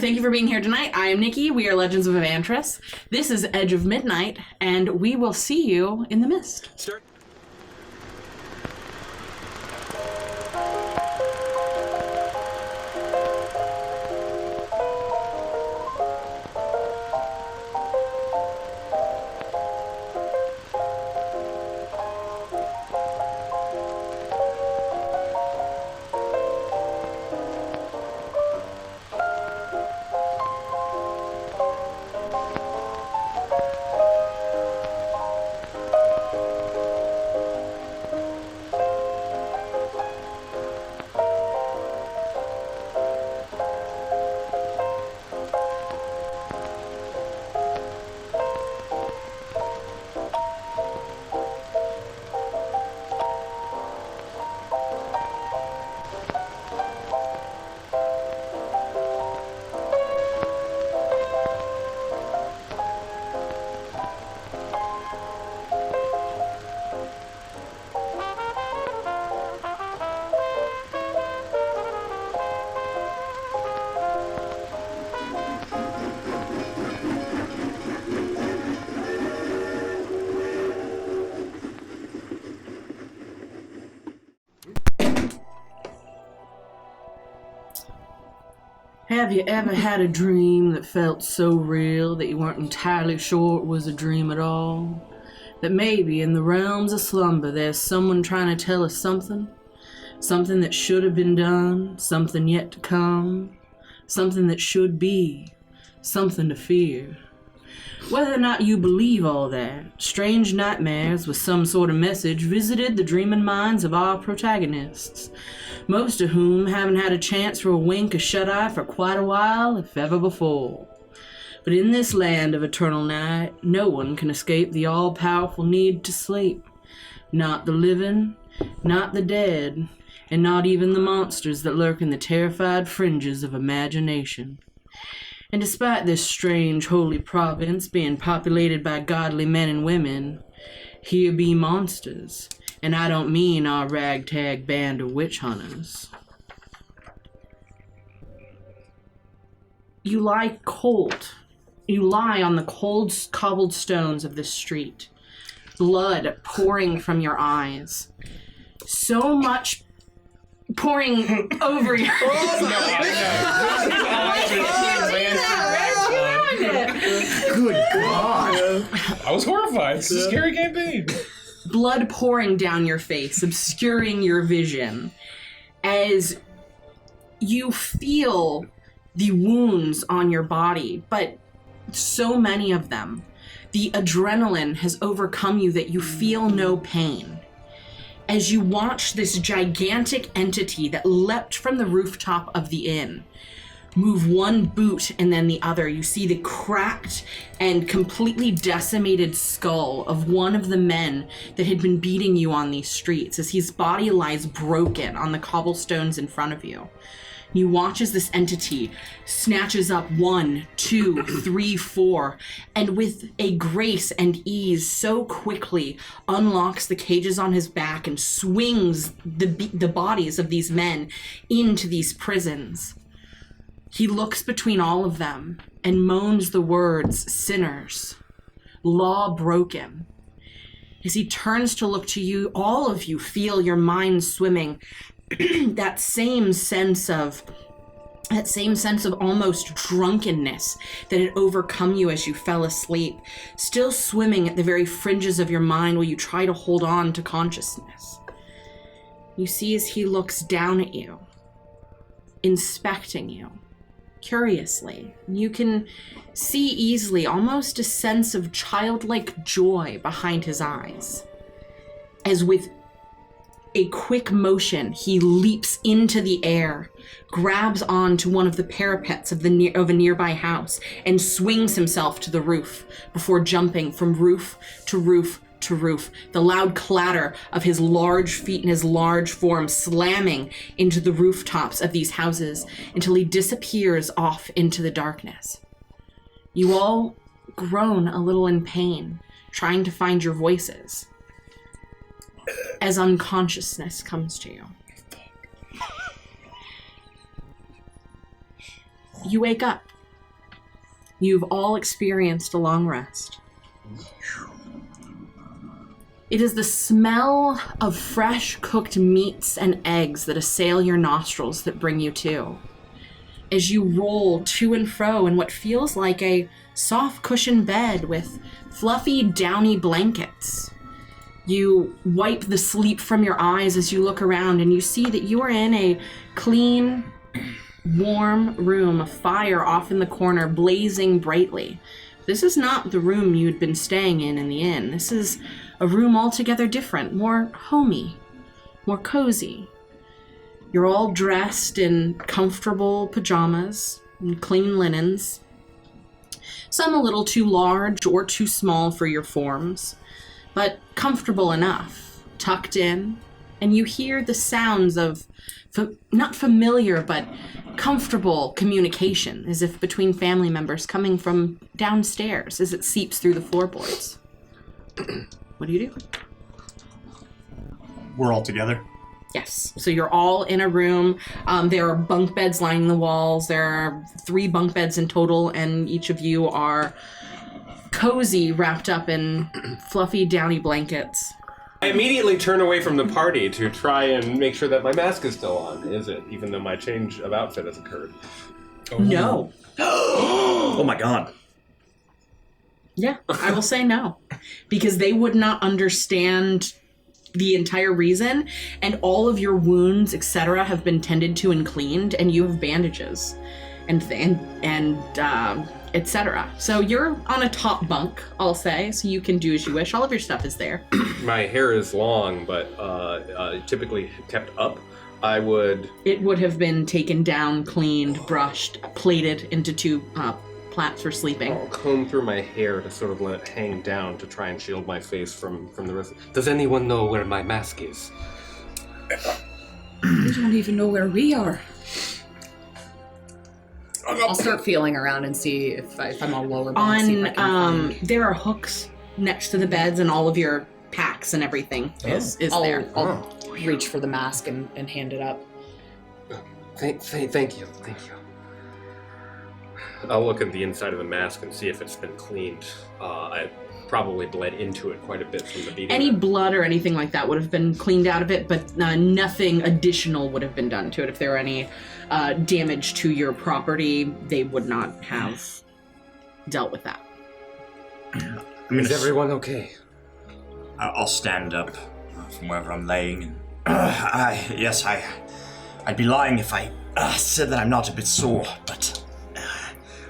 Thank you for being here tonight. I am Nikki. We are Legends of Evantris. This is Edge of Midnight, and we will see you in the mist. Start. Have you ever had a dream that felt so real that you weren't entirely sure it was a dream at all? That maybe in the realms of slumber there's someone trying to tell us something? Something that should have been done, something yet to come, something that should be, something to fear. Whether or not you believe all that, strange nightmares with some sort of message visited the dreaming minds of our protagonists, most of whom haven't had a chance for a wink of shut-eye for quite a while, if ever before. But in this land of eternal night, no one can escape the all-powerful need to sleep. Not the living, not the dead, and not even the monsters that lurk in the terrified fringes of imagination. And despite this strange holy province being populated by godly men and women, here be monsters, and I don't mean our ragtag band of witch hunters. You lie cold. You lie on the cold cobbled stones of this street, blood pouring from your eyes. So much pouring over your Good God. I was horrified. It's a scary campaign. Blood pouring down your face, obscuring your vision, as you feel the wounds on your body, but so many of them. The adrenaline has overcome you that you feel no pain. As you watch this gigantic entity that leapt from the rooftop of the inn move one boot and then the other, you see the cracked and completely decimated skull of one of the men that had been beating you on these streets as his body lies broken on the cobblestones in front of you. You watch as this entity snatches up 1, 2, 3, 4, and with a grace and ease so quickly unlocks the cages on his back and swings the bodies of these men into these prisons. He looks between all of them and moans the words, sinners, law broken. As he turns to look to you, all of you feel your minds swimming that same sense of almost drunkenness that had overcome you as you fell asleep, still swimming at the very fringes of your mind while you try to hold on to consciousness. You see as he looks down at you, inspecting you, curiously. You can see easily almost a sense of childlike joy behind his eyes, as with a quick motion, he leaps into the air, grabs onto one of the parapets of a nearby house, and swings himself to the roof before jumping from roof to roof to roof, the loud clatter of his large feet and his large form slamming into the rooftops of these houses until he disappears off into the darkness. You all groan a little in pain, trying to find your voices, as unconsciousness comes to you. You wake up You've all experienced a long rest. It is the smell of fresh cooked meats and eggs that assail your nostrils that bring you to. As you roll to and fro in what feels like a soft cushioned bed with fluffy, downy blankets. You wipe the sleep from your eyes as you look around, and you see that you are in a clean, warm room, a fire off in the corner blazing brightly. This is not the room you'd been staying in the inn. This is a room altogether different, more homey, more cozy. You're all dressed in comfortable pajamas and clean linens, some a little too large or too small for your forms, but comfortable enough, tucked in, and you hear the sounds of not familiar, but comfortable communication, as if between family members coming from downstairs as it seeps through the floorboards. What do you do? We're all together. Yes. So you're all in a room. There are bunk beds lining the walls. There are 3 bunk beds in total, and each of you are cozy, wrapped up in fluffy, downy blankets. I immediately turn away from the party to try and make sure that my mask is still on, is it? Even though my change of outfit has occurred. Oh. No. Oh my god. Yeah, I will say no. Because they would not understand the entire reason, and all of your wounds, etc., have been tended to and cleaned, and you have bandages and etc. So you're on a top bunk, I'll say, so you can do as you wish. All of your stuff is there. My hair is long, but typically kept up. It would have been taken down, cleaned, brushed, plaited into 2 plats for sleeping. I'll comb through my hair to sort of let it hang down to try and shield my face from the rest. Does anyone know where my mask is? We don't even know where we are. I'll start feeling around and see if I'm on lower bunks. There are hooks next to the beds, and all of your packs and everything is there. I'll reach for the mask and hand it up. Thank you. I'll look at the inside of the mask and see if it's been cleaned. I probably bled into it quite a bit from the beating. Any blood or anything like that would have been cleaned out of it, but nothing additional would have been done to it. If there were any damage to your property, they would not have dealt with that. Is everyone okay? I'll stand up from wherever I'm laying. I'd be lying if I said that I'm not a bit sore, but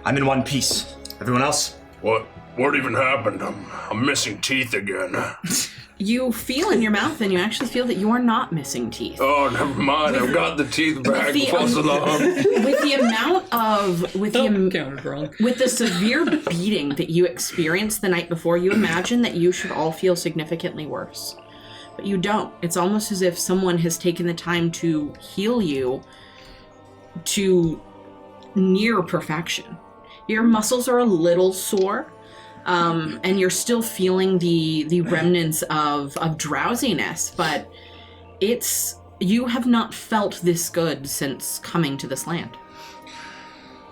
I'm in one piece. Everyone else? What even happened? I'm missing teeth again. You feel in your mouth, and you actually feel that you are not missing teeth. Oh, never mind. I've got the teeth back. With the amount of with the severe beating that you experienced the night before, you imagine that you should all feel significantly worse, but you don't. It's almost as if someone has taken the time to heal you to near perfection. Your muscles are a little sore. And you're still feeling the remnants of drowsiness, but you have not felt this good since coming to this land.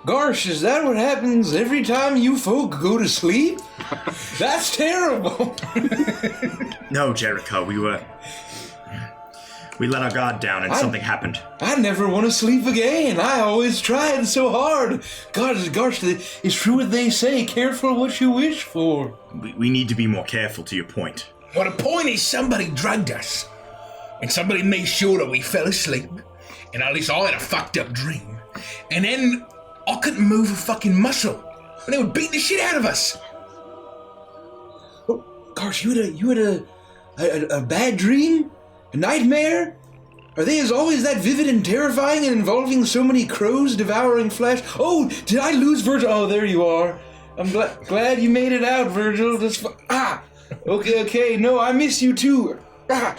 Gosh, is that what happens every time you folk go to sleep? That's terrible. No, Jericho, we let our guard down and something happened. I never want to sleep again. I always tried so hard. Gosh, it's true what they say. Careful what you wish for. We need to be more careful, to your point. Well, the point is somebody drugged us. And somebody made sure that we fell asleep. And at least I had a fucked up dream. And then I couldn't move a fucking muscle. And they would beat the shit out of us. Oh, gosh, you had a bad dream? A nightmare? Are they as always that vivid and terrifying and involving so many crows devouring flesh? Oh, did I lose Virgil? Oh, there you are. I'm glad you made it out, Virgil. Okay. No, I miss you too. I'll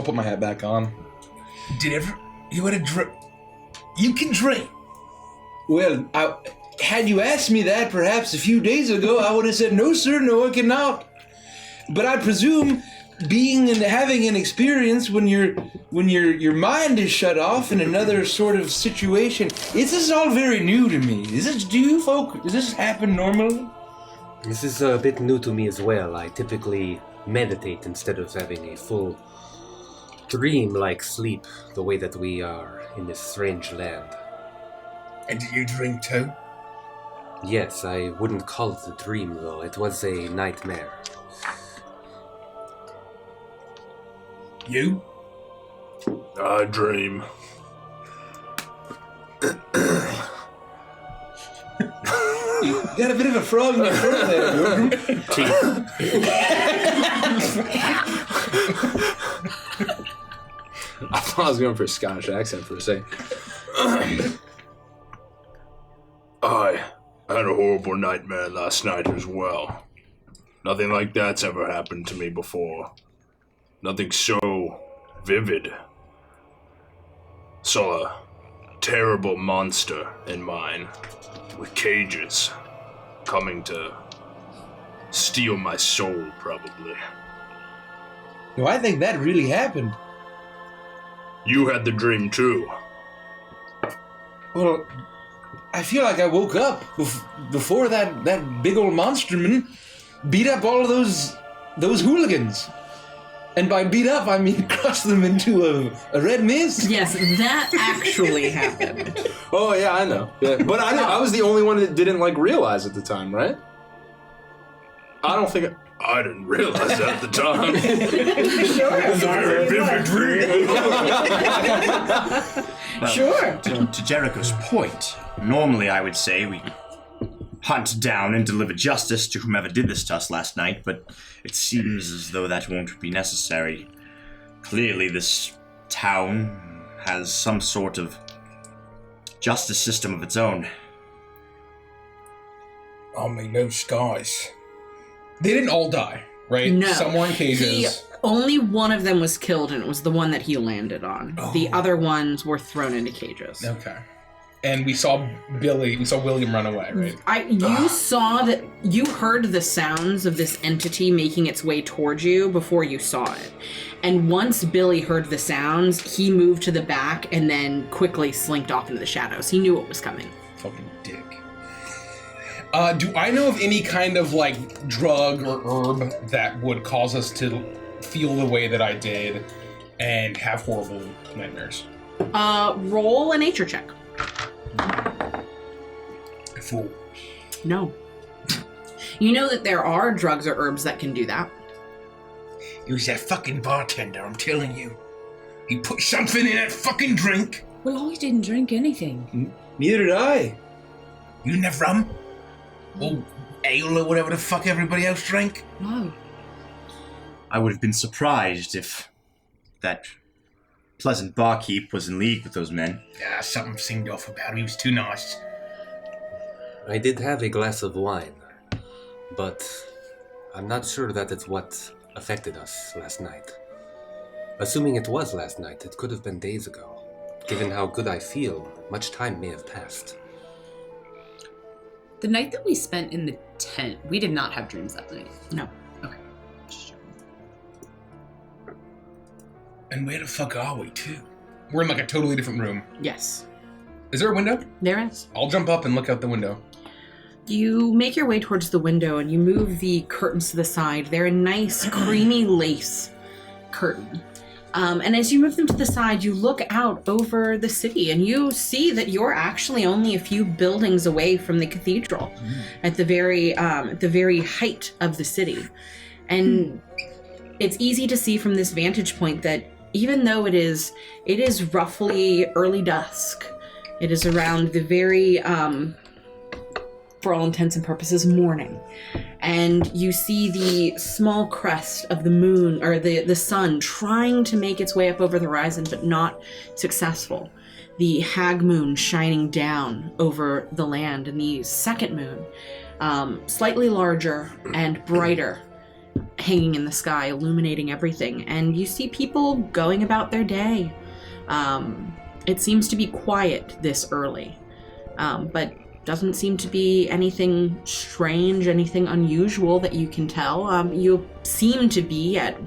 put my hat back on. You had a dream? You can dream. Well, had you asked me that perhaps a few days ago, I would have said, no, sir, no, I cannot. But I presume being and having an experience when your mind is shut off in another sort of situation. This is all very new to me. Does this happen normally? This is a bit new to me as well. I typically meditate instead of having a full dream-like sleep, the way that we are in this strange land. And do you drink too? Yes, I wouldn't call it a dream, though. It was a nightmare. You? I dream. You got a bit of a frog in your throat there, Gordon. I thought I was going for a Scottish accent for a second. I had a horrible nightmare last night as well. Nothing like that's ever happened to me before. Nothing so vivid. Saw a terrible monster in mine with cages coming to steal my soul, probably. No, I think that really happened. You had the dream too. Well, I feel like I woke up before that big old monsterman beat up all of those hooligans. And by beat up, I mean crush them into a red mist. Yes, that actually happened. Oh, yeah, I know. Yeah. But I was the only one that didn't, realize at the time, right? I don't think... I didn't realize that at the time. Sure. It's a very vivid dream. Sure. To Jericho's point, normally I would say we hunt down and deliver justice to whomever did this to us last night, but it seems as though that won't be necessary. Clearly this town has some sort of justice system of its own. I mean, those guys. They didn't all die, right? No. Some were in cages. Only one of them was killed, and it was the one that he landed on. Oh. The other ones were thrown into cages. Okay. And we saw William run away, right? You heard the sounds of this entity making its way towards you before you saw it. And once Billy heard the sounds, he moved to the back and then quickly slinked off into the shadows. He knew what was coming. Fucking dick. Do I know of any kind of, drug or herb that would cause us to feel the way that I did and have horrible nightmares? Roll a nature check. Fool. No. You know that there are drugs or herbs that can do that. It was that fucking bartender, I'm telling you. He put something in that fucking drink. Well, I didn't drink anything. Neither did I. You didn't have rum? Or ale or whatever the fuck everybody else drank? No. I would have been surprised if that pleasant barkeep was in league with those men. Yeah, something seemed off about him. He was too nice. I did have a glass of wine, but I'm not sure that it's what affected us last night. Assuming it was last night, it could have been days ago. Given how good I feel, much time may have passed. The night that we spent in the tent, we did not have dreams that night. No. Okay. And where the fuck are we, too? We're in a totally different room. Yes. Is there a window? There is. I'll jump up and look out the window. You make your way towards the window and you move the curtains to the side. They're a nice, creamy lace curtain. And as you move them to the side, you look out over the city and you see that you're actually only a few buildings away from the cathedral at the very height of the city. And it's easy to see from this vantage point that even though it is roughly early dusk, it is around the very, for all intents and purposes, morning. And you see the small crest of the moon, or the sun, trying to make its way up over the horizon, but not successful. The hag moon shining down over the land, and the second moon, slightly larger and brighter, hanging in the sky, illuminating everything. And you see people going about their day. It seems to be quiet this early, but doesn't seem to be anything strange, anything unusual that you can tell. You seem to be at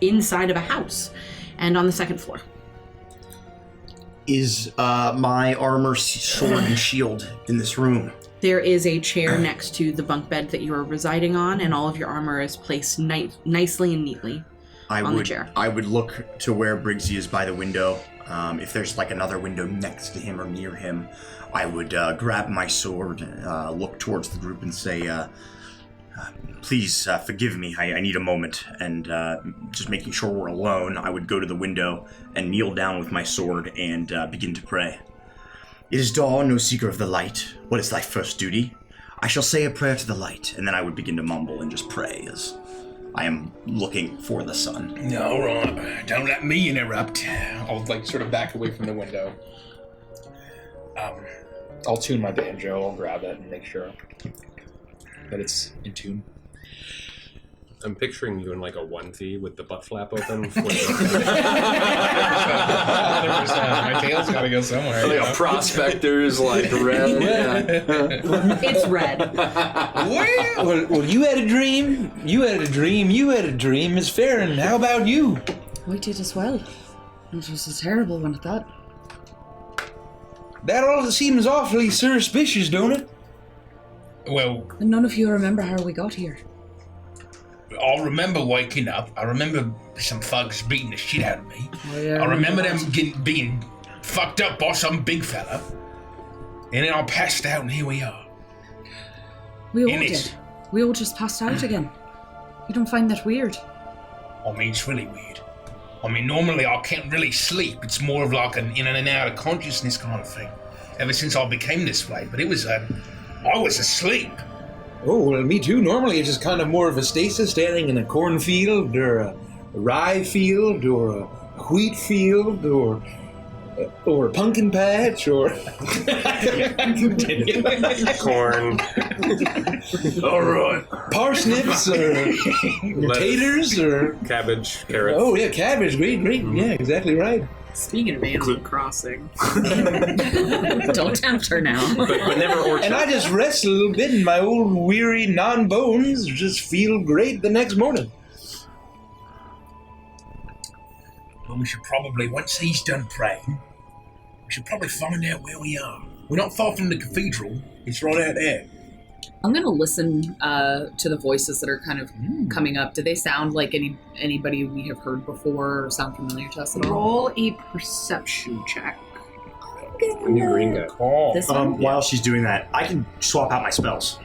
inside of a house and on the second floor. Is my armor, sword, and shield in this room? There is a chair next to the bunk bed that you are residing on, and all of your armor is placed nicely and neatly on the chair. I would look to where Briggsy is by the window. If there's like another window next to him or near him, I would grab my sword, look towards the group and say, please forgive me, I need a moment. And just making sure we're alone, I would go to the window and kneel down with my sword and begin to pray. It is dawn, no seeker of the light. What is thy first duty? I shall say a prayer to the light, and then I would begin to mumble and just pray as I am looking for the sun. All right, don't let me interrupt. I'll sort of back away from the window. I'll tune my banjo. I'll grab it and make sure that it's in tune. I'm picturing you in a onesie with the butt flap open. 100%. My tail's gotta go somewhere. Like a prospector's red. It's red. Well, you had a dream. You had a dream. You had a dream, Miss Farron. How about you? I did as well. It was a terrible one at that. That all seems awfully suspicious, don't it? Well, And none of you remember how we got here. I remember waking up. I remember some thugs beating the shit out of me. Oh, yeah, I remember them being fucked up by some big fella. And then I passed out, and here we are. We all In it. did. We all just passed out again. You don't find that weird? I mean, it's really weird. I mean, normally I can't really sleep. It's more of like an in and out of consciousness kind of thing. Ever since I became this way. But it was, I was asleep. Oh, well, me too. Normally it's just kind of more of a stasis, standing in a cornfield or a rye field or a wheat field or a pumpkin patch or... Corn. All right. Parsnips or taters or... Cabbage, carrots. Oh, yeah, cabbage. Great. Yeah, exactly right. Speaking of Animal Crossing. Don't tempt her now. But never orchard. And I just rest a little bit and my old weary non-bones just feel great the next morning. Well, we should probably, once he's done praying, we should probably find out where we are. We're not far from the cathedral. It's right out there. I'm going to listen to the voices that are kind of coming up. Do they sound like anybody we have heard before or sound familiar to us at all? Roll a perception check. A new green guy. Oh. This one? While she's doing that, I can swap out my spells.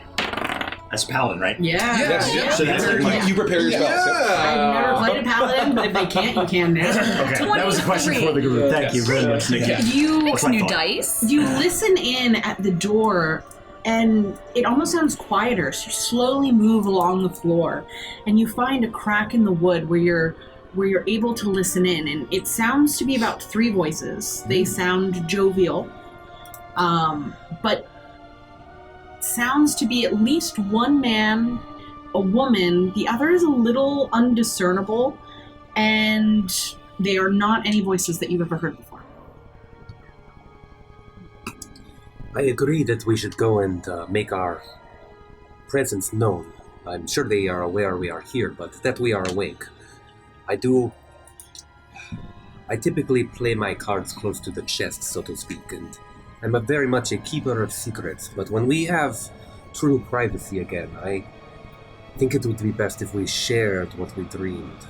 As a paladin, right? Yeah. So that's like my... You prepare your spells. I've never played a paladin, but if they can't, you can now. Okay, that was a question for the group. Thank you very much, Nikki. You Mix new dice. You listen in at the door, and it almost sounds quieter, so you slowly move along the floor, and you find a crack in the wood where you're able to listen in, and it sounds to be about 3 voices. They sound jovial, but sounds to be at least one man, a woman. The other is a little undiscernible, and they are not any voices that you've ever heard before. I agree that we should go and make our presence known. I'm sure they are aware we are here, but that we are awake. I typically play my cards close to the chest, so to speak, and I'm very much a keeper of secrets, but when we have true privacy again, I think it would be best if we shared what we dreamed,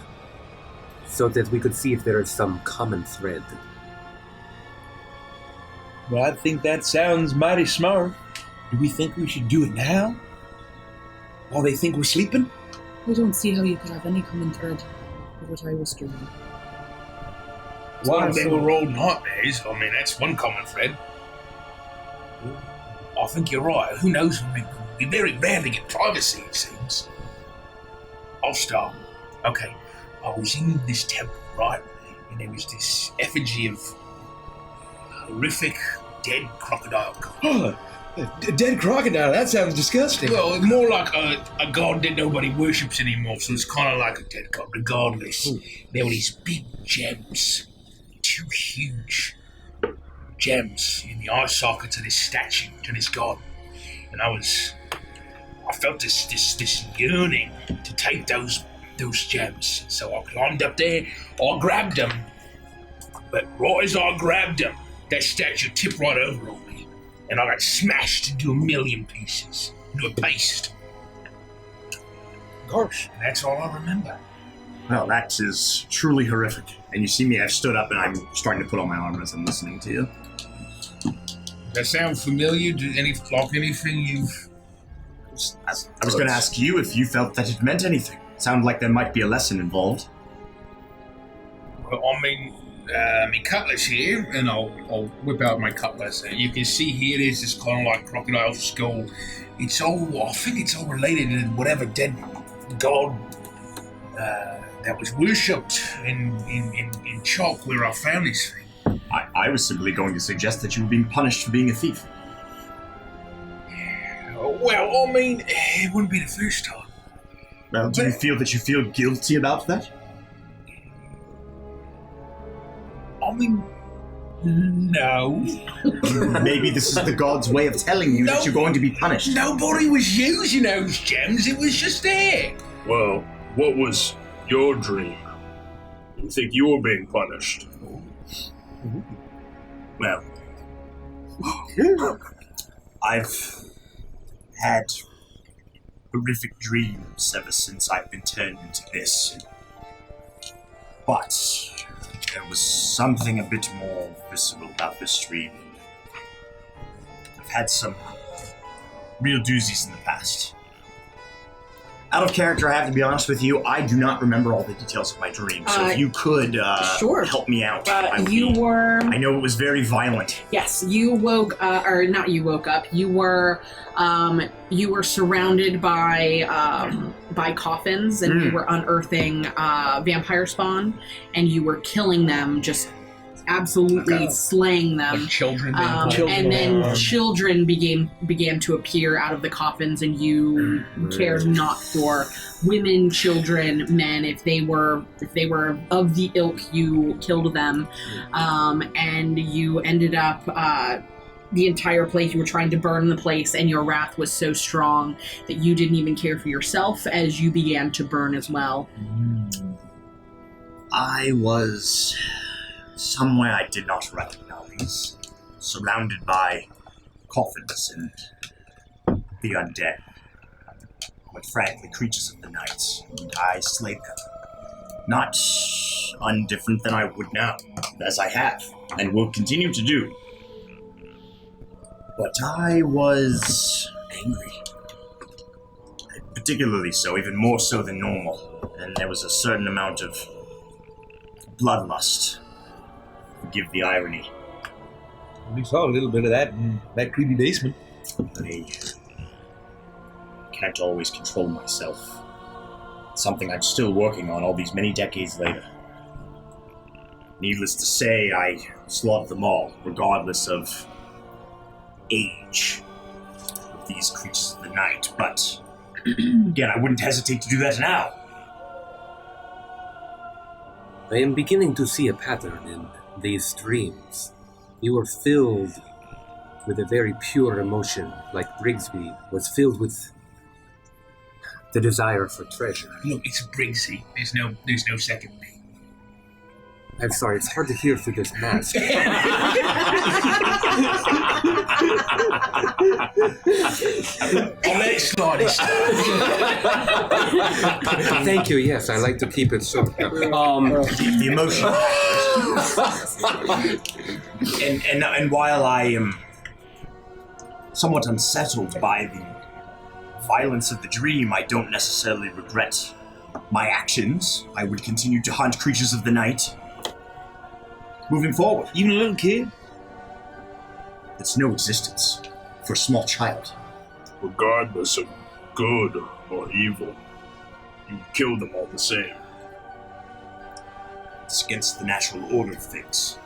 so that we could see if there is some common thread. Well, I think that sounds mighty smart. Do we think we should do it now? While they think we're sleeping? I don't see how you could have any common thread with what I was dreaming. Well, they were all nightmares. I mean, that's one common thread. I think you're right. Who knows? We very rarely get privacy, it seems. I'll start. Okay. I was in this temple, right? And there was this effigy of a horrific dead crocodile god. Oh, a dead crocodile. That sounds disgusting. Well, more like a god that nobody worships anymore, so it's kind of like a dead god. Regardless, there were these big gems. 2 huge gems in the eye sockets of this statue to this god. and I felt this yearning to take those gems. So I climbed up there, I grabbed them, but right as I grabbed them, that statue tipped right over on me, and I got smashed into a million pieces, into a paste. Gosh, that's all I remember. Well, that is truly horrific. And you see me, I've stood up and I'm starting to put on my armor as I'm listening to you. Does that sound familiar? Anything you've... I was going to ask you if you felt that it meant anything. It sounded like there might be a lesson involved. Well, I mean, my cutlass here, and I'll whip out my cutlass. You can see here there's this kind of like crocodile skull. I think it's all related to whatever dead god that was worshipped in Chalk where I found this thing. I was simply going to suggest that you were being punished for being a thief. Well, I mean, it wouldn't be the first time. Well, do you feel that you feel guilty about that? I mean, no. Maybe this is the god's way of telling you that you're going to be punished. Nobody was using those gems, it was just there. Well, what was your dream? You think you were being punished? Well, I've had horrific dreams ever since I've been turned into this. But there was something a bit more visceral about this dream. I've had some real doozies in the past. Out of character, I have to be honest with you, I do not remember all the details of my dream, so if you could help me out. I know it was very violent. Yes, you woke, or not you woke up, you were surrounded by coffins, and you were unearthing vampire spawn, and you were killing them, just absolutely slaying them. Like children, and then children began to appear out of the coffins, and you cared not for women, children, men. If they were of the ilk, you killed them, and you ended up the entire place. You were trying to burn the place, and your wrath was so strong that you didn't even care for yourself as you began to burn as well. I was somewhere I did not recognize, surrounded by coffins and the undead. Quite frankly, creatures of the night, and I slayed them. Not undifferent than I would now, as I have, and will continue to do. But I was angry. Particularly so, even more so than normal. And there was a certain amount of bloodlust. Forgive the irony. We saw a little bit of that in that creepy basement. I can't always control myself. It's something I'm still working on all these many decades later. Needless to say, I slaughtered them all, regardless of age of these creatures of the night, but again, I wouldn't hesitate to do that now. I am beginning to see a pattern in these dreams. You are filled with a very pure emotion, like Brigsby was filled with the desire for treasure. Look, it's Briggsy. There's no second me. I'm sorry, it's hard to hear through this mask. I'll let it slide. Thank you, yes, I like to keep it short. The emotion. and while I am somewhat unsettled by the violence of the dream, I don't necessarily regret my actions. I would continue to hunt creatures of the night moving forward. Even a little kid? It's no existence for a small child. Regardless of good or evil, you kill them all the same. It's against the natural order of things.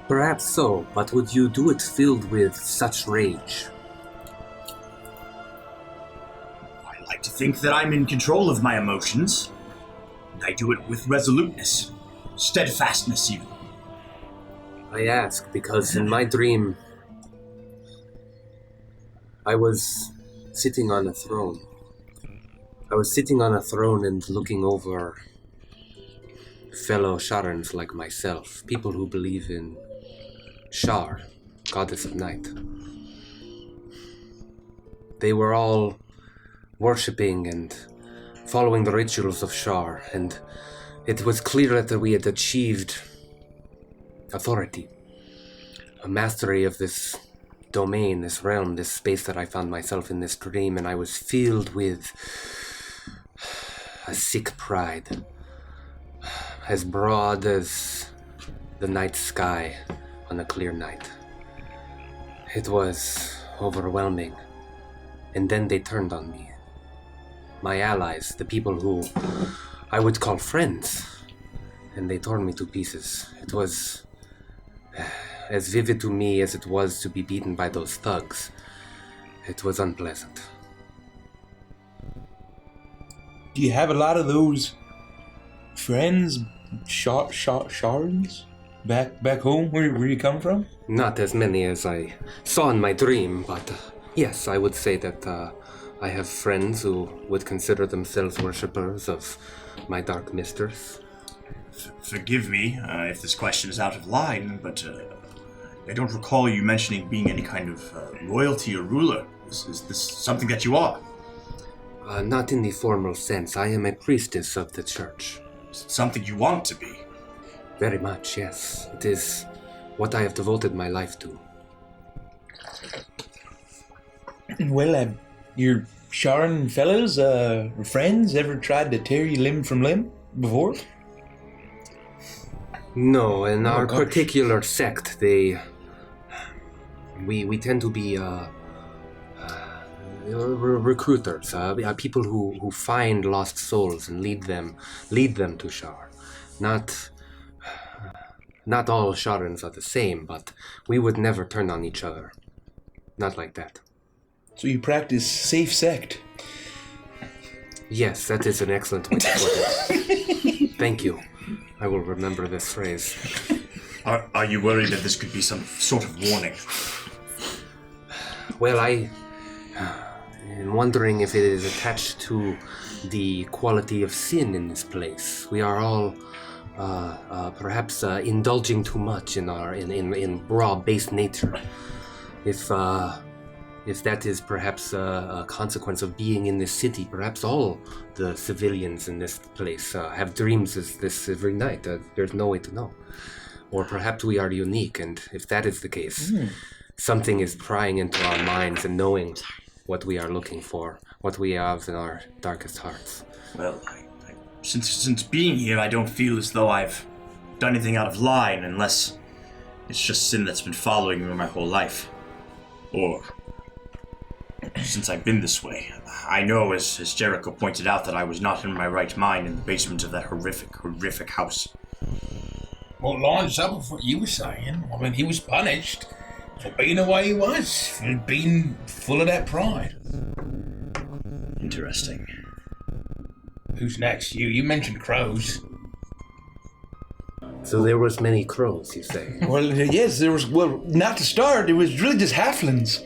Perhaps so, but would you do it filled with such rage? I like to think that I'm in control of my emotions, and I do it with resoluteness, steadfastness even. I ask because in my dream, I was sitting on a throne. I was sitting on a throne and looking over fellow Sharans like myself, people who believe in Shar, goddess of night. They were all worshipping and following the rituals of Shar, and it was clear that we had achieved authority, a mastery of this domain, this realm, this space that I found myself in this dream, and I was filled with a sick pride, as broad as the night sky on a clear night. It was overwhelming, and then they turned on me. My allies, the people who I would call friends, and they tore me to pieces. It was as vivid to me as it was to be beaten by those thugs. It was unpleasant. Do you have a lot of those friends, Sharans, back home where you come from? Not as many as I saw in my dream, but yes, I would say that I have friends who would consider themselves worshippers of my dark mistress. Forgive me if this question is out of line, but I don't recall you mentioning being any kind of royalty or ruler. Is this something that you are? Not in the formal sense. I am a priestess of the church. Is it something you want to be? Very much, yes. It is what I have devoted my life to. Well, your Sharan fellows, friends, ever tried to tear you limb from limb before? No, in our particular sect, we tend to be recruiters, people who find lost souls and lead them to Shar. Not all Sharans are the same, but we would never turn on each other. Not like that. So you practice safe sect? Yes, that is an excellent way to put it. Thank you. I will remember this phrase. Are you worried that this could be some sort of warning? Well, I am wondering if it is attached to the quality of sin in this place. We are all perhaps indulging too much in our in raw, base nature. If that is perhaps a consequence of being in this city, perhaps all the civilians in this place have dreams as this every night. There's no way to know. Or perhaps we are unique, and if that is the case, something is prying into our minds and knowing what we are looking for, what we have in our darkest hearts. Well, since being here, I don't feel as though I've done anything out of line, unless it's just sin that's been following me my whole life. Or since I've been this way. I know, as Jericho pointed out, that I was not in my right mind in the basement of that horrific house. Well, lines up with what you were saying. I mean, he was punished for being the way he was, for being full of that pride. Interesting. Who's next? You mentioned crows. So there was many crows, you say? Well, yes, there was. Well, not to start. It was really just halflings,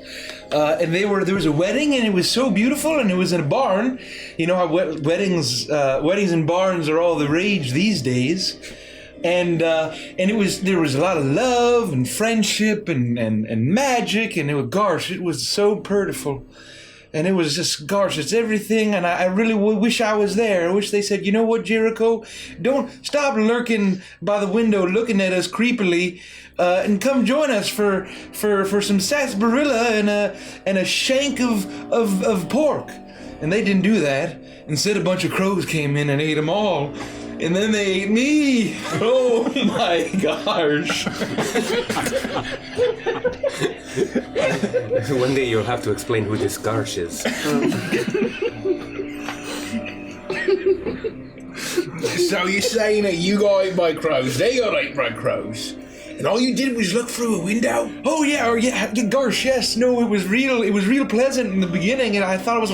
and there was a wedding, and it was so beautiful, and it was in a barn. You know how weddings in barns are all the rage these days, and there was a lot of love and friendship and magic, and it was so beautiful. And it was just, gosh, it's everything, and I really wish I was there. I wish they said, you know what, Jericho? Don't stop lurking by the window looking at us creepily, and come join us for some sarsaparilla and a shank of pork. And they didn't do that. Instead, a bunch of crows came in and ate them all. And then they ate me. Oh my gosh. One day you'll have to explain who this Garsh is. So you're saying that you got ate by crows, they got ate by crows, and all you did was look through a window? Oh yeah, gosh, yes. No, it was real pleasant in the beginning, and I thought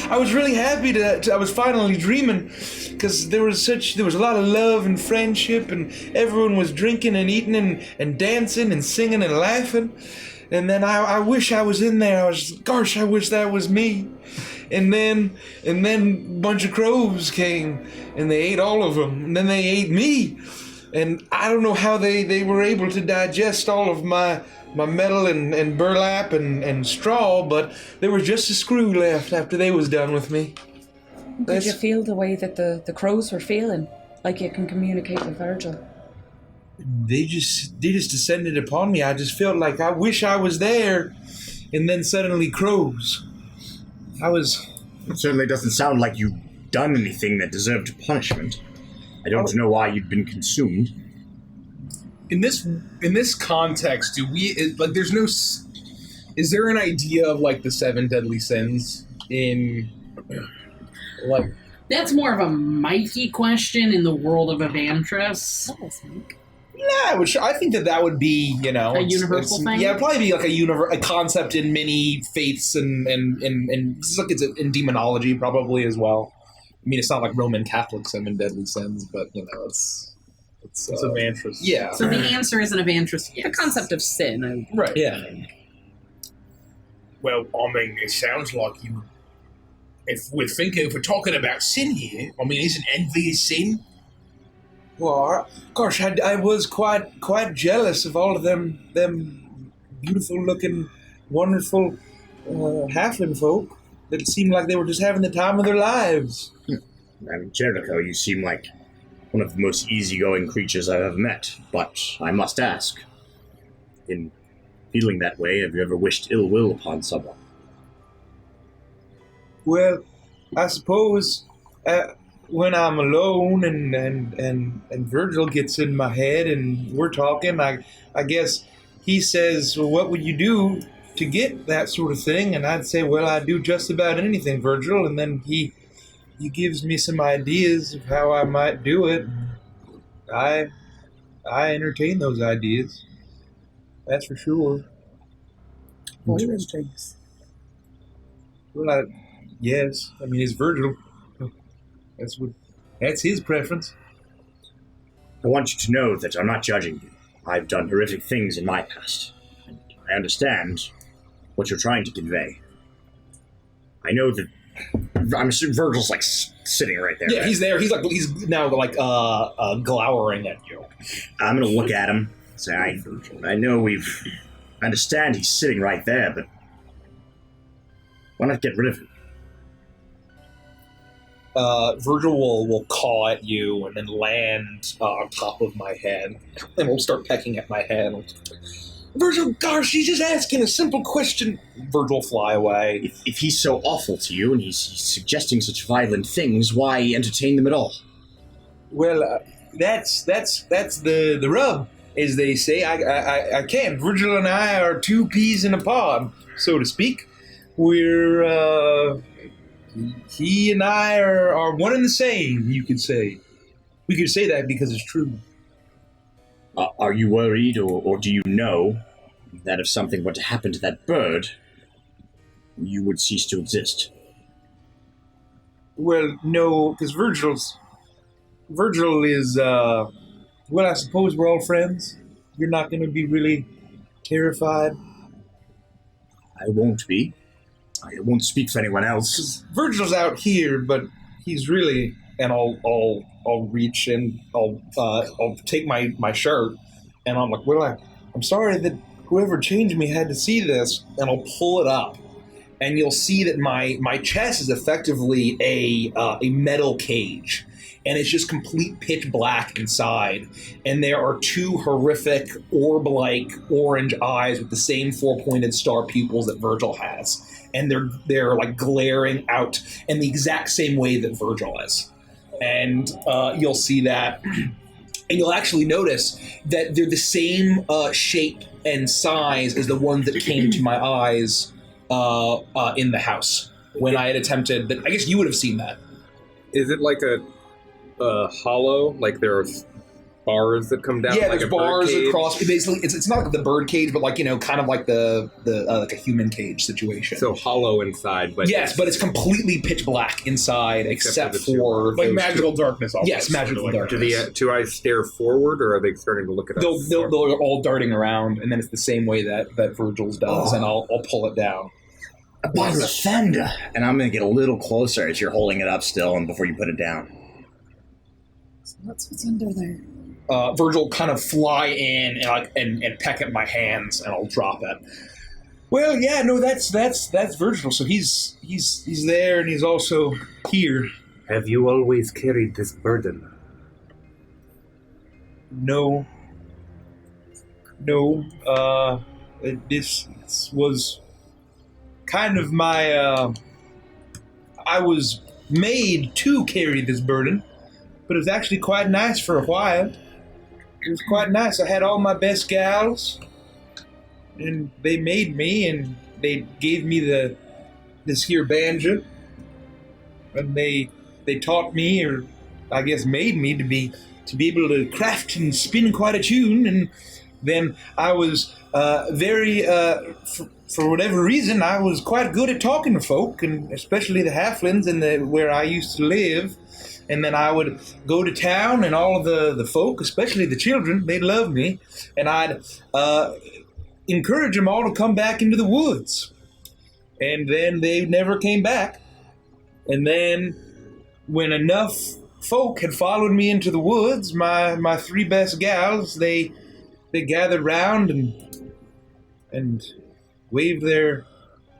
I was really happy I was finally dreaming, because there was a lot of love and friendship, and everyone was drinking and eating and dancing and singing and laughing. And then I wish I was in there. I wish that was me. And then a bunch of crows came, and they ate all of them. And then they ate me. And I don't know how they were able to digest all of my metal and burlap and straw, but there was just a screw left after they was done with me. Did you feel the way that the crows were feeling? Like you can communicate with Virgil? They just descended upon me. I just felt like I wish I was there. And then suddenly crows. It certainly doesn't sound like you've done anything that deserved punishment. I don't know why you've been consumed. In this context, there's no... Is there an idea of, like, the 7 deadly sins in, like... That's more of a Mikey question in the world of Evantris. Yeah, I think that would be, a universal thing. Yeah, it'd probably be like a concept in many faiths and it's in demonology probably as well. I mean, it's not like Roman Catholic 7 deadly sins, but it's Evantris. Yeah. So the answer is an Evantris. Yes. The concept of sin. Right. Yeah. Well, I mean, it sounds like you. If we're talking about sin here, I mean, isn't envy a sin? Well, gosh, I was quite jealous of all of them beautiful-looking, wonderful halfling folk that seemed like they were just having the time of their lives. I mean, Jericho, you seem like one of the most easygoing creatures I've ever met, but I must ask, in feeling that way, have you ever wished ill will upon someone? Well, I suppose when I'm alone and Virgil gets in my head and we're talking, I guess he says, well, what would you do to get that sort of thing? And I'd say, well, I do just about anything, Virgil. And then he gives me some ideas of how I might do it. I entertain those ideas. That's for sure. Interesting. Well, yes. I mean, it's Virgil. That's his preference. I want you to know that I'm not judging you. I've done horrific things in my past, and I understand what you're trying to convey. I know that I'm sure Virgil's like sitting right there. Yeah, right? he's there. He's now like glowering at you. I'm gonna look at him. Say, I know I understand he's sitting right there, but why not get rid of him? Virgil will caw at you and then land on top of my head, and will start pecking at my head. Virgil, gosh, he's just asking a simple question. Virgil, fly away. If he's so awful to you and he's suggesting such violent things, why entertain them at all? Well, that's the rub, as they say. I can't. Virgil and I are 2 peas in a pod, so to speak. We're he and I are one and the same, you could say. We could say that because it's true. Are you worried, or do you know that if something were to happen to that bird, you would cease to exist? Well, no, because Virgil is, well, I suppose we're all friends. You're not going to be really terrified. I won't be. I won't speak for anyone else. Virgil's out here, but he's really, and I'll reach and I'll take my shirt, and I'm like, well, I'm sorry that whoever changed me had to see this, and I'll pull it up, and you'll see that my chest is effectively a metal cage, and it's just complete pitch black inside, and there are 2 horrific orb-like orange eyes with the same 4-pointed star pupils that Virgil has. And they're like glaring out in the exact same way that Virgil is. And you'll see that. And you'll actually notice that they're the same shape and size as the ones that came to my eyes in the house when I had attempted. But I guess you would have seen that. Is it like a hollow? Like there are bars that come down. Yeah, like there's a bird bars cage? across. Basically, it's not like the bird cage, but like kind of like the like a human cage situation. So hollow inside, but yes, but it's completely pitch black inside, except for Like magical darkness. Almost, yes, magical sort of like darkness. Do the two eyes stare forward, or are they starting to look at us? They're all darting around, and then it's the same way that Virgil's does, and I'll pull it down. A bottle of thunder. And I'm going to get a little closer as you're holding it up still and before you put it down. What's under there? Virgil kind of fly in and peck at my hands, and I'll drop it. Well, yeah, no, that's Virgil. So he's there, and he's also here. Have you always carried this burden? No. This was kind of my. I was made to carry this burden, but it was actually quite nice for a while. It was quite nice. I had all my best gals, and they made me, and they gave me this here banjo, and they taught me, or I guess made me to be able to craft and spin quite a tune, and then I was very for whatever reason I was quite good at talking to folk, and especially the halflings and where I used to live. And then I would go to town, and all of the folk, especially the children, they'd love me. And I'd encourage them all to come back into the woods. And then they never came back. And then when enough folk had followed me into the woods, my three best gals, they gathered round and waved their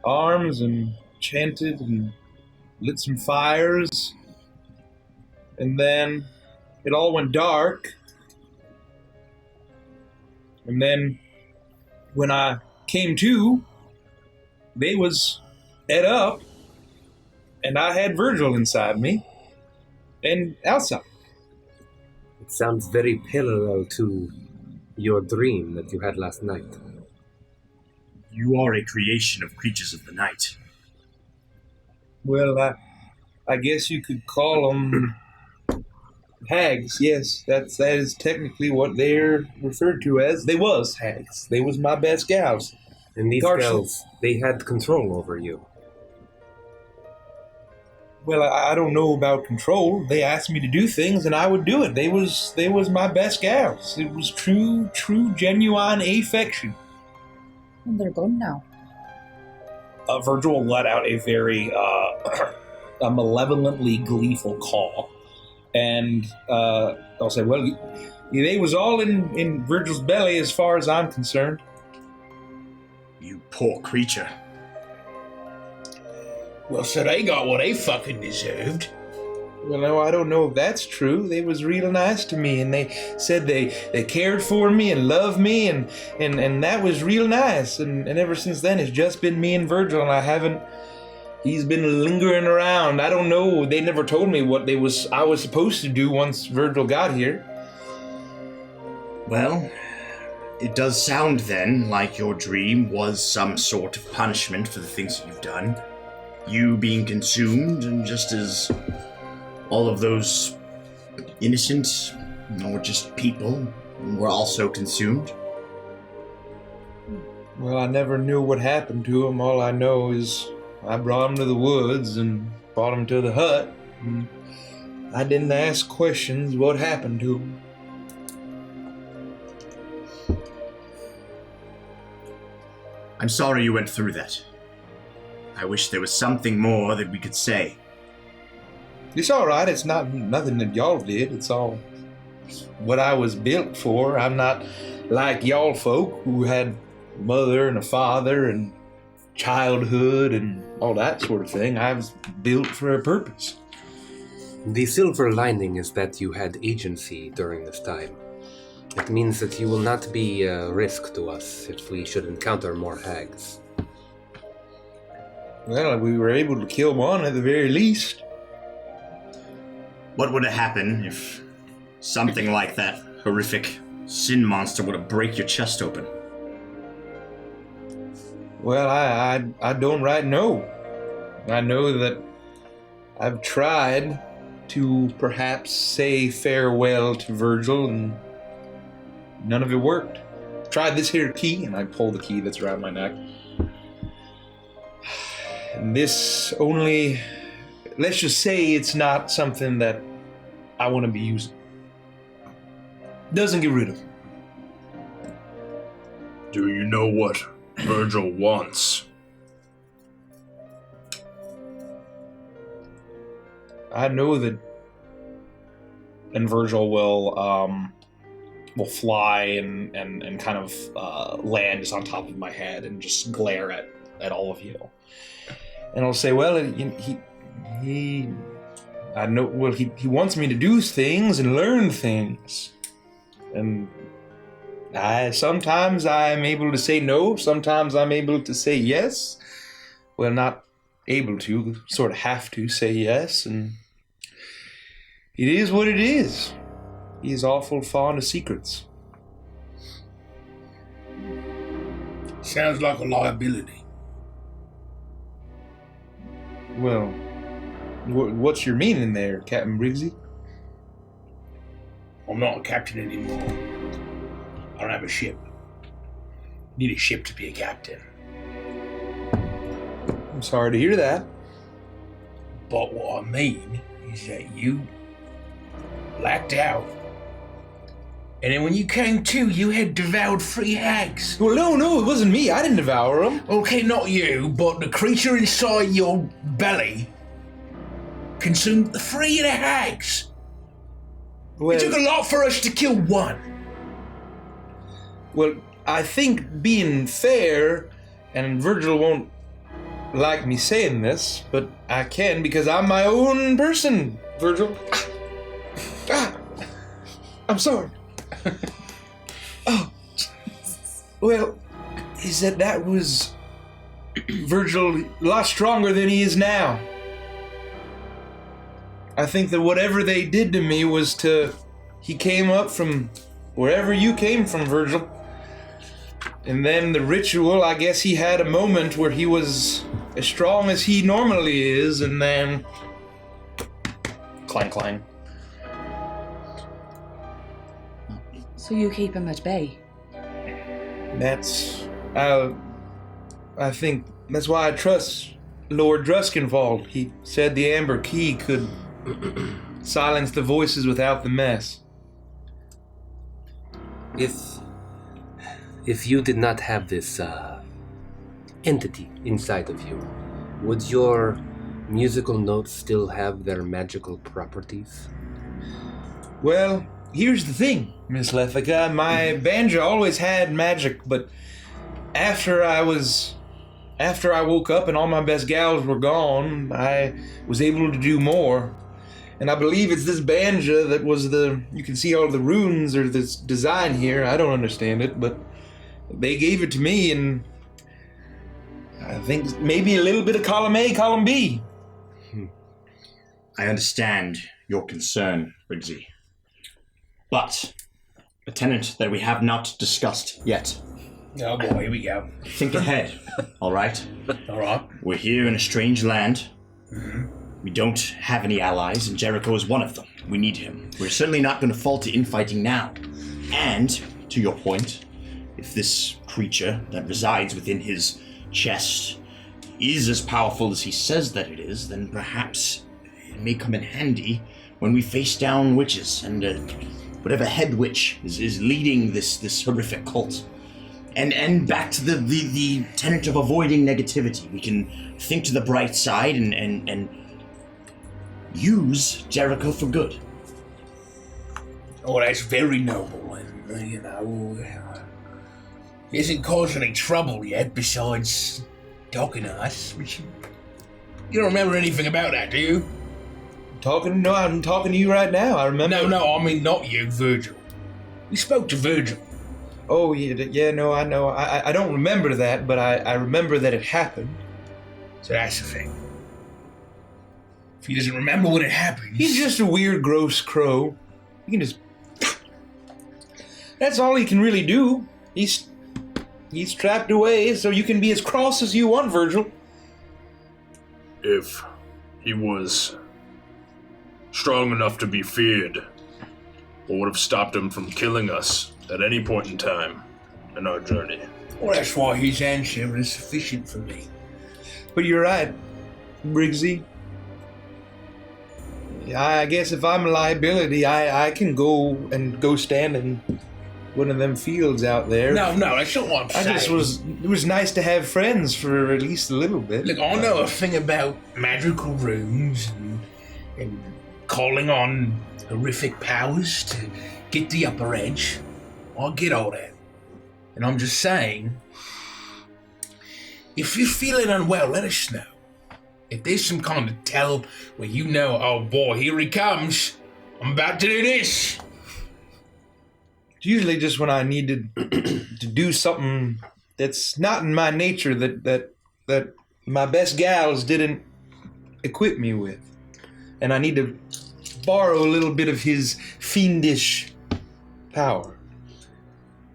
arms and chanted and lit some fires. And then it all went dark. And then when I came to, they was ed up, and I had Virgil inside me and outside. It sounds very parallel to your dream that you had last night. You are a creation of creatures of the night. Well, I guess you could call them hags. Yes, that is technically what they're referred to as. They was hags. They was my best gals. And these gals, they had control over you. Well, I don't know about control. They asked me to do things, and I would do it. They was my best gals. It was true, genuine affection. And they're gone now. Virgil let out a very a malevolently gleeful caw. And I'll say, well, they was all in Virgil's belly as far as I'm concerned. You poor creature. Well, so they got what they fucking deserved. Well, no, I don't know if that's true. They was real nice to me, and they said they cared for me and loved me, and that was real nice. And ever since then, it's just been me and Virgil, and he's been lingering around. I don't know. They never told me what I was supposed to do once Virgil got here. Well, it does sound then like your dream was some sort of punishment for the things that you've done. You being consumed, and just as all of those innocent, or just people, were also consumed. Well, I never knew what happened to him. All I know is I brought him to the woods and brought him to the hut. And I didn't ask questions what happened to him. I'm sorry you went through that. I wish there was something more that we could say. It's all right. It's nothing that y'all did. It's all what I was built for. I'm not like y'all folk who had a mother and a father and childhood and all that sort of thing. I was built for a purpose. The silver lining is that you had agency during this time. It means that you will not be a risk to us if we should encounter more hags. Well, we were able to kill one at the very least. What would have happened if something like that horrific sin monster would have break your chest open? Well, I don't right know. I know that I've tried to perhaps say farewell to Virgil and none of it worked. Tried this here key, and I pull the key that's around my neck. And this only, let's just say it's not something that I want to be using. Doesn't get rid of it. Do you know what Virgil wants? I know that, and Virgil will fly and kind of land just on top of my head and just glare at all of you. And I'll say, well, he wants me to do things and learn things. And sometimes I'm able to say no, sometimes I'm able to say yes. Well, not able to, sort of have to say yes, and it is what it is. He's awful fond of secrets. Sounds like a liability. Well, what's your meaning there, Captain Briggsy? I'm not a captain anymore. I don't have a ship. Need a ship to be a captain. I'm sorry to hear that. But what I mean is that you blacked out. And then when you came to, you had devoured 3 hags. Well, no, it wasn't me. I didn't devour them. Okay, not you, but the creature inside your belly consumed 3 of the hags. Well, It took a lot for us to kill 1. Well, I think being fair, and Virgil won't like me saying this, but I can because I'm my own person, Virgil. I'm sorry. Oh, well, is that was Virgil a lot stronger than he is now. I think that whatever they did to me was he came up from wherever you came from, Virgil. And then the ritual, I guess he had a moment where he was as strong as he normally is, and then clang clang. So you keep him at bay? That's, I think that's why I trust Lord Druskenwald. He said the Amber Key could silence the voices without the mess. If you did not have this entity inside of you, would your musical notes still have their magical properties? Well, here's the thing, Miss Lethica. My banjo always had magic, but after I woke up and all my best gals were gone, I was able to do more. And I believe it's this banjo that was you can see all the runes or this design here. I don't understand it, but they gave it to me, and I think maybe a little bit of column A, column B. I understand your concern, Briggsy. But a tenet that we have not discussed yet. Oh boy, here we go. Think ahead, all right? All right. We're here in a strange land. Mm-hmm. We don't have any allies, and Jericho is one of them. We need him. We're certainly not going to fall to infighting now. And, to your point, if this creature that resides within his chest is as powerful as he says that it is, then perhaps it may come in handy when we face down witches and whatever head witch is leading this horrific cult. And back to the tenet of avoiding negativity. We can think to the bright side and use Jericho for good. Oh, that's very noble, and, you know, he hasn't caused any trouble yet besides talking to us. You don't remember anything about that, do you? No, I'm talking to you right now. I remember. No, I mean not you, Virgil. We spoke to Virgil. Oh, yeah, no, I know. I don't remember that, but I remember that it happened. So that's the thing. If he doesn't remember when it happened... He's just a weird, gross crow. You can just... That's all he can really do. He's trapped away, so you can be as cross as you want, Virgil. If he was strong enough to be feared, what would have stopped him from killing us at any point in time in our journey. Well, that's why his answer is sufficient for me. But you're right, Briggsy. I guess if I'm a liability, I can go stand in one of them fields out there. No, that's not what I'm saying. It was nice to have friends for at least a little bit. Look, I know a thing about magical runes and calling on horrific powers to get the upper edge. I get all that. And I'm just saying, if you're feeling unwell, let us know. If there's some kind of tell where you know, oh boy, here he comes. I'm about to do this. It's usually just when I need to do something that's not in my nature that my best gals didn't equip me with. And I need to borrow a little bit of his fiendish power.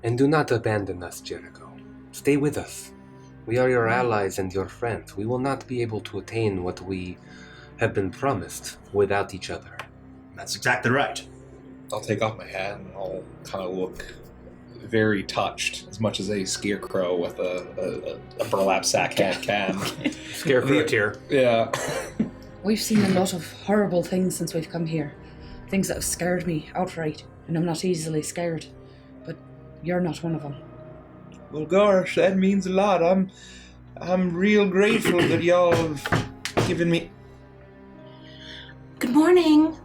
And do not abandon us, Jericho. Stay with us. We are your allies and your friends. We will not be able to attain what we have been promised without each other. That's exactly right. I'll take off my hat and I'll kind of look very touched, as much as a scarecrow with a burlap sack hat can. Scarecrow tear. Yeah. We've seen a lot of horrible things since we've come here. Things that have scared me outright, and I'm not easily scared. But you're not one of them. Well, gosh, that means a lot. I'm real grateful that y'all have given me... Good morning.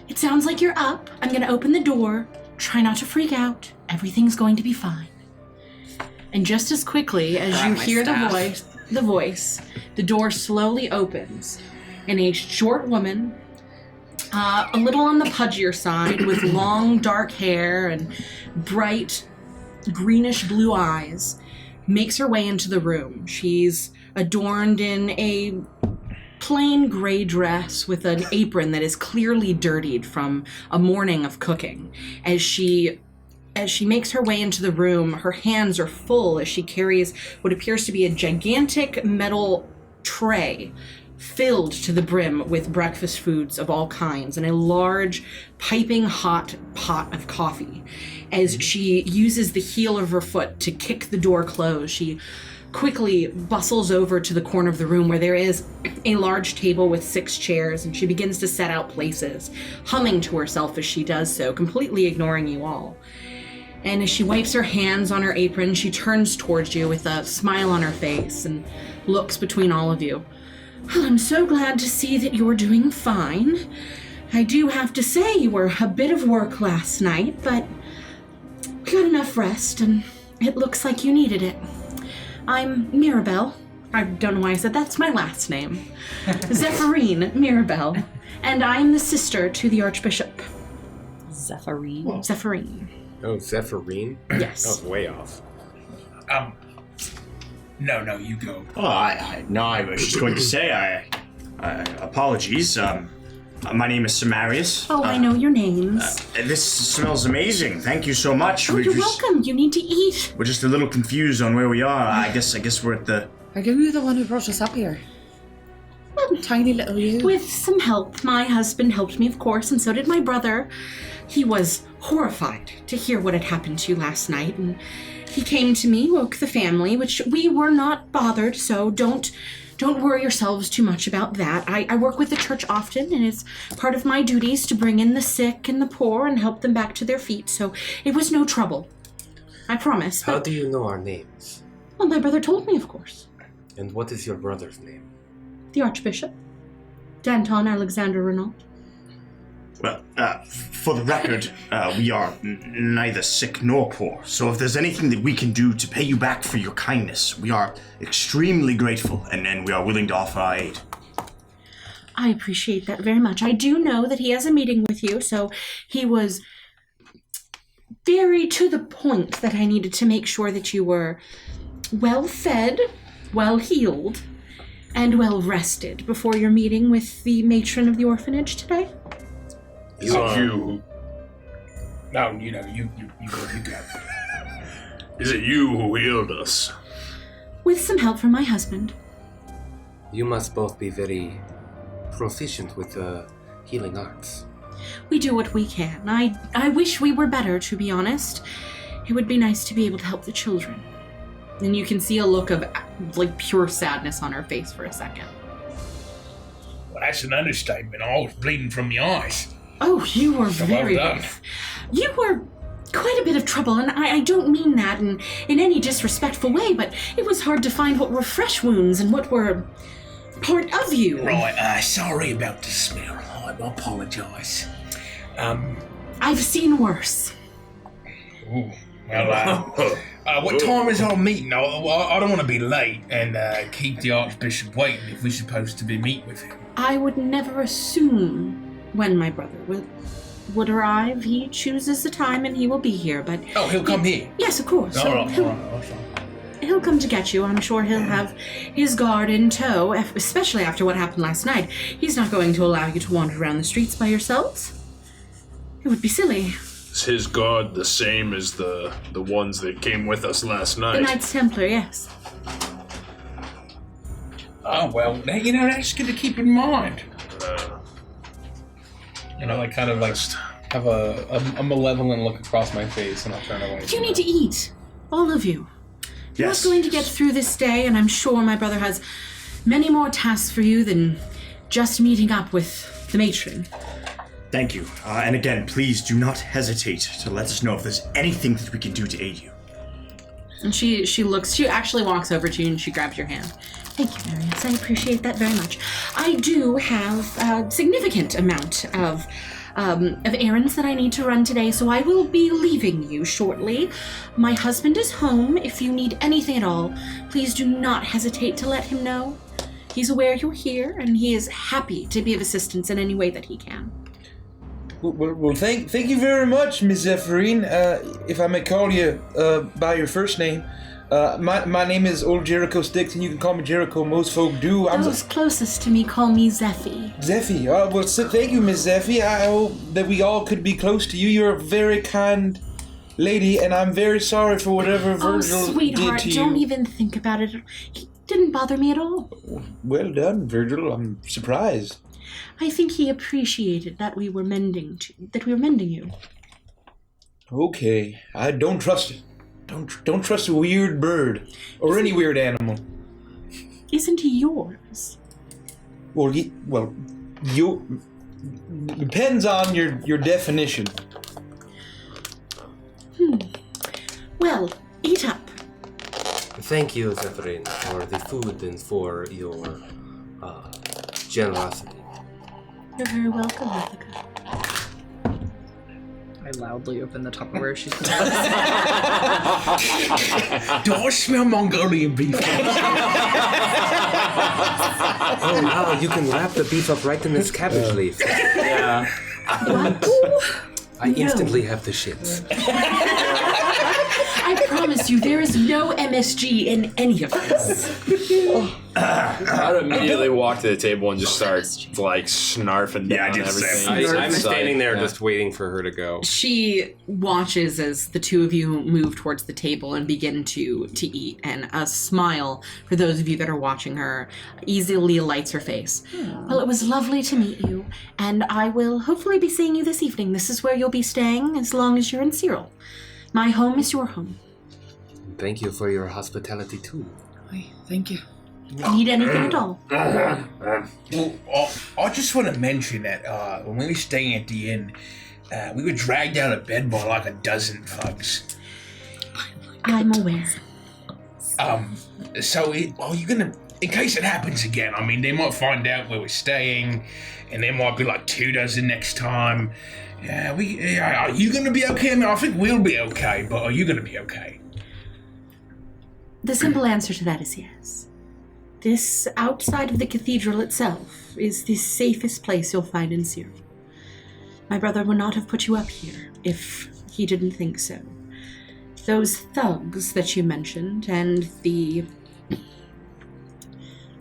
It sounds like you're up. I'm going to open the door. Try not to freak out. Everything's going to be fine. And just as quickly as you hear the voice, the door slowly opens, and a short woman, a little on the pudgier side, with long dark hair and bright greenish blue eyes, makes her way into the room. She's adorned in a plain gray dress with an apron that is clearly dirtied from a morning of cooking. As she makes her way into the room, her hands are full as she carries what appears to be a gigantic metal tray filled to the brim with breakfast foods of all kinds and a large, piping hot pot of coffee. As she uses the heel of her foot to kick the door closed, she quickly bustles over to the corner of the room where there is a large table with 6 chairs, and she begins to set out places, humming to herself as she does so, completely ignoring you all. And as she wipes her hands on her apron, she turns towards you with a smile on her face and looks between all of you. Well, I'm so glad to see that you're doing fine. I do have to say you were a bit of work last night, but we got enough rest, and it looks like you needed it. I'm Mirabel. I don't know why I said that's my last name. Zephyrine Mirabel. And I'm the sister to the Archbishop. Zephyrine? Oh. Zephyrine. Oh, Zephyrine? Yes. That was way off. No, you go. Oh, I was just going to say, apologies. My name is Samarius. Oh, I know your names. This smells amazing. Thank you so much. Oh, you're welcome. You need to eat. We're just a little confused on where we are. I guess we're at the... Are you the one who brought us up here? Well, tiny little you. With some help. My husband helped me, of course, and so did my brother. He was horrified to hear what had happened to you last night, and he came to me, woke the family, which we were not bothered, so don't worry yourselves too much about that. I work with the church often, and it's part of my duties to bring in the sick and the poor and help them back to their feet, so it was no trouble. I promise. How do you know our names? Well, my brother told me, of course. And what is your brother's name? The Archbishop. Danton Alexander Renault. Well, for the record, we are neither sick nor poor, so if there's anything that we can do to pay you back for your kindness, we are extremely grateful, and we are willing to offer our aid. I appreciate that very much. I do know that he has a meeting with you, so he was very to the point that I needed to make sure that you were well fed, well healed, and well rested before your meeting with the matron of the orphanage today. Is it you? No, you go. Is it you who healed us? With some help from my husband. You must both be very proficient with the healing arts. We do what we can. I wish we were better, to be honest. It would be nice to be able to help the children. And you can see a look of, like, pure sadness on her face for a second. Well, that's an understatement. I was bleeding from the eyes. Oh, you were So very well done. brave. You were quite a bit of trouble, and I don't mean that in any disrespectful way, but it was hard to find what were fresh wounds and what were part of you. Right, sorry about the smell. I apologise. I've seen worse. Ooh, well, what time is our meeting? I don't want to be late and keep the Archbishop waiting if we're supposed to be meeting with him. I would never assume when my brother would arrive. He chooses the time and he will be here, but... Oh, he'll come here? Yes, of course. All right. He'll come to get you. I'm sure he'll have his guard in tow, especially after what happened last night. He's not going to allow you to wander around the streets by yourselves. It would be silly. Is his guard the same as the ones that came with us last night? The Knights Templar, yes. Oh, well, that's good to keep in mind. I kind of like have a malevolent look across my face, and I'll turn away. You need to eat, all of you. You're not going to get through this day, and I'm sure my brother has many more tasks for you than just meeting up with the matron. Thank you. And again, please do not hesitate to let us know if there's anything that we can do to aid you. And she actually walks over to you and she grabs your hand. Thank you, Marius. I appreciate that very much. I do have a significant amount of errands that I need to run today, so I will be leaving you shortly. My husband is home. If you need anything at all, please do not hesitate to let him know. He's aware you're here, and he is happy to be of assistance in any way that he can. Well, thank you very much, Miss Zephyrine. If I may call you by your first name. My name is Old Jericho Sticks, and you can call me Jericho. Most folk do. Those closest to me call me Zeffy. Zeffy. Well, thank you, Miss Zeffy. I hope that we all could be close to you. You're a very kind lady, and I'm very sorry for whatever Virgil sweetheart, did to you. don't even think about it. He didn't bother me at all. Well done, Virgil. I'm surprised. I think he appreciated that we were mending you. Okay, I don't trust it. Don't trust a weird bird or any weird animal. Isn't he yours? Well, you depends on your definition. Well, eat up. Thank you, Zephyrin, for the food and for your generosity. You're very welcome, Ithaca. I loudly open the Tupperware she's Do I smell Mongolian beef? Oh, wow, you can wrap the beef up right in this cabbage leaf. Yeah. I instantly have the shits. I promise you, there is no MSG in any of this. I'd immediately walk to the table and just start like snarfing down everything. I'm standing there just waiting for her to go. She watches as the two of you move towards the table and begin to eat, and a smile, for those of you that are watching her, easily lights her face. Well, it was lovely to meet you, and I will hopefully be seeing you this evening. This is where you'll be staying as long as you're in Cyril. My home is your home. Thank you for your hospitality, too. Thank you. Need anything at all? Well, I just want to mention that when we were staying at the inn, we were dragged out of bed by like a dozen thugs. I'm aware. So are you gonna, in case it happens again, I mean, they might find out where we're staying, and there might be like 24 next time. Are you gonna be okay? I mean, I think we'll be okay, but are you gonna be okay? The simple answer to that is yes. This, outside of the cathedral itself, is the safest place you'll find in Cyril. My brother would not have put you up here if he didn't think so. Those thugs that you mentioned and the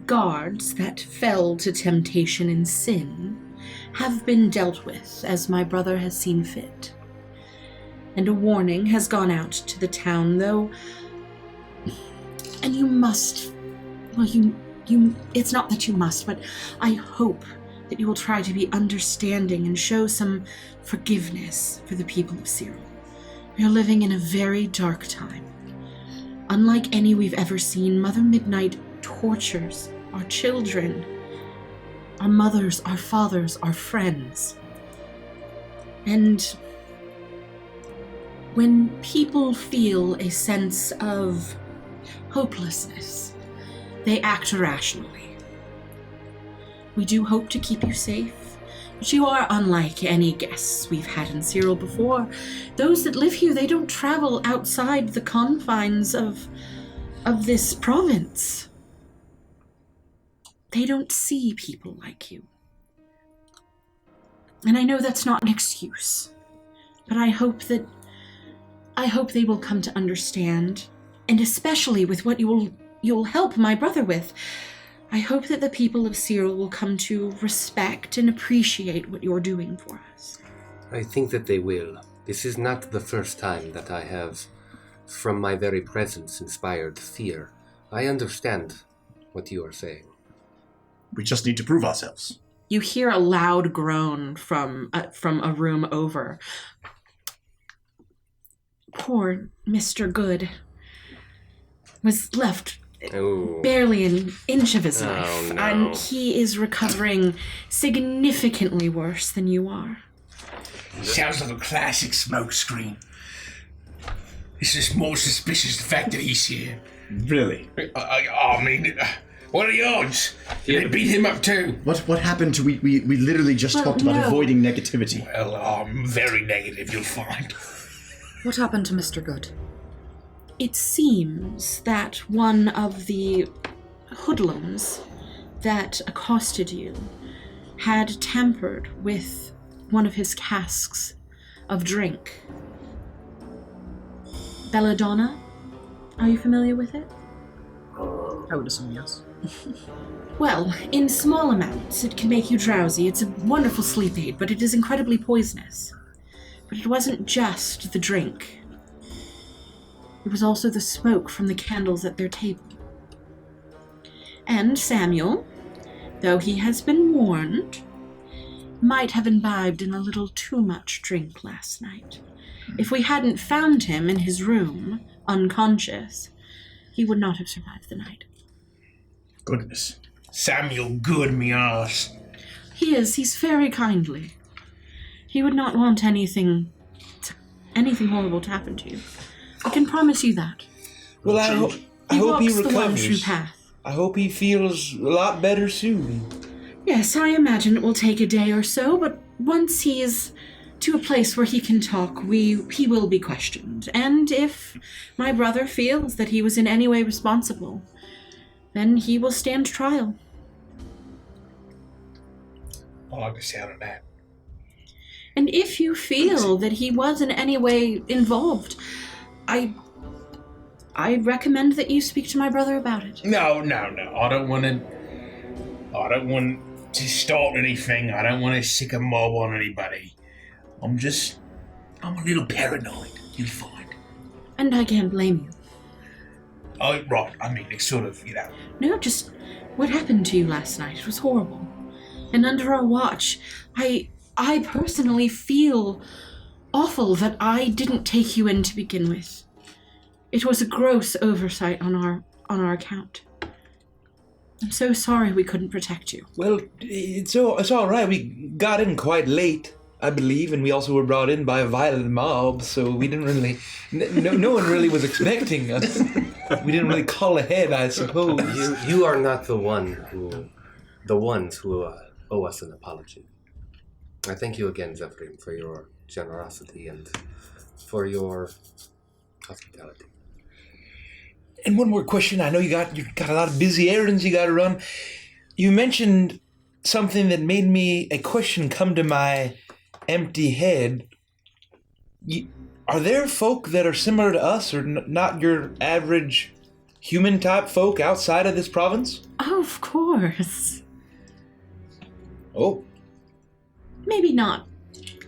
guards that fell to temptation and sin have been dealt with as my brother has seen fit. And a warning has gone out to the town, though, and you must, well, you it's not that you must, but I hope that you will try to be understanding and show some forgiveness for the people of Cyril. We are living in a very dark time. Unlike any we've ever seen, Mother Midnight tortures our children, our mothers, our fathers, our friends. And when people feel a sense of hopelessness, they act irrationally. We do hope to keep you safe, but you are unlike any guests we've had in Cyril before. Those that live here, they don't travel outside the confines of this province. They don't see people like you. And I know that's not an excuse, but I hope they will come to understand, and especially with what you'll help my brother with. I hope that the people of Cyril will come to respect and appreciate what you're doing for us. I think that they will. This is not the first time that I have, from my very presence, inspired fear. I understand what you are saying. We just need to prove ourselves. You hear a loud groan from a room over. Poor Mr. Good was left barely an inch of his life, no. and he is recovering significantly worse than you are. Sounds like a classic smokescreen. It's just more suspicious the fact that he's here. Really? I mean, what are the odds? Did they beat him up too? What happened to we literally just talked about avoiding negativity. Well, I'm very negative, you'll find. What happened to Mr. Good? It seems that one of the hoodlums that accosted you had tampered with one of his casks of drink. Belladonna? Are you familiar with it? I would assume yes. Well, in small amounts, it can make you drowsy. It's a wonderful sleep aid, but it is incredibly poisonous. But it wasn't just the drink. It was also the smoke from the candles at their table. And Samuel, though he has been warned, might have imbibed in a little too much drink last night. If we hadn't found him in his room, unconscious, he would not have survived the night. Goodness. Samuel Good, me arse. He is. He's very kindly. He would not want anything horrible to happen to you. I can promise you that. Well, I hope he walks the one recovers. true path. I hope he feels a lot better soon. Yes, I imagine it will take a day or so, but once he is to a place where he can talk, he will be questioned. And if my brother feels that he was in any way responsible, then he will stand trial. I like the sound of that. And if you feel that he was in any way involved, I recommend that you speak to my brother about it. No. I don't want to start anything. I don't want to sick a mob on anybody. I'm a little paranoid, you'll find. And I can't blame you. Oh, right. I mean, it's sort of, No, just what happened to you last night. It was horrible. And under our watch, I personally feel awful that I didn't take you in to begin with. It was a gross oversight on our account. I'm so sorry we couldn't protect you. Well, it's all right. We got in quite late, I believe, and we also were brought in by a violent mob, so we didn't really... No one really was expecting us. We didn't really call ahead, I suppose. You are not the ones who owe us an apology. I thank you again, Zephyrin, for your generosity and for your hospitality. And one more question. I know you got a lot of busy errands you got to run. You mentioned something that made a question come to my empty head. Are there folk that are similar to us, or not your average human type folk outside of this province? Oh, of course. Oh. Maybe not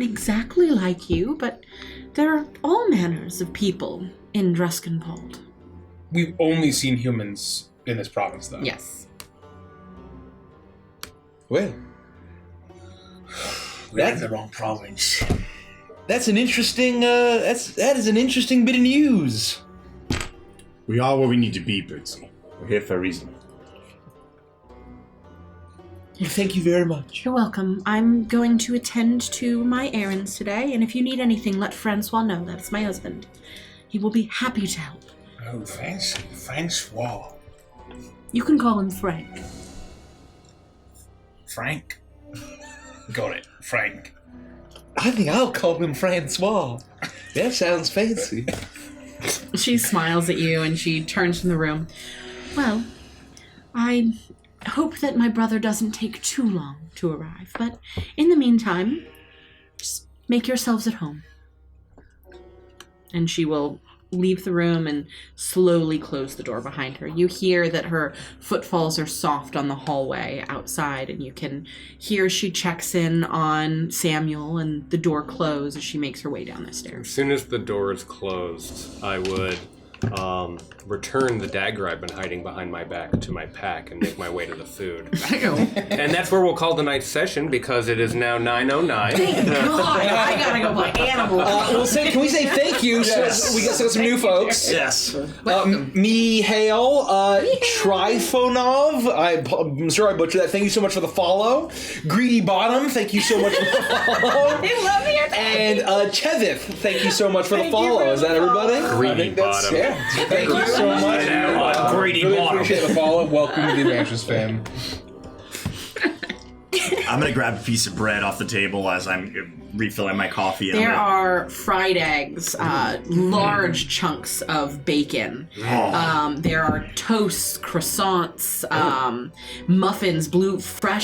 exactly like you, but there are all manners of people in Druskenpold. We've only seen humans in this province, though. Yes. Well, we're in the wrong province. That's an interesting. That is an interesting bit of news. We are where we need to be, Birdsey. We're here for a reason. Well, thank you very much. You're welcome. I'm going to attend to my errands today, and if you need anything, let Francois know. That's my husband. He will be happy to help. Oh, fancy. Francois. You can call him Frank. Frank. Got it. Frank. I think I'll call him Francois. That sounds fancy. She smiles at you and she turns from the room. Well, I hope that my brother doesn't take too long to arrive, but in the meantime, just make yourselves at home. And she will leave the room and slowly close the door behind her. You hear that her footfalls are soft on the hallway outside, and you can hear she checks in on Samuel, and the door closes as she makes her way down the stairs. As soon as the door is closed, I would return the dagger I've been hiding behind my back to my pack and make my way to the food. And that's where we'll call the night session, because it is now 9:09. Thank God, I gotta go play Animal. Can we say thank you? Yes. So we got some new folks. Yes. Mihail, Trifonov, I'm sure I butchered that. Thank you so much for the follow. Greedy Bottom, thank you so much for the follow. I love your name. And Chevith, thank you so much for the follow. Is that everybody? Greedy Bottom. Yeah. Thank you so much. Greedy Really bottom. appreciate the follow. Welcome to the Adventures fam. I'm gonna grab a piece of bread off the table as I'm refilling my coffee. And There are fried eggs, large chunks of bacon. There are toasts, croissants, muffins,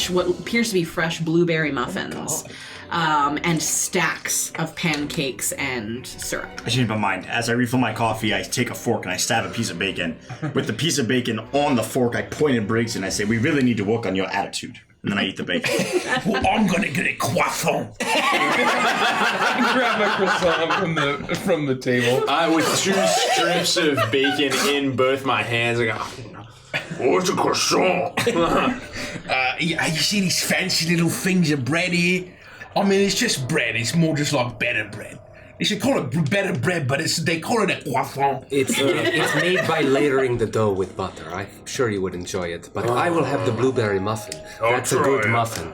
what appears to be fresh blueberry muffins, and stacks of pancakes and syrup. I changed my mind. As I refill my coffee, I take a fork and I stab a piece of bacon. With the piece of bacon on the fork, I point at Briggs and I say, "We really need to work on your attitude." And then I eat the bacon. Well, I'm gonna get a croissant. I grab my croissant from the table. With 2 strips of bacon in both my hands, I go, What's a croissant? You see these fancy little things of bread here? I mean, it's just bread. It's more just like better bread. They should call it better bread, but they call it a croissant. It's made by layering the dough with butter. I'm sure you would enjoy it, but I will have the blueberry muffin. That's a good muffin.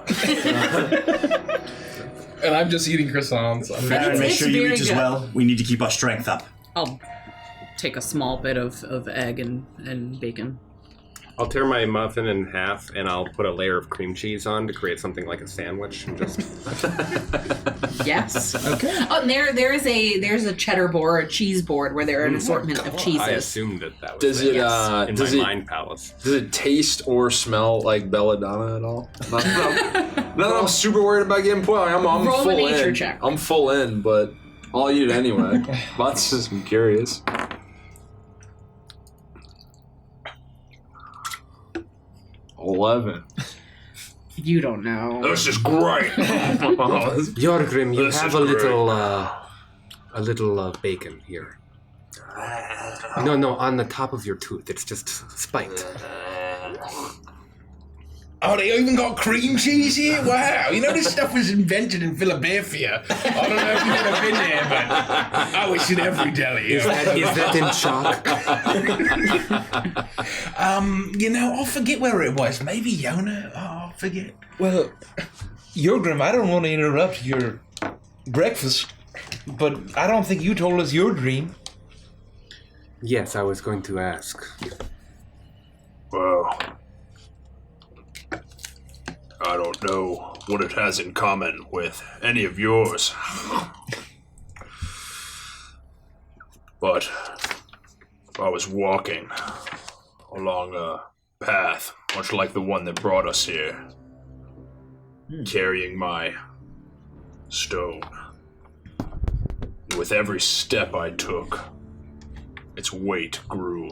And I'm just eating croissants. Farron, make it's sure you very eat as good. well. We need to keep our strength up. I'll take a small bit of egg and bacon. I'll tear my muffin in half and I'll put a layer of cream cheese on to create something like a sandwich. And just Yes. Okay. Oh, and there's a cheddar board, a cheese board, where there are an assortment of cheeses. I assumed that was Does it, in does my it- mind palace. does it taste or smell like belladonna at all? Not that I'm super worried about getting poison. I'm Roll a full nature in. check. I'm full in, but I'll eat it anyway. That's just, I'm curious. 11. You don't know. This is great. Jorgrim, you This have is a little bacon here. No, on the top of your tooth. It's just spiked. Oh, they even got cream cheese here? Wow. You know, this stuff was invented in Philadelphia. I don't know if you've ever been there, but it's in every deli. Is that in chalk? I forget where it was. Maybe Yona? Oh, I forget. Well, Jorgrim, I don't want to interrupt your breakfast, but I don't think you told us your dream. Yes, I was going to ask. Well, I don't know what it has in common with any of yours. But I was walking along a path, much like the one that brought us here, carrying my stone. With every step I took, its weight grew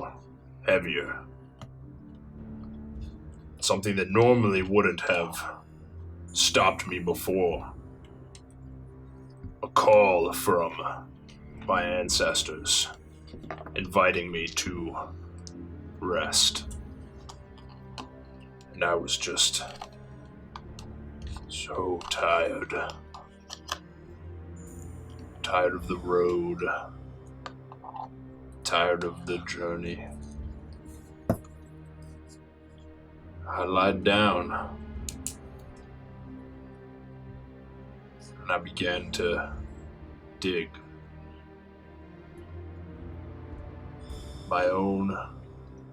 heavier. Something that normally wouldn't have stopped me before. A call from my ancestors inviting me to rest. And I was just so tired. tired of the road, tired of the journey. I lied down, and I began to dig my own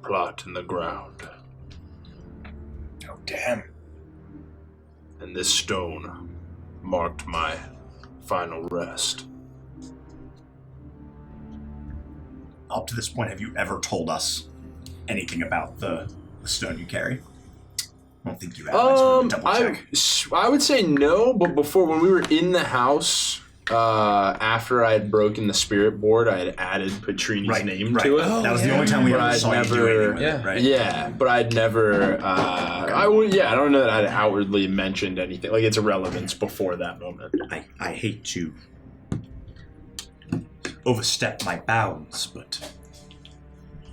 plot in the ground. Oh, damn. And this stone marked my final rest. Up to this point, have you ever told us anything about the stone you carry? I don't think you have. Double check. I would say no, but before, when we were in the house, after I had broken the spirit board, I had added Patrini's name to it. That was the only time we ever saw you do anything with it, right? Yeah, but I'd never. I don't know that I'd outwardly mentioned anything like its irrelevance before that moment. I hate to overstep my bounds, but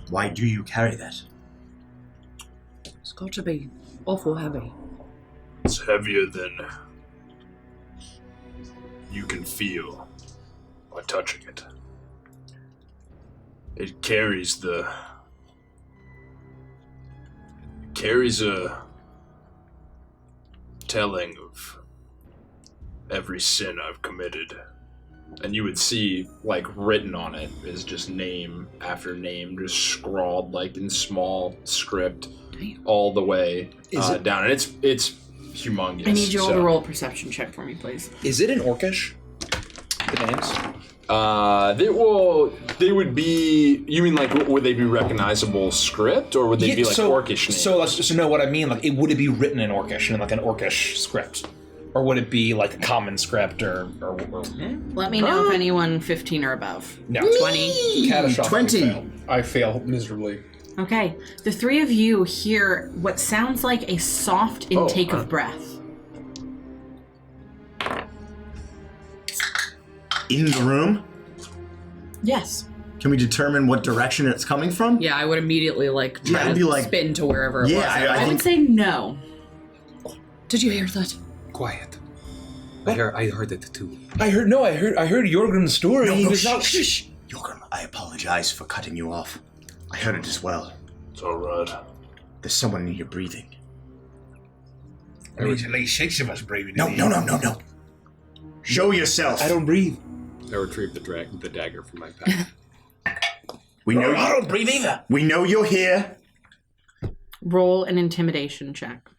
why do you carry that? It's got to be awful heavy. It's heavier than you can feel by touching it. It carries a telling of every sin I've committed. And you would see, like, written on it is just name after name, just scrawled, like, in small script all the way down. And it's humongous. I need you all to roll a perception check for me, please. Is it in Orcish? The names? They would be. You mean like would they be recognizable script or would they be like Orcish names? So no, what I mean, like, would it be written in Orcish, in like an Orcish script, or would it be like a common script, or Let me know if anyone 15 or above. No, 20. Catastrophic 20. fail. I fail miserably. Okay, the three of you hear what sounds like a soft intake of breath. In the room? Yes. Can we determine what direction it's coming from? Yeah, I would immediately try to spin to wherever it was. I would say no. Did you hear that? Quiet. I heard it too. I heard Jorgrim's story. No, shh. Jorgrim, I apologize for cutting you off. I heard it as well. It's alright. There's someone in here breathing. There's at least 6 of us breathing. No. Show yourself. I don't breathe. I retrieved the dagger from my pack. We know I don't breathe either. We know you're here. Roll an intimidation check.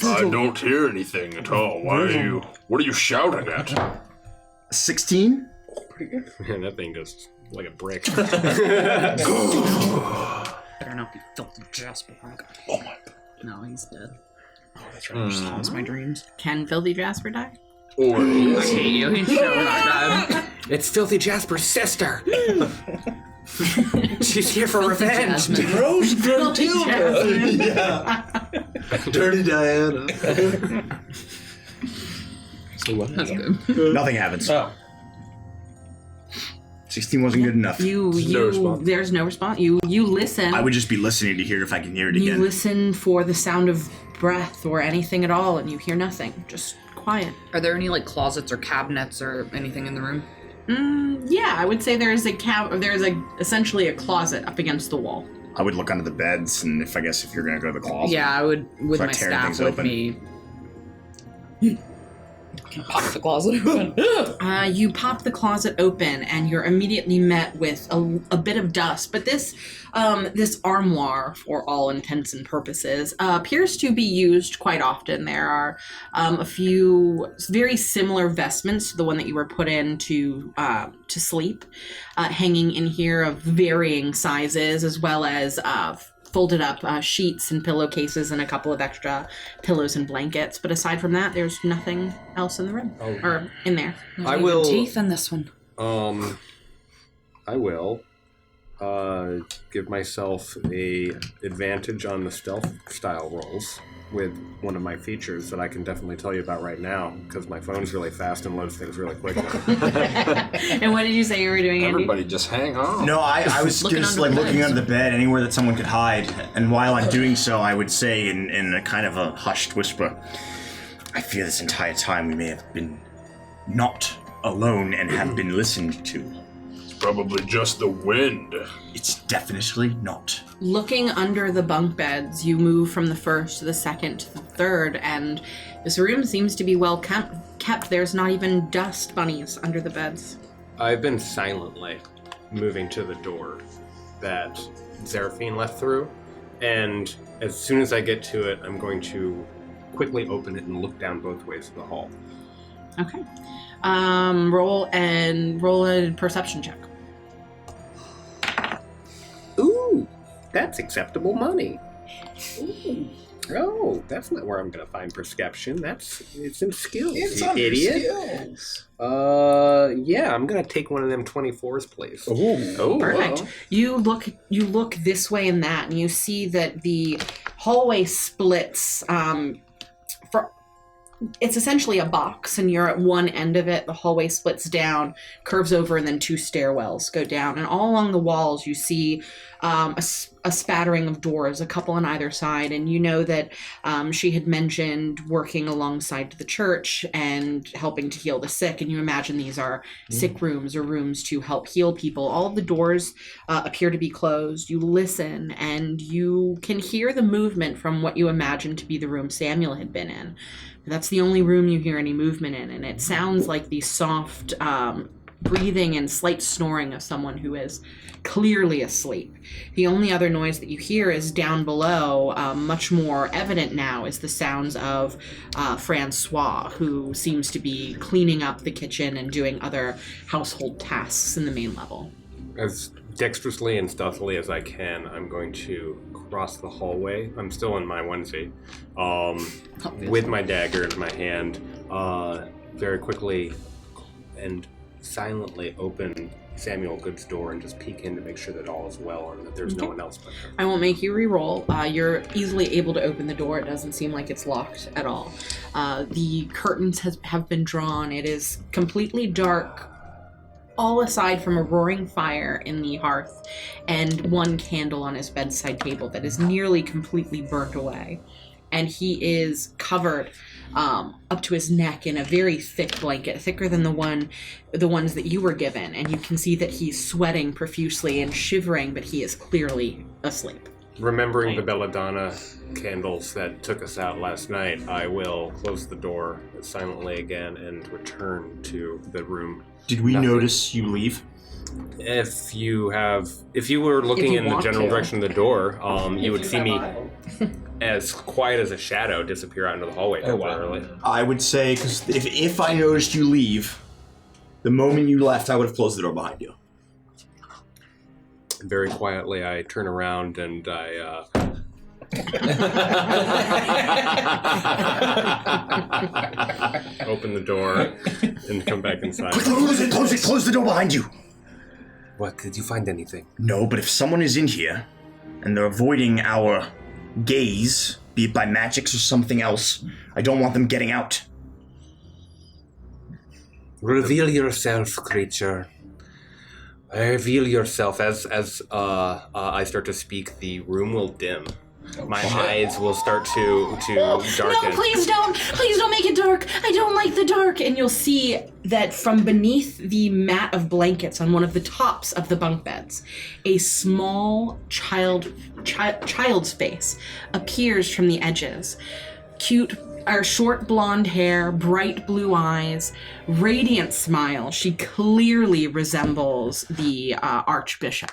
I don't hear anything at all. What are you shouting at? 16? Man, that thing goes like a brick. Better not be filthy Jasper. Oh my. No, he's dead. Oh, that's right. Just haunts my dreams. Can Filthy Jasper die? Or I hate you. He's so not dead. It's Filthy Jasper's sister. She's here for revenge. Rose Filthy Jasper. Yeah. Dirty Diana. So what? That's good. Nothing happens. Oh. 16 wasn't good enough. No response. There's no response. You listen. I would just be listening to hear if I can hear it You again. listen for the sound of breath or anything at all, and you hear nothing. Just quiet. Are there any closets or cabinets or anything in the room? Yeah, I would say there's essentially a closet up against the wall. I would look under the beds, and if you're gonna go to the closet. Yeah, I would with Start my tearing staff things with open. me. Pop the closet open. You pop the closet open, and you're immediately met with a bit of dust. But this armoire, for all intents and purposes, appears to be used quite often. There are a few very similar vestments to the one that you were put in to sleep, hanging in here of varying sizes, as well as folded up sheets and pillowcases and a couple of extra pillows and blankets. But aside from that, there's nothing else in the room or in there. I will. Teeth in this one. I will give myself a advantage on the stealth style rolls with one of my features that I can definitely tell you about right now because my phone's really fast and loads things really quick now. And what did you say you were doing, Andy? Everybody just hang on. No, I was just looking under the bed, anywhere that someone could hide. And while I'm doing so, I would say in a kind of a hushed whisper, I fear this entire time we may have been not alone and have been listened to. It's probably just the wind. It's definitely not. Looking under the bunk beds, you move from the first to the second to the third, and this room seems to be well kept. There's not even dust bunnies under the beds. I've been silently moving to the door that Seraphine left through, and as soon as I get to it, I'm going to quickly open it and look down both ways of the hall. Okay. Roll a perception check. Ooh, that's acceptable money. Ooh. Oh, that's not where I'm going to find perception. It's in skills, It's you under idiot. skills. Yeah, I'm going to take one of them 24s, please. Oh, Perfect. You look this way and that, and you see that the hallway splits. It's essentially a box, and you're at one end of it. The hallway splits down, curves over, and then two stairwells go down. And all along the walls, you see a spattering of doors, a couple on either side. And you know that she had mentioned working alongside the church and helping to heal the sick. And you imagine these are sick rooms or rooms to help heal people. All of the doors appear to be closed. You listen, and you can hear the movement from what you imagine to be the room Samuel had been in. That's the only room you hear any movement in, and it sounds like the soft breathing and slight snoring of someone who is clearly asleep. The only other noise that you hear is down below, much more evident now, is the sounds of Francois, who seems to be cleaning up the kitchen and doing other household tasks in the main level. As dexterously and stealthily as I can, I'm going to cross the hallway. I'm still in my onesie, with my dagger in my hand, very quickly and silently open Samuel Good's door and just peek in to make sure that all is well and that there's no one else but her. I won't make you re-roll. You're easily able to open the door. It doesn't seem like it's locked at all. The curtains have been drawn. It is completely dark, all aside from a roaring fire in the hearth and one candle on his bedside table that is nearly completely burnt away. And he is covered up to his neck in a very thick blanket, thicker than the ones that you were given. And you can see that he's sweating profusely and shivering, but he is clearly asleep. Remembering the belladonna candles that took us out last night, I will close the door silently again and return to the room. Did we notice you leave? If you were looking in the general direction of the door, you would see me as quiet as a shadow disappear out into the hallway temporarily. I would say, because if I noticed you leave, the moment you left, I would have closed the door behind you. Very quietly, I turn around and I open the door and come back inside. Close the door behind you. What, did you find anything? No, but if someone is in here and they're avoiding our gaze, be it by magics or something else, I don't want them getting out. Reveal yourself, creature. Reveal yourself. As I start to speak, the room will dim. My eyes will start to darken. No, please don't make it dark. I don't like the dark. And you'll see that from beneath the mat of blankets on one of the tops of the bunk beds, a small child's face appears from the edges. Short blonde hair, bright blue eyes, radiant smile. She clearly resembles the Archbishop.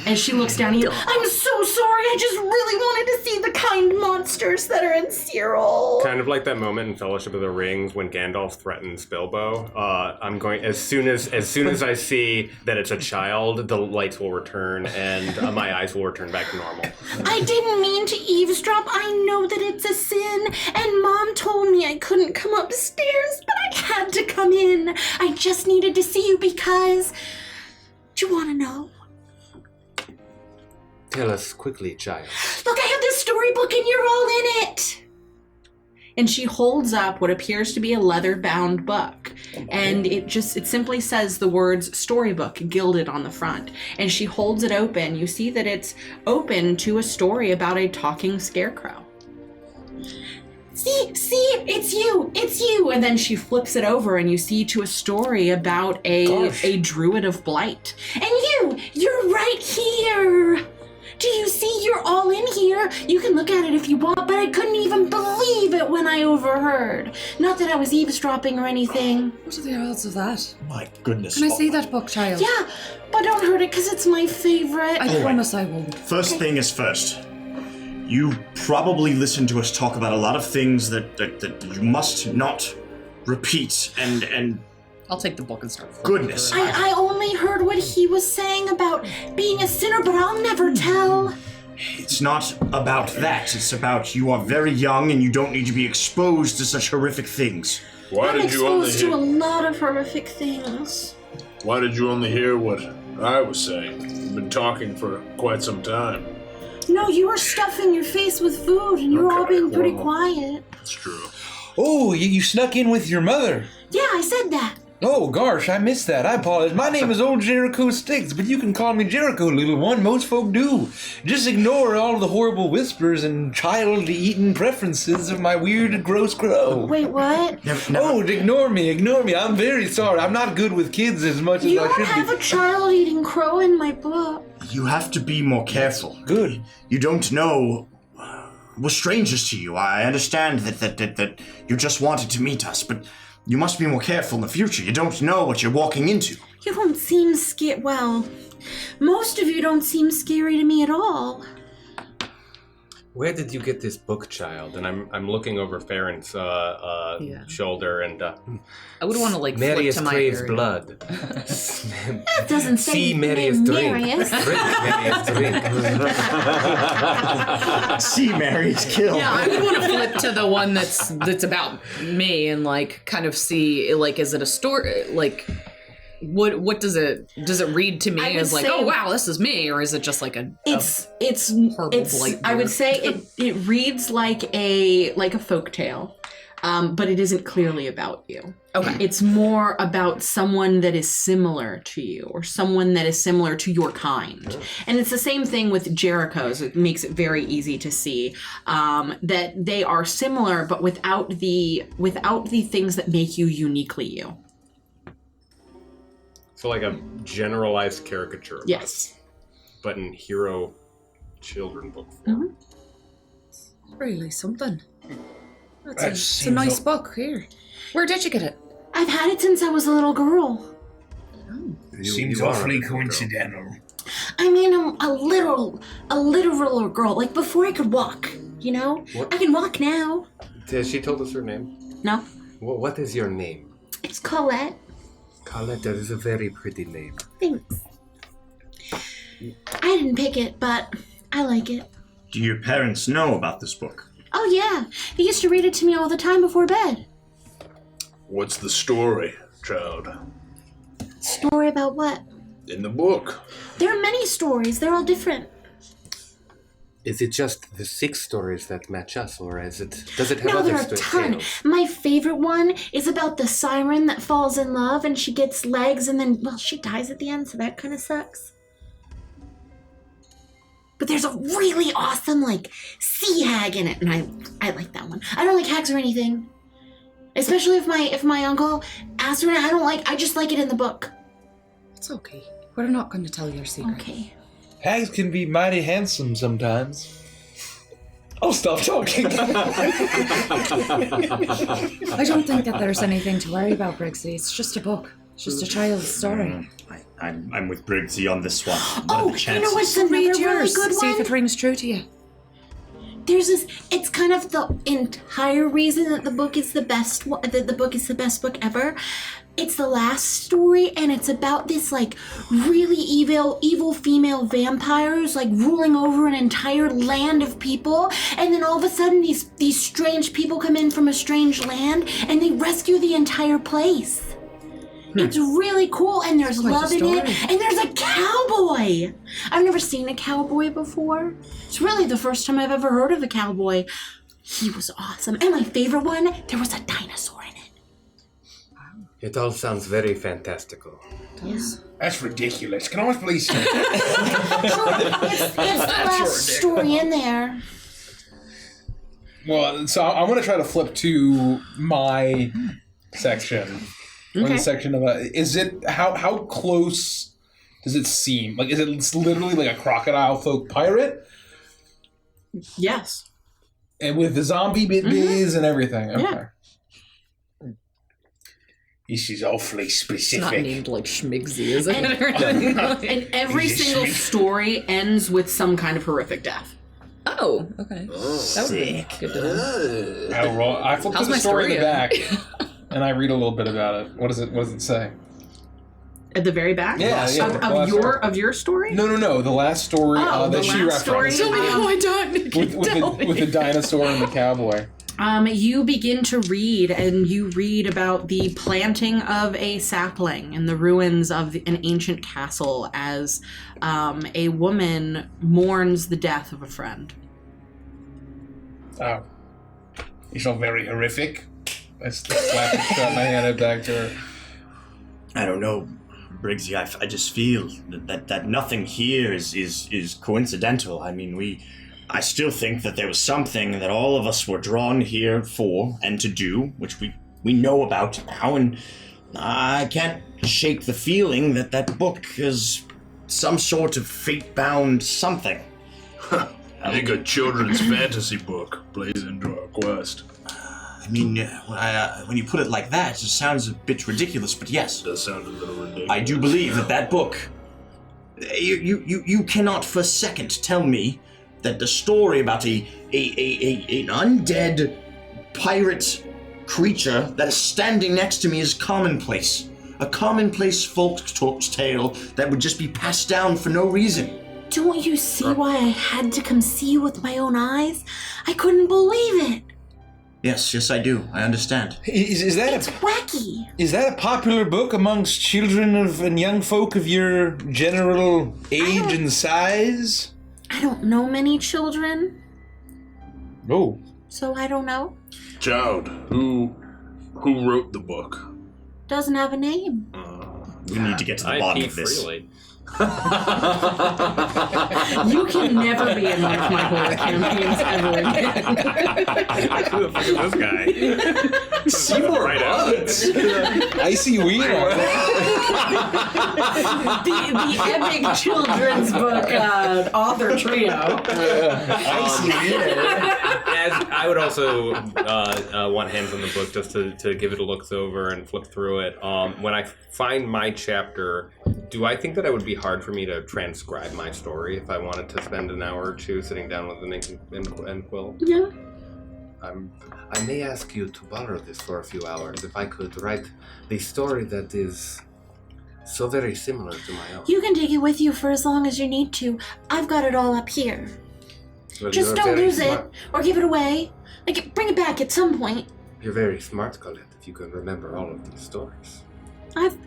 And she looks down at you. I'm so sorry. I just really wanted to see the kind monsters that are in Cyril. Kind of like that moment in Fellowship of the Rings when Gandalf threatens Bilbo. I'm going as soon as I see that it's a child, the lights will return and my eyes will return back to normal. I didn't mean to eavesdrop. I know that it's a sin, and Mom told me I couldn't come upstairs, but I had to come in. I just needed to see you because. Do you want to know? Tell us quickly, child. Look, I have this storybook and you're all in it. And she holds up what appears to be a leather-bound book. And it simply says the words storybook gilded on the front. And she holds it open. You see that it's open to a story about a talking scarecrow. See, it's you. And then she flips it over and you see to a story about a druid of blight. And you're right here. Do you see? You're all in here. You can look at it if you want, but I couldn't even believe it when I overheard. Not that I was eavesdropping or anything. What are the odds of that? My goodness. Can I see that book, child? Yeah, but don't hurt it because it's my favorite. I promise I won't. First thing is first. You probably listened to us talk about a lot of things that you must not repeat, and I'll take the book and start. Goodness. I only heard what he was saying about being a sinner, but I'll never tell. It's not about that. It's about you are very young and you don't need to be exposed to such horrific things. I'm exposed to a lot of horrific things. Why did you only hear what I was saying? We've been talking for quite some time. No, you were stuffing your face with food and you were all being pretty quiet. That's true. Oh, you snuck in with your mother. Yeah, I said that. Oh, gosh, I missed that. I apologize. My name is Old Jericho Sticks, but you can call me Jericho, little one. Most folk do. Just ignore all the horrible whispers and child-eaten preferences of my weird, gross crow. Wait, what? Never. Oh, ignore me. I'm very sorry. I'm not good with kids as much as I should be. You don't have a child-eating crow in my book. You have to be more careful. Good. You don't know. We're strangers to you. I understand that you just wanted to meet us, but you must be more careful in the future. You don't know what you're walking into. You don't seem scared. Well, most of you don't seem scary to me at all. Where did you get this book, child? And I'm looking over Farron's shoulder, and I would want to like Marius flip to my craves area. blood. That doesn't say See Marius drink. Marius. Drink Marius drink. See Mary's kill. Yeah, I would want to flip to the one that's about me and like kind of see like is it a story like. What does it read to me as like, oh wow, this is me, or is it just like it's blight? I would say it reads like a folktale, but it isn't clearly about you. Okay. It's more about someone that is similar to you, or someone that is similar to your kind. And it's the same thing with Jericho's. It makes it very easy to see that they are similar, but without the things that make you uniquely you. So like a generalized caricature of Yes. us, but in hero children book form. Really something. That It's a nice book. Here. Where did you get it? I've had it since I was a little girl. Seems you are awfully a little girl. coincidental. I mean, I'm a literal girl. Like before I could walk, you know? What? I can walk now. Has she told us her name? No, What is your name? it's Collette. Collette, that is a very pretty name. Thanks. I didn't pick it, but I like it. Do your parents know about this book? Oh yeah, they used to read it to me all the time before bed. What's the story, child? Story about what? In the book. There are many stories. They're all different. Is it just the 6 stories that match us, or does it have No, other there are a ton. tales? My favorite one is about the siren that falls in love and she gets legs and then, well, she dies at the end, so that kind of sucks. But there's a really awesome, sea hag in it, and I like that one. I don't like hags or anything. Especially if my uncle asks for it, I just like it in the book. It's okay. We're not going to tell your secret. Okay. Hags can be mighty handsome sometimes. I'll stop talking. I don't think that there's anything to worry about, Briggsy. It's just a book. It's just a child's story. I'm with Briggsy on this one. What Oh, are the you know what's chances? another Read really yours. good See if one? it rings true to you. There's this. It's kind of the entire reason that the book is the best. That the book is the best book ever. It's the last story, and it's about this really evil female vampires ruling over an entire land of people. And then all of a sudden, these strange people come in from a strange land, and they rescue the entire place. It's really cool, and there's Quite a love in it, story. and there's a cowboy. I've never seen a cowboy before. It's really the first time I've ever heard of a cowboy. He was awesome. And my favorite one, there was a dinosaur in it. It all sounds very fantastical. That's ridiculous. Can I please? Sure, it's the last story in there. Well, so I'm going to try to flip to my section. Or the section of is it how close does it seem? Like, is it literally like a crocodile folk pirate? Yes. And with the zombie biz and everything. Okay. Yeah. This is awfully specific. It's not named like Schmigsy, is it? And every single story ends with some kind of horrific death. Oh, okay. That would be good to know. I flipped to the story in the back, and I read a little bit about it. What does it say? At the very back? Yeah. Of your story? No. The last story that she referenced. Tell me how I died. With the dinosaur and the cowboy. You begin to read, and you read about the planting of a sapling in the ruins of an ancient castle as a woman mourns the death of a friend. Oh. It's all very horrific. I slap it shut and I hand it back to her. I don't know, Briggsy. I just feel that nothing here is coincidental. I mean, I still think that there was something that all of us were drawn here for and to do, which we know about now, and I can't shake the feeling that book is some sort of fate-bound something. I think a children's fantasy book plays into our quest. I mean, when you put it like that, it just sounds a bit ridiculous, but yes. It does sound a little ridiculous. I do believe that book... You cannot for a second tell me that the story about an undead pirate creature that is standing next to me is commonplace. A commonplace folk tale that would just be passed down for no reason. Don't you see why I had to come see you with my own eyes? I couldn't believe it. Yes, I do. I understand. Is that It's wacky. Is that a popular book amongst children and young folk of your general age and size? I don't know many children, Oh. so I don't know. Child, who wrote the book? Doesn't have a name. We need to get to the bottom of this. Freely. You can never be in one of my horror campaigns ever again. Who the fuck is this guy? Seymour Right out. Icy wiener. the epic children's book author trio. Icy wiener. As I would also want hands on the book just to give it a look over and flip through it. When I find my chapter, do I think that it would be hard for me to transcribe my story if I wanted to spend an hour or two sitting down with an ink and quill? Yeah. I may ask you to borrow this for a few hours if I could write the story that is so very similar to my own. You can take it with you for as long as you need to. I've got it all up here. Well, Just you're don't very lose smart. it or give it away. Like, bring it back at some point. You're very smart, Collette, if you can remember all of these stories. I've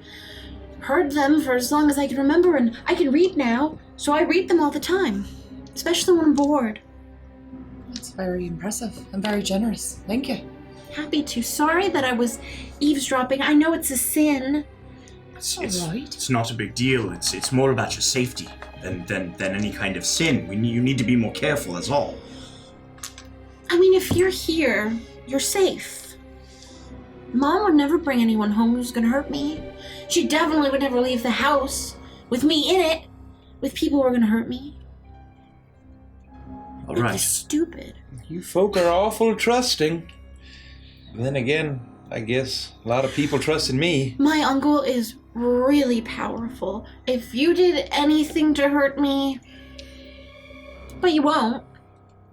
heard them for as long as I can remember, and I can read now, so I read them all the time, especially when I'm bored. That's very impressive and very generous. Thank you. Happy to. Sorry that I was eavesdropping. I know it's a sin. It's Alright. It's not a big deal. It's more about your safety than any kind of sin. You need to be more careful, that's all. I mean, if you're here, you're safe. Mom would never bring anyone home who's gonna hurt me. She definitely would never leave the house with me in it, with people who are gonna hurt me. All That'd be right. stupid. You folk are awful trusting. Then again, I guess a lot of people trust in me. My uncle is really powerful. If you did anything to hurt me, but you won't.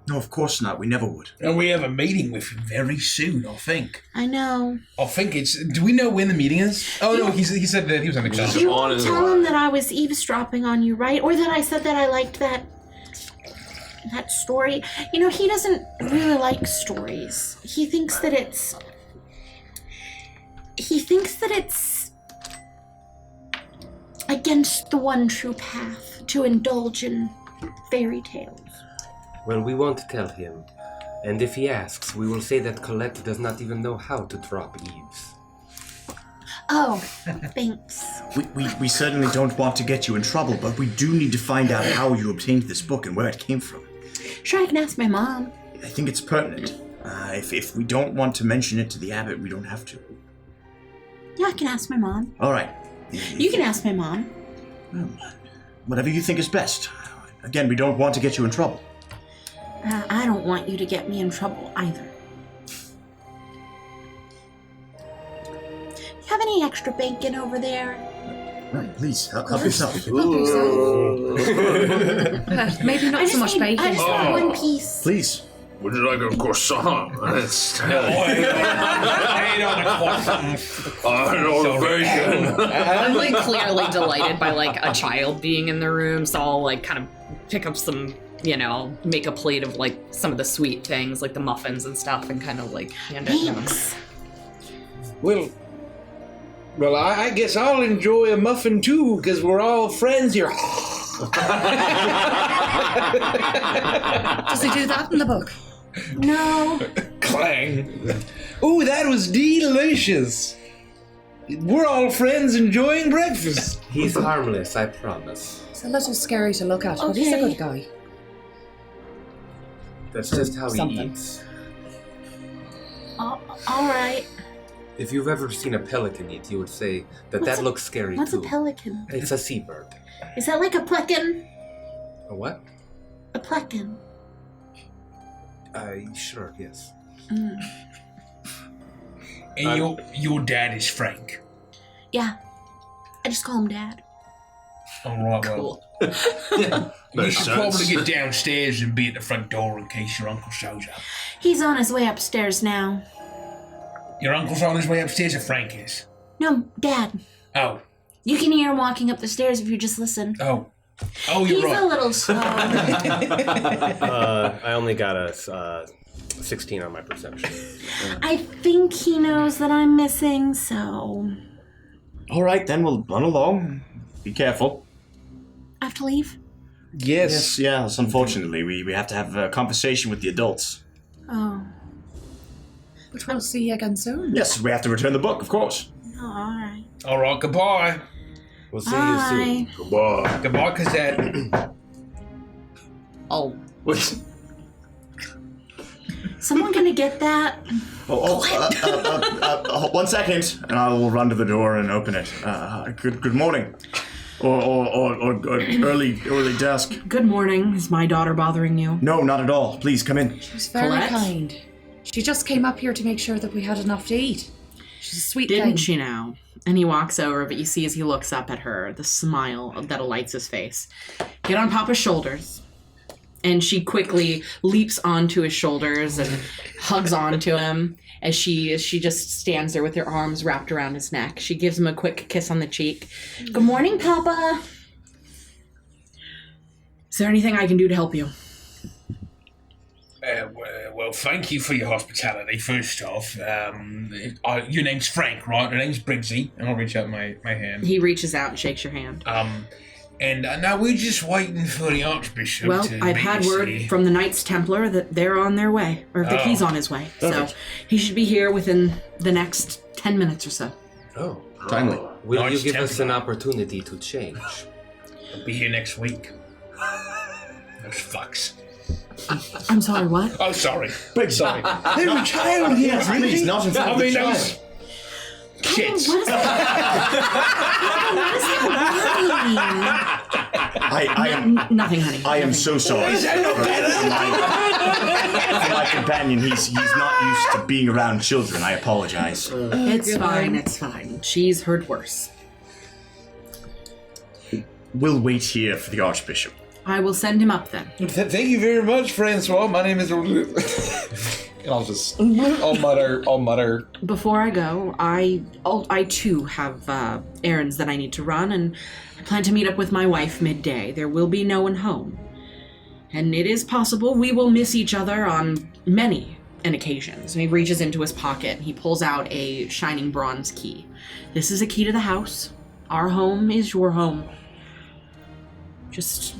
No, of course not. We never would. And we have a meeting with him very soon, I think. I know. I think it's... Do we know when the meeting is? Oh, no, he said that he was on McDuff. You on his tell line. him that I was eavesdropping on you, right? Or that I said that I liked that story. You know, he doesn't really like stories. He thinks that it's against the one true path to indulge in fairy tales. Well, we won't tell him. And if he asks, we will say that Collette does not even know how to drop eaves. Oh, thanks. We certainly don't want to get you in trouble, but we do need to find out how you obtained this book and where it came from. Sure, I can ask my mom. I think it's pertinent. If we don't want to mention it to the abbot, we don't have to. Yeah, I can ask my mom. All right. You can ask my mom. Well, whatever you think is best. Again, we don't want to get you in trouble. I don't want you to get me in trouble either. You have any extra bacon over there? Right, please, help yourself. Maybe not so much bacon. I just want one piece. Please. Would you like a croissant? I know bacon. I'm like clearly delighted by like a child being in the room, so I'll like kind of pick up some, I'll make a plate of like some of the sweet things, like the muffins and stuff, and kind of like hand it to him. Well, I guess I'll enjoy a muffin too, because we're all friends here. Does he do that in the book? No. Clang. Ooh, that was delicious. We're all friends enjoying breakfast. He's harmless, I promise. It's a little scary to look at, but he's a good guy. That's just how Something. he eats. All right. If you've ever seen a pelican eat, you would say that looks scary What's too. a pelican? It's a seabird. Is that like a plecan? A what? A plecan. Sure, yes. Mm. And your dad is Frank. Yeah. I just call him Dad. All right, Cool. well. You Makes should sense. probably get downstairs and be at the front door in case your uncle shows up. He's on his way upstairs now. Your uncle's on his way upstairs, or Frank is? No, Dad. Oh. You can hear him walking up the stairs if you just listen. Oh, you're He's right. a little slow. I only got a 16 on my perception. I think he knows that I'm missing, so... All right, then we'll run along. Be careful. I have to leave? Yes, unfortunately. We have to have a conversation with the adults. Oh. But we'll see you again soon. Yes, we have to return the book, of course. Oh, alright. All right, goodbye. We'll see Bye. you soon. Goodbye. Goodbye, Cassette. Oh, Someone gonna get that? One second, and I will run to the door and open it. Good morning. Or early dusk. Good morning. Is my daughter bothering you? No, not at all. Please come in. She's very Collette? kind. She just came up here to make sure that we had enough to eat. She's a sweet Didn't thing. she now? And he walks over, but you see as he looks up at her, the smile that lights his face. Get on Papa's shoulders. And she quickly leaps onto his shoulders and hugs onto him as she just stands there with her arms wrapped around his neck. She gives him a quick kiss on the cheek. Good morning, Papa. Is there anything I can do to help you? Well, thank you for your hospitality, first off. Your name's Frank, right? Your name's Briggsy. And I'll reach out my hand. He reaches out and shakes your hand. And now we're just waiting for the Archbishop Well, to I've meet had us word here. from the Knights Templar that they're on their way, or that he's on his way. Perfect. So he should be here within the next 10 minutes or so. Oh, Timely. will Nice you give us an temper. opportunity to change? I'll be here next week. Those fucks. I'm sorry, what? Oh, sorry. Big Sorry. There's a child here, Please, not in front I of the mean, child. those shits. What is that? I am Nothing, honey. I am Nothing. so sorry. For my companion, he's not used to being around children. I apologize. It's fine, it's fine. She's heard worse. We'll wait here for the Archbishop. I will send him up then. Thank you very much, Francois. My name is... I'll mutter. Before I go, I too have errands that I need to run, and I plan to meet up with my wife midday. There will be no one home. And it is possible we will miss each other on many occasions. And he reaches into his pocket and he pulls out a shining bronze key. This is a key to the house. Our home is your home. Just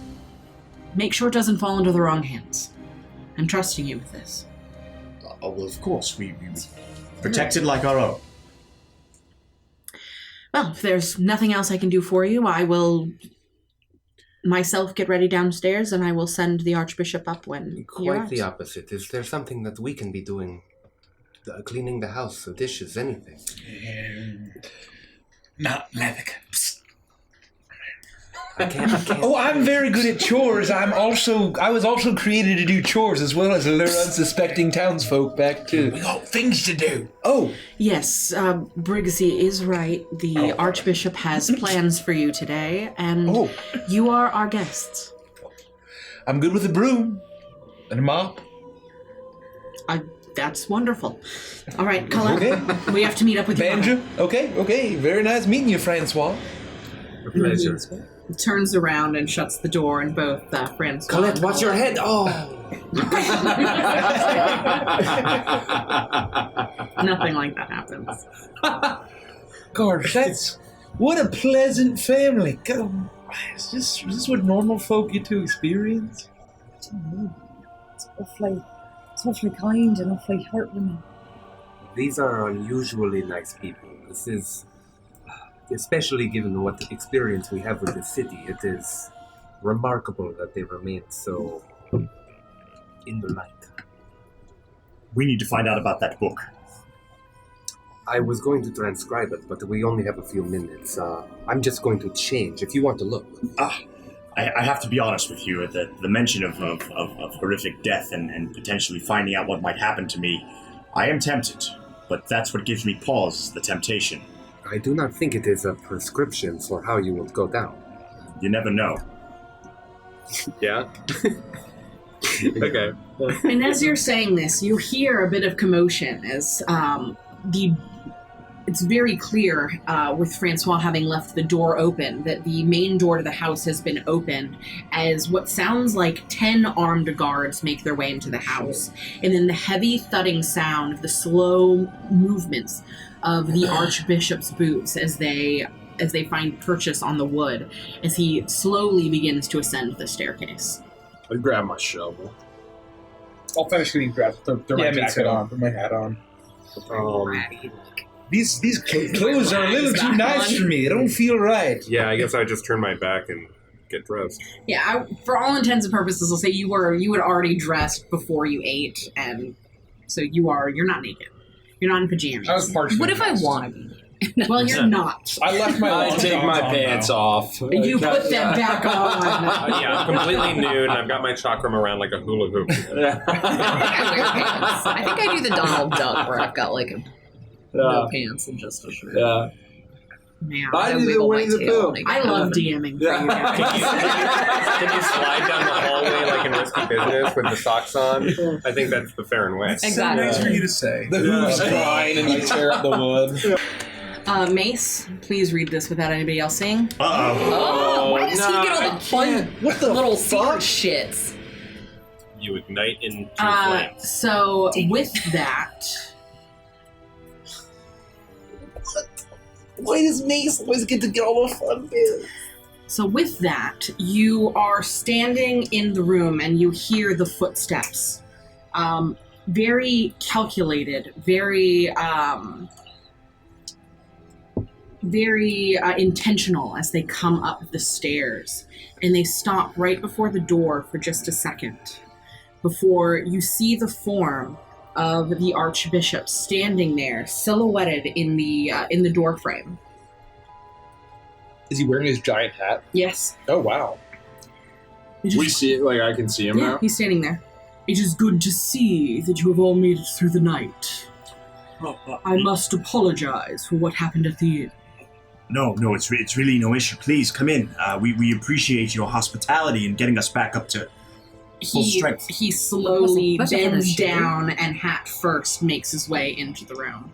make sure it doesn't fall into the wrong hands. I'm trusting you with this. Oh, well, of course. We protect it like our own. Well, if there's nothing else I can do for you, I will myself get ready downstairs, and I will send the Archbishop up when he Quite arrives. the opposite. Is there something that we can be doing? Cleaning the house, the dishes, anything? Not Levick. I can't. Oh, I'm very good at chores. I was also created to do chores as well as lure unsuspecting townsfolk back too. We got things to do. Oh, Yes, Briggsy is right. The Archbishop has plans for you today, and you are our guests. I'm good with a broom and a mop. That's wonderful. All right, Collette, we have to meet up with you. Banjo? Okay. Very nice meeting you, Francois. A pleasure. Turns around and shuts the door, and both Francois. Collette, watch your head! Oh! Nothing like that happens. Gosh, what a pleasant family. God, is this what normal folk get to experience? It's awfully kind and awfully heartwarming. These are unusually nice people. This is, especially given what experience we have with the city, it is remarkable that they remain so in the light. We need to find out about that book. I was going to transcribe it, but we only have a few minutes. I'm just going to change, if you want to look. I have to be honest with you. The mention of horrific death and potentially finding out what might happen to me, I am tempted. But that's what gives me pause, the temptation. I do not think it is a prescription for how you will go down. You never know. Yeah? Okay. And as you're saying this, you hear a bit of commotion as it's very clear with Francois having left the door open that the main door to the house has been opened as what sounds like 10 armed guards make their way into the house. And then the heavy thudding sound of the slow movements of the Archbishop's boots as they find purchase on the wood as he slowly begins to ascend the staircase. I grab my shovel. I'll finish getting dressed. Throw my jacket on. Put my hat on. These clothes are a little too nice for me. They don't feel right. Yeah, I guess I just turn my back and get dressed. Yeah, for all intents and purposes, I'll say you had already dressed before you ate, and so you're not naked. You're not in pajamas. I was partially What if I dressed. want to be? Well, you're not. I left my I long take johns my on, pants though. off. You put them back on. Yeah, I'm completely nude, and I've got my chakram around like a hula hoop. I think I do the Donald Duck where I've got like no pants and just a shirt. Yeah. Man, I do the Winnie the Pooh. I love DMing for you guys. Can you slide down the hallway like in Risky Business with the socks on? I think that's the fair and way. So Exactly. nice for you to say. The hooves grind and you tear up the wood. Mace, please read this without anybody else seeing. Oh, why does he get all the fun What the little fuck? secret shits? You ignite into flames. So with that, Why does Mace always get to get all the fun bits? So with that, you are standing in the room and you hear the footsteps. Very calculated, very intentional as they come up the stairs. And they stop right before the door for just a second before you see the form of the Archbishop standing there, silhouetted in the door frame. Is he wearing his giant hat? Yes. Oh, wow. We see it, like I can see him Yeah, now. he's standing there. It is good to see that you have all made it through the night. I must apologize for what happened at the inn. No, it's really no issue. Please come in. We appreciate your hospitality and getting us back up to full strength. He slowly What's up with bends this down and hat first makes his way into the room.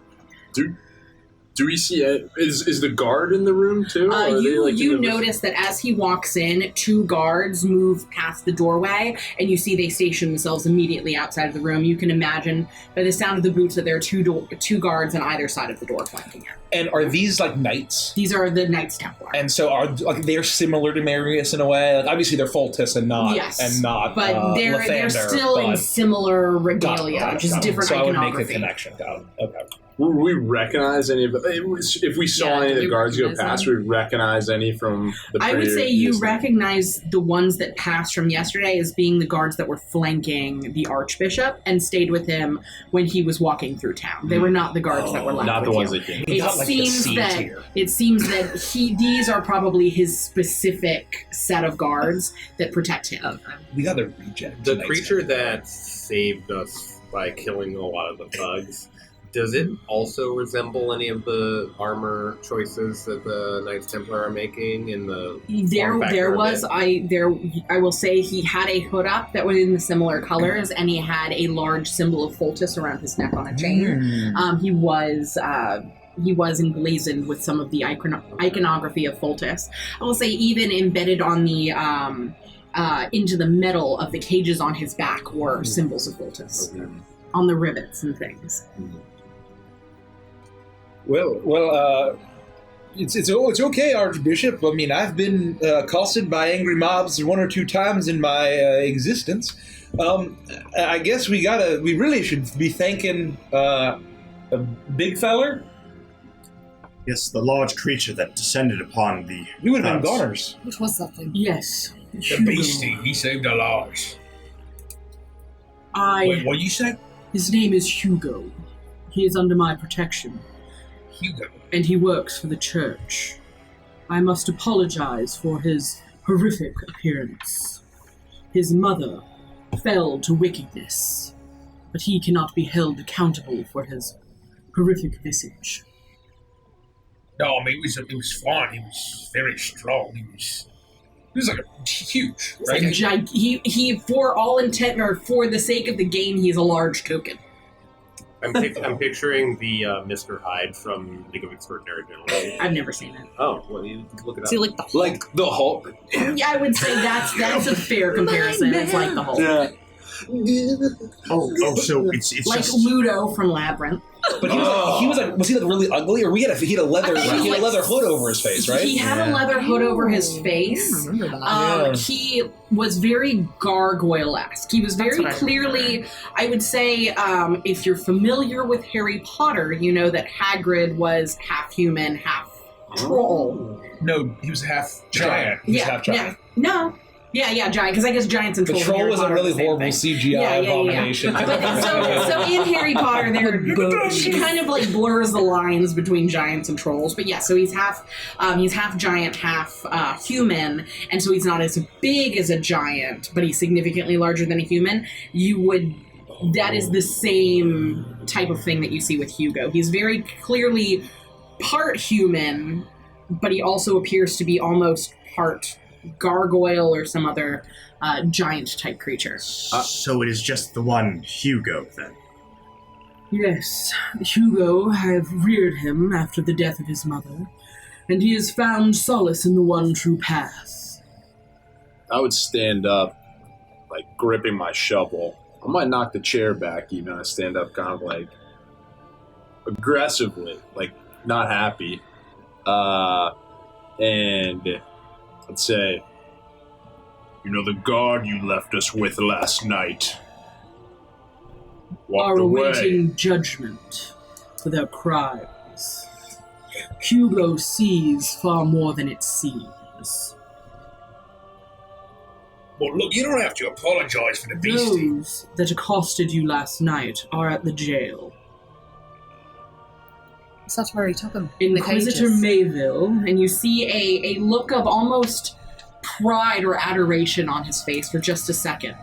Do we see it? Is the guard in the room too? Or are they, You like, in the- notice that as he walks in, 2 guards move past the doorway, and you see they station themselves immediately outside of the room. You can imagine by the sound of the boots that there are two guards on either side of the door flanking it. And are these like knights? These are the Knights Templar. And so are like they're similar to Marius in a way. Like obviously they're Foltest and not but they're Lathander, still in but- similar regalia, Got it, just got it. different so iconography. I would make the connection. Got it. Okay. Would we recognize any of if we saw any of the guards go past? Would we recognize any from the I would say you recognize the ones that passed from yesterday as being the guards that were flanking the Archbishop and stayed with him when he was walking through town. They were not the guards that were left not with the ones you. that came. It seems that these are probably his specific set of guards that protect him. The other reject. The creature that saved us by killing a lot of the thugs, does it also resemble any of the armor choices that the Knights Templar are making in the I will say he had a hood up that was in the similar colors, and he had a large symbol of Foltis around his neck on a chain. He was emblazoned with some of the iconography of Foltis. I will say even embedded on the into the metal of the cages on his back were symbols of Foltis on the rivets and things. Well, it's okay, Archbishop. I mean, I've been accosted by angry mobs 1 or 2 times in my existence. I guess we really should be thanking a big feller. Yes, the large creature that descended upon the... We would have been goners. What was that thing? Yes. The beastie, he saved our lives. Wait, what you say? His name is Hugo. He is under my protection. Hugo. And he works for the church. I must apologize for his horrific appearance. His mother fell to wickedness, but he cannot be held accountable for his horrific visage. No, I mean, it was fine. He was very strong. He was like huge, right? Like he, for all intent, or for the sake of the game, he's a large token. I'm picturing the Mr. Hyde from League of Extraordinary Gentlemen. I've never seen it. Oh, well, you look it up. See, like the Hulk. Yeah, I would say that's a fair comparison. It's like the Hulk. Yeah. So it's like just... Ludo from Labyrinth. But was he really ugly, or he had a leather hood over his face, right? He had a leather hood over his face. I remember that. He was very gargoyle-esque. He was very clearly, I would say, if you're familiar with Harry Potter, you know that Hagrid was half human, half troll. No, he was half giant. He was half giant. No. Yeah, giant, because I guess giants and trolls. The troll was a really horrible CGI abomination. So in Harry Potter, she kind of like blurs the lines between giants and trolls. But yeah, so he's half giant, half human, and so he's not as big as a giant, but he's significantly larger than a human. That is the same type of thing that you see with Hugo. He's very clearly part human, but he also appears to be almost part gargoyle or some other giant type creature. So it is just the one Hugo then? Yes, Hugo, I have reared him after the death of his mother, and he has found solace in the one true path. I would stand up, like gripping my shovel. I might knock the chair back even. I stand up kind of like aggressively, like not happy. And I'd say, the guard you left us with last night are awaiting judgment for their crimes. Hugo sees far more than it seems. Well, look, you don't have to apologize for the beastie. Those that accosted you last night are at the jail. That's where he took him. Inquisitor Mayville, and you see a look of almost pride or adoration on his face for just a second,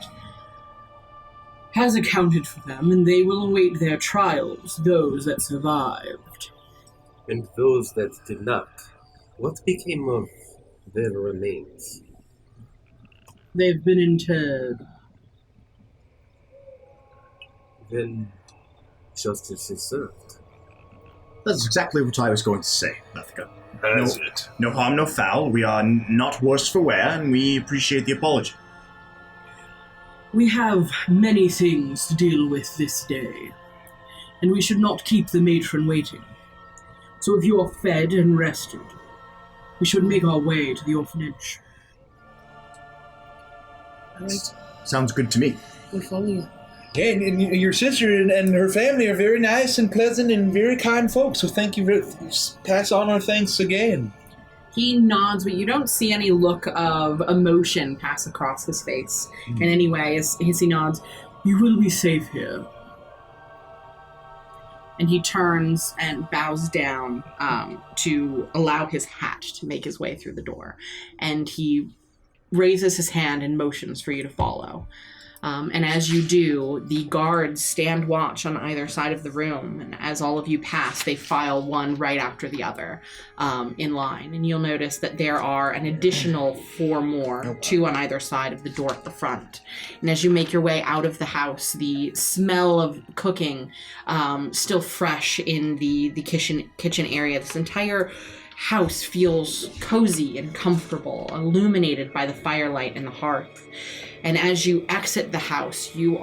has accounted for them, and they will await their trials, those that survived. And those that did not, what became of their remains? They've been interred. Then justice is served. That's exactly what I was going to say, Lathika. That's it. No harm, no foul. We are not worse for wear, and we appreciate the apology. We have many things to deal with this day, and we should not keep the matron waiting. So if you are fed and rested, we should make our way to the orphanage. Right. Sounds good to me. We'll follow you. Yeah, and your sister and her family are very nice and pleasant and very kind folks. So thank you. Pass on our thanks again. He nods, but you don't see any look of emotion pass across his face in any way as he nods. You will be safe here. And he turns and bows down to allow his hat to make his way through the door. And he raises his hand and motions for you to follow. And as you do, the guards stand watch on either side of the room. And as all of you pass, they file one right after the other in line. And you'll notice that there are an additional 4 more, 2 on either side of the door at the front. And as you make your way out of the house, the smell of cooking still fresh in the kitchen area. This entire house feels cozy and comfortable, illuminated by the firelight and the hearth. And as you exit the house, you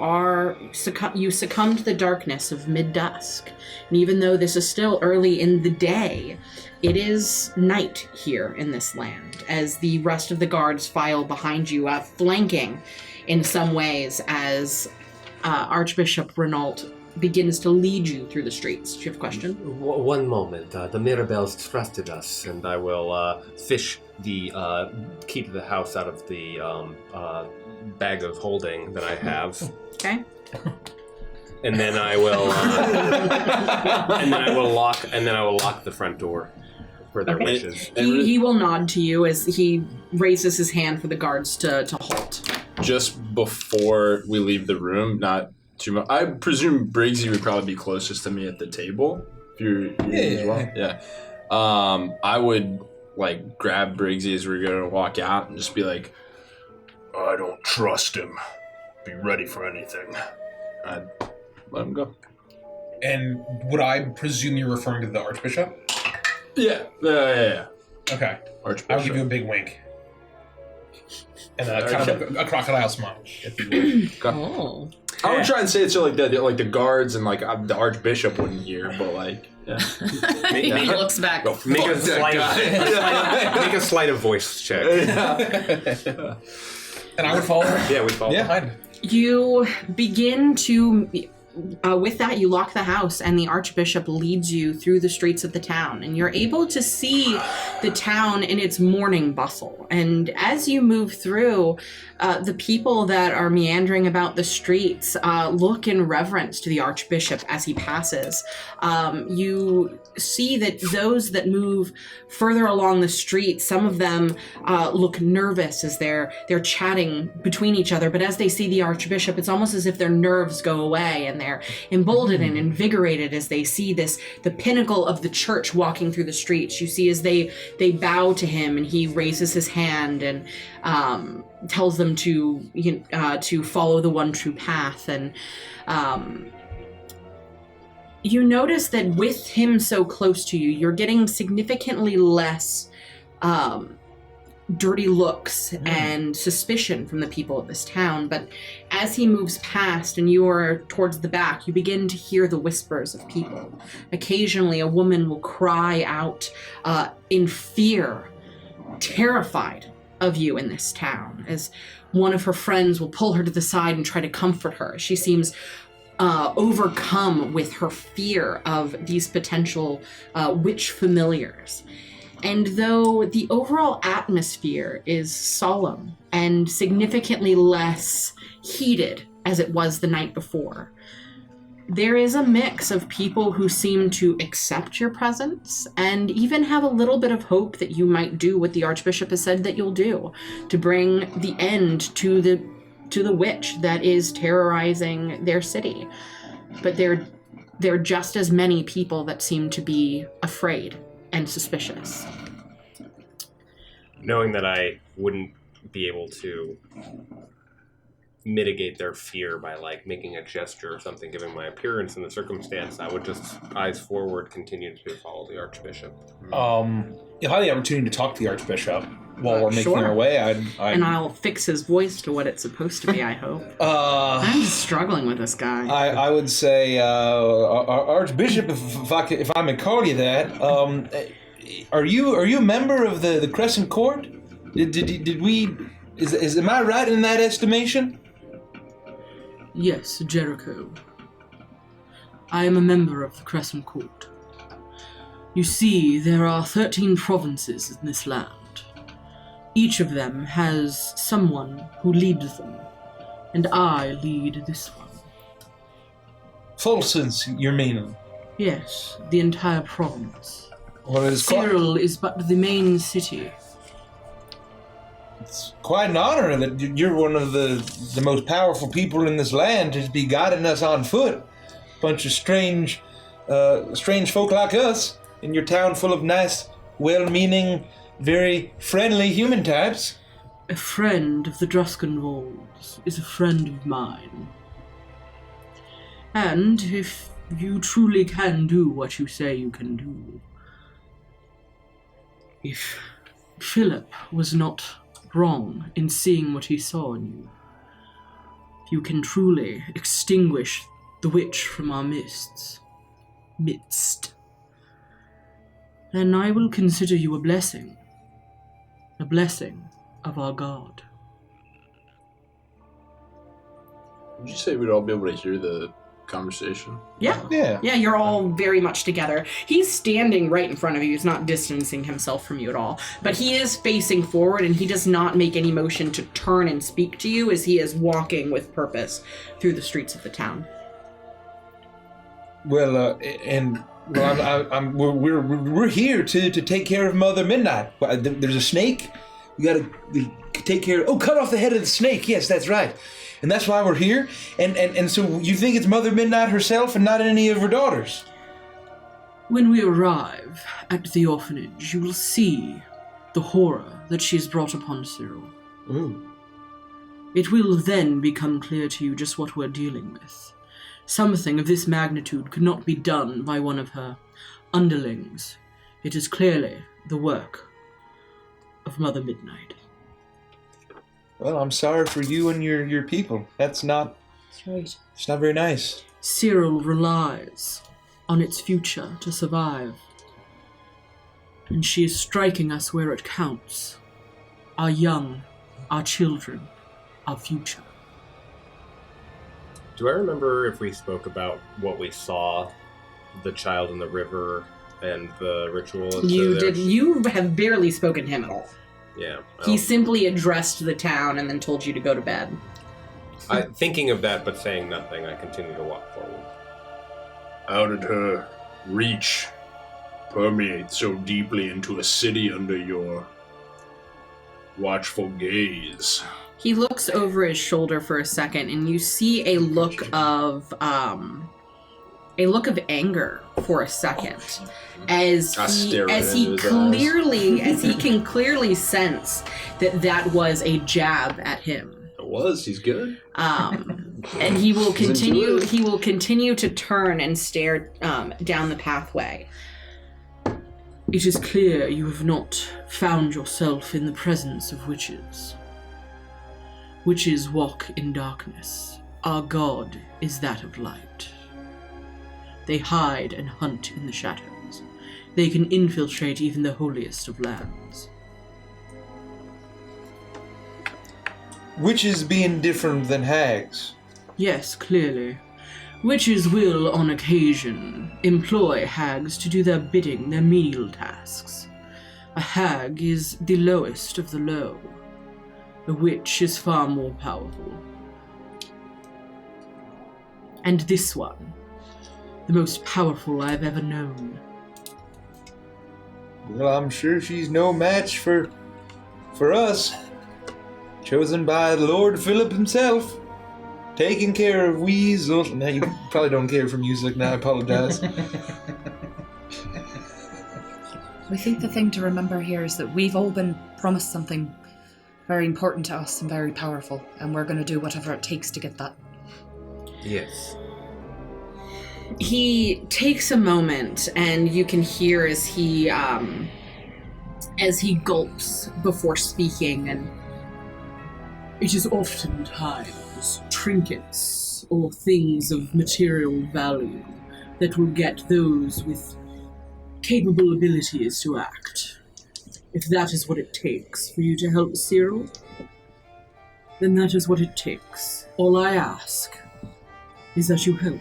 succumb to the darkness of mid-dusk. And even though this is still early in the day, it is night here in this land, as the rest of the guards file behind you, flanking in some ways as Archbishop Renault begins to lead you through the streets. Do you have a question? One moment. The Mirabels trusted us, and I will fish the key to the house out of the bag of holding that I have. Okay. And then I will, lock the front door for their wishes. He will nod to you as he raises his hand for the guards to halt. Just before we leave the room, not too much. I presume Briggsy would probably be closest to me at the table. If you're as well. Yeah. I would grab Briggsy as we're gonna walk out and just be like, I don't trust him. Be ready for anything. I'd let him go. And would I presume you're referring to the Archbishop? Yeah. Okay. Archbishop. I'll give you a big wink. And kind of a crocodile smile, if you would. Oh. I would try and say it so like the guards and the Archbishop wouldn't hear, but yeah. He looks back. Make a sleight of voice check. Yeah. And I would follow her? Yeah, we'd follow her. You begin to... with that, you lock the house, and the Archbishop leads you through the streets of the town, and you're able to see the town in its morning bustle. And as you move through, the people that are meandering about the streets look in reverence to the Archbishop as he passes. You see that those that move further along the street, some of them look nervous as they're chatting between each other, but as they see the Archbishop, it's almost as if their nerves go away, and they're emboldened and invigorated as they see the pinnacle of the church walking through the streets. You see as they bow to him, and he raises his hand and tells them to follow the one true path. And you notice that with him so close to you, you're getting significantly less dirty looks and suspicion from the people of this town. But as he moves past and you are towards the back, you begin to hear the whispers of people. Occasionally, a woman will cry out in fear, terrified of you in this town, as one of her friends will pull her to the side and try to comfort her. She seems overcome with her fear of these potential witch familiars. And though the overall atmosphere is solemn and significantly less heated as it was the night before, there is a mix of people who seem to accept your presence and even have a little bit of hope that you might do what the Archbishop has said that you'll do, to bring the end to the witch that is terrorizing their city. But there are just as many people that seem to be afraid and suspicious. Knowing that I wouldn't be able to mitigate their fear by making a gesture or something, given my appearance and the circumstance, I would just eyes forward continue to follow the Archbishop. If I had the opportunity to talk to the Archbishop while we're making our way, and I'll fix his voice to what it's supposed to be, I hope. I'm just struggling with this guy. I would say, Archbishop, if I may call you that, are you a member of the Crescent Court? Did we? Am I right in that estimation? Yes, Jericho. I am a member of the Crescent Court. You see, there are 13 provinces in this land. Each of them has someone who leads them, and I lead this one. Fulsons, you're meaning? Yes, the entire province. Well, it's Cyril is but the main city. It's quite an honor that you're one of the most powerful people in this land to be guiding us on foot. Bunch of strange folk like us in your town full of nice, well-meaning, very friendly human types. A friend of the Druskenwalds is a friend of mine. And if you truly can do what you say you can do, if Philip was not wrong in seeing what he saw in you, if you can truly extinguish the witch from our midst, then I will consider you a blessing of our God. Did you say we'd all be able to hear the conversation? Yeah, you're all very much together. He's standing right in front of you. He's not distancing himself from you at all. But he is facing forward, and he does not make any motion to turn and speak to you as he is walking with purpose through the streets of the town. Well, we're here to take care of Mother Midnight. There's a snake. We gotta take care. Oh, cut off the head of the snake. Yes, that's right. And that's why we're here. And so you think it's Mother Midnight herself and not any of her daughters? When we arrive at the orphanage, you will see the horror that she has brought upon Cyril. Ooh. It will then become clear to you just what we're dealing with. Something of this magnitude could not be done by one of her underlings. It is clearly the work of Mother Midnight. Well, I'm sorry for you and your people. That's right. It's not very nice. Cyril relies on its future to survive. And she is striking us where it counts. Our young, our children, our future. Do I remember if we spoke about what we saw, the child in the river and the ritual? You did. You have barely spoken to him at all. Yeah. Well, He simply addressed the town and then told you to go to bed. Thinking of that but saying nothing, I continue to walk forward. How did her reach permeate so deeply into a city under your watchful gaze? He looks over his shoulder for a second, and you see a look of anger for a second, as he can clearly sense that was a jab at him. It was. He's good. And he will continue. He will continue to turn and stare down the pathway. It is clear you have not found yourself in the presence of witches. Witches walk in darkness. Our God is that of light. They hide and hunt in the shadows. They can infiltrate even the holiest of lands. Witches being different than hags. Yes, clearly. Witches will, on occasion, employ hags to do their bidding, their menial tasks. A hag is the lowest of the low. A witch is far more powerful. And this one, the most powerful I've ever known. Well, I'm sure she's no match for us. Chosen by Lord Philip himself. Taking care of weasels. Now, you probably don't care for music now, I apologize. I think the thing to remember here is that we've all been promised something very important to us and very powerful, and we're going to do whatever it takes to get that. Yes. He takes a moment, and you can hear as he gulps before speaking, and it is oftentimes trinkets or things of material value that will get those with capable abilities to act. If that is what it takes for you to help Cyril, then that is what it takes. All I ask is that you help.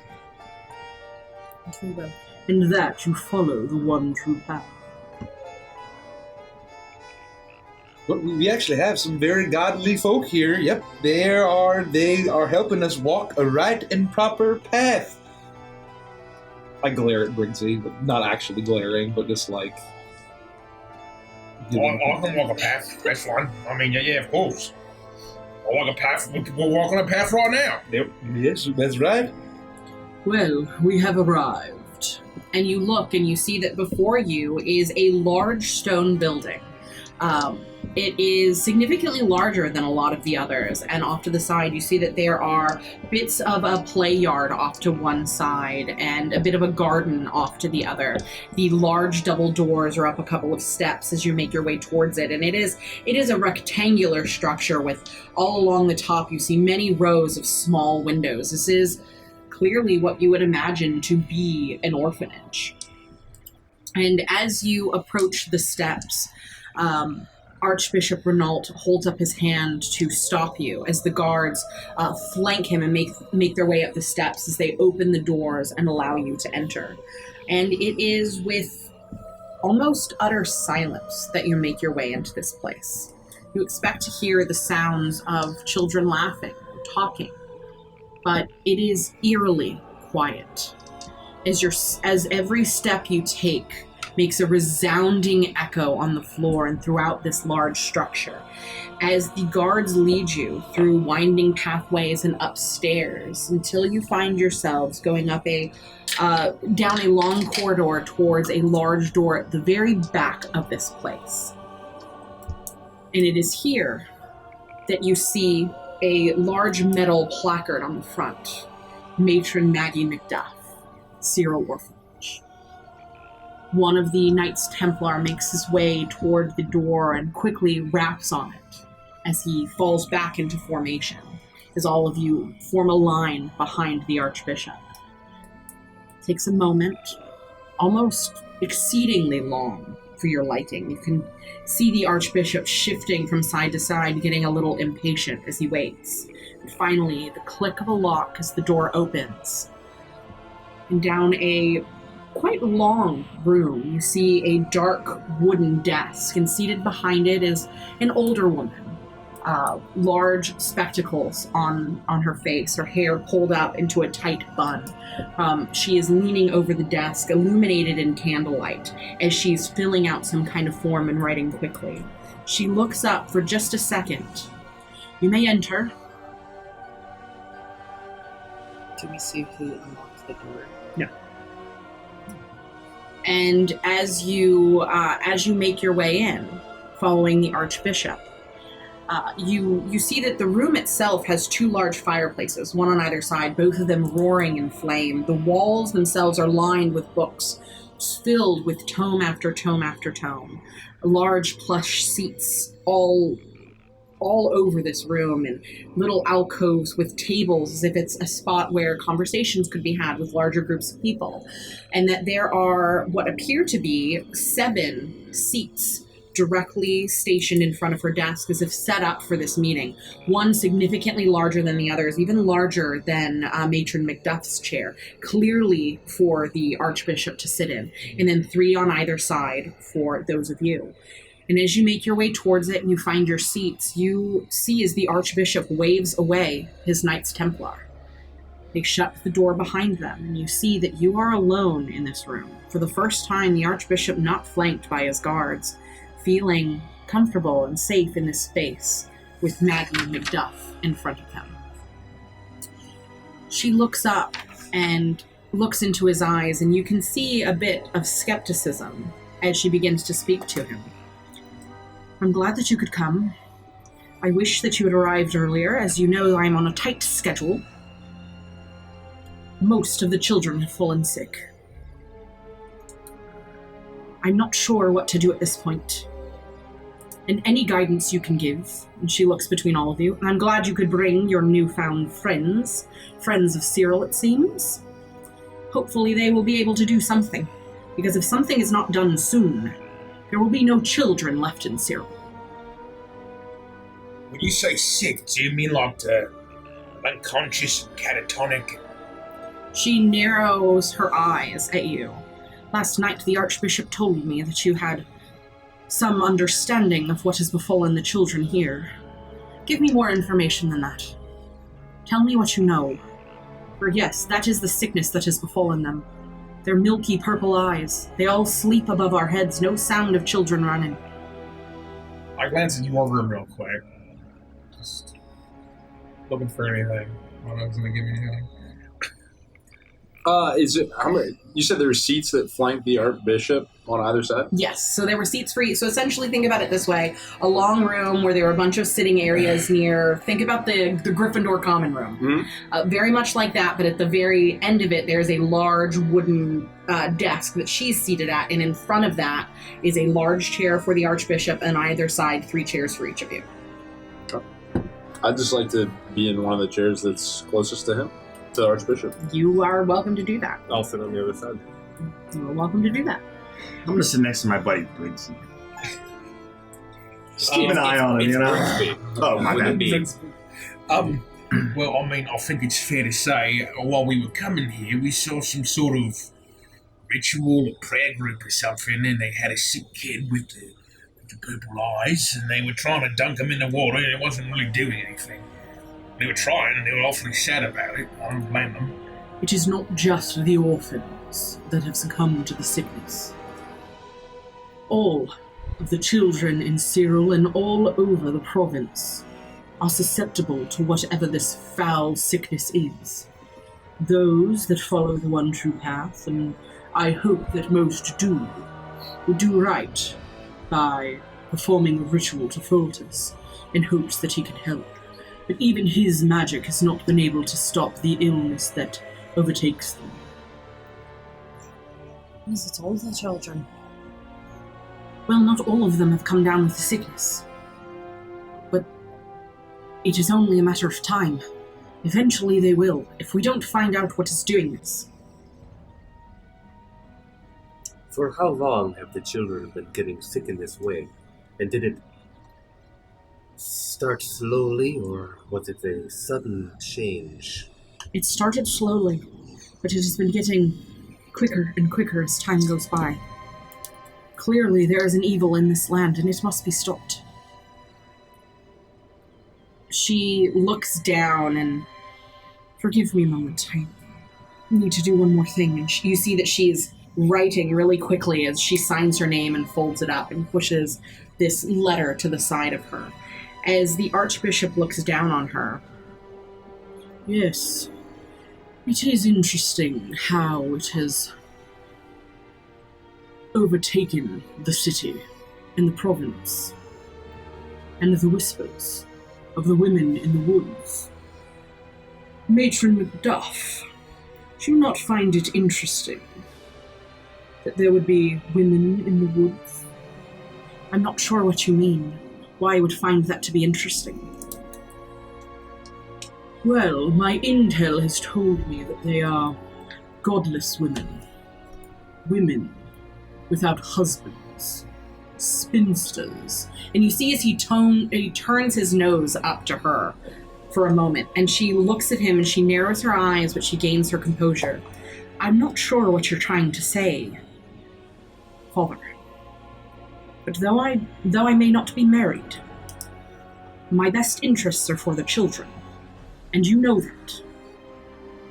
And that you follow the one true path. But we actually have some very godly folk here. Yep, they are helping us walk a right and proper path. I glare at Briggsy, but not actually glaring, but just like... I can walk a path. That's fine. I mean, yeah, of course. I walk a path. We'll walk on a path right now. Yep. Yes, that's right. Well, we have arrived. And you look and you see that before you is a large stone building. It is significantly larger than a lot of the others, and off to the side you see that there are bits of a play yard off to one side and a bit of a garden off to the other. The large double doors are up a couple of steps as you make your way towards it, and it is a rectangular structure with all along the top you see many rows of small windows. This is clearly what you would imagine to be an orphanage. And as you approach the steps, Archbishop Renault holds up his hand to stop you as the guards flank him and make their way up the steps as they open the doors and allow you to enter. And it is with almost utter silence that you make your way into this place. You expect to hear the sounds of children laughing or talking, but it is eerily quiet. As every step you take makes a resounding echo on the floor and throughout this large structure. As the guards lead you through winding pathways and upstairs until you find yourselves going up down a long corridor towards a large door at the very back of this place. And it is here that you see a large metal placard on the front. Matron Maggie McDuff, Cyril Orphanage. One of the Knights Templar makes his way toward the door and quickly raps on it as he falls back into formation, as all of you form a line behind the Archbishop. It takes a moment, almost exceedingly long for your lighting. You can see the Archbishop shifting from side to side, getting a little impatient as he waits. And finally, the click of a lock as the door opens. And down a quite long room, you see a dark wooden desk, and seated behind it is an older woman. Large spectacles on her face, her hair pulled up into a tight bun. She is leaning over the desk, illuminated in candlelight, as she's filling out some kind of form and writing quickly. She looks up for just a second. You may enter. Do we see who unlocks the door? No. And as you make your way in, following the Archbishop, you see that the room itself has two large fireplaces, one on either side, both of them roaring in flame. The walls themselves are lined with books, filled with tome after tome after tome. Large plush seats all over this room, and little alcoves with tables as if it's a spot where conversations could be had with larger groups of people. And that there are what appear to be 7 seats directly stationed in front of her desk as if set up for this meeting. One significantly larger than the others, even larger than Matron McDuff's chair, clearly for the Archbishop to sit in. And then 3 on either side for those of you. And as you make your way towards it and you find your seats, you see as the Archbishop waves away his Knights Templar. They shut the door behind them, and you see that you are alone in this room. For the first time, the Archbishop not flanked by his guards, feeling comfortable and safe in this space with Maggie McDuff in front of him. She looks up and looks into his eyes, and you can see a bit of skepticism as she begins to speak to him. I'm glad that you could come. I wish that you had arrived earlier. As you know, I'm on a tight schedule. Most of the children have fallen sick. I'm not sure what to do at this point. And any guidance you can give, and she looks between all of you, and I'm glad you could bring your newfound friends of Cyril, it seems. Hopefully they will be able to do something, because if something is not done soon, there will be no children left in Cyril. When you say sick, do you mean like unconscious and catatonic? She narrows her eyes at you. Last night, the Archbishop told me that you had some understanding of what has befallen the children here. Give me more information than that. Tell me what you know. For yes, that is the sickness that has befallen them. Their milky purple eyes. They all sleep above our heads, no sound of children running. I glance in your room real quick. Just looking for anything. I don't know if it's going to give me anything. Is it how many? You said there were seats that flank the Archbishop on either side? Yes, so there were seats for you. So essentially think about it this way. A long room where there were a bunch of sitting areas near, think about the Gryffindor common room. Mm-hmm. Very much like that, but at the very end of it, there's a large wooden desk that she's seated at, and in front of that is a large chair for the Archbishop, and on either side, 3 chairs for each of you. I'd just like to be in one of the chairs that's closest to him. To the Archbishop. You are welcome to do that. I'll sit on the other side. You are welcome to do that. I'm gonna sit next to my buddy Briggsy. Just keep an eye on him, you know? Oh, my bad. Well, I mean, I think it's fair to say, while we were coming here, we saw some sort of ritual or prayer group or something, and they had a sick kid with the purple eyes, and they were trying to dunk him in the water, and it wasn't really doing anything. They were trying, and they were awfully sad about it. I don't blame them. It is not just the orphans that have succumbed to the sickness. All of the children in Cyril and all over the province are susceptible to whatever this foul sickness is. Those that follow the one true path, and I hope that most do, will do right by performing a ritual to Foltus in hopes that he can help. But even his magic has not been able to stop the illness that overtakes them. Is it all the children? Well, not all of them have come down with the sickness. But it is only a matter of time. Eventually they will, if we don't find out what is doing this. For how long have the children been getting sick in this way? And did it start slowly, or was it a sudden change? It started slowly, but it has been getting quicker and quicker as time goes by. Clearly there is an evil in this land, and it must be stopped. She looks down and... Forgive me a moment, I need to do one more thing. And you see that she's writing really quickly as she signs her name and folds it up and pushes this letter to the side of her. As the Archbishop looks down on her. Yes, it is interesting how it has overtaken the city and the province, and the whispers of the women in the woods. Matron McDuff, do you not find it interesting that there would be women in the woods? I'm not sure what you mean. Why I would find that to be interesting. Well, my intel has told me that they are godless women. Women without husbands. Spinsters. And you see as he turns his nose up to her for a moment, and she looks at him and she narrows her eyes, but she gains her composure. I'm not sure what you're trying to say, Father. But though I may not be married, my best interests are for the children, and you know that.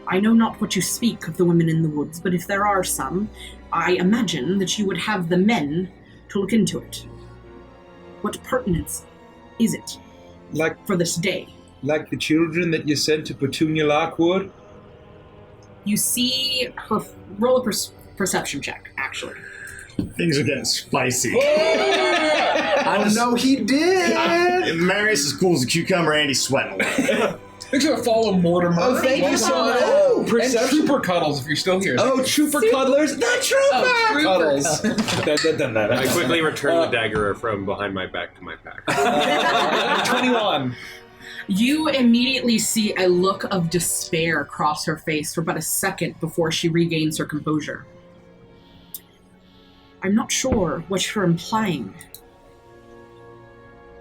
I know not what you speak of the women in the woods, but if there are some, I imagine that you would have the men to look into it. What pertinence is it for this day? Like the children that you sent to Petunia Lockwood? You see her roll a perception check, actually. Things are getting spicy. Oh no, he did! Marius is cool as a cucumber and he's sweating a little. Thanks for follow Mortimer. Oh, thank you so much. Oh, And perception. Trooper Cuddles, if you're still here. Oh, Trooper Cuddlers. The Trooper Cuddles. I quickly return the dagger from behind my back to my pack. 21. You immediately see a look of despair cross her face for but a second before she regains her composure. I'm not sure what you're implying.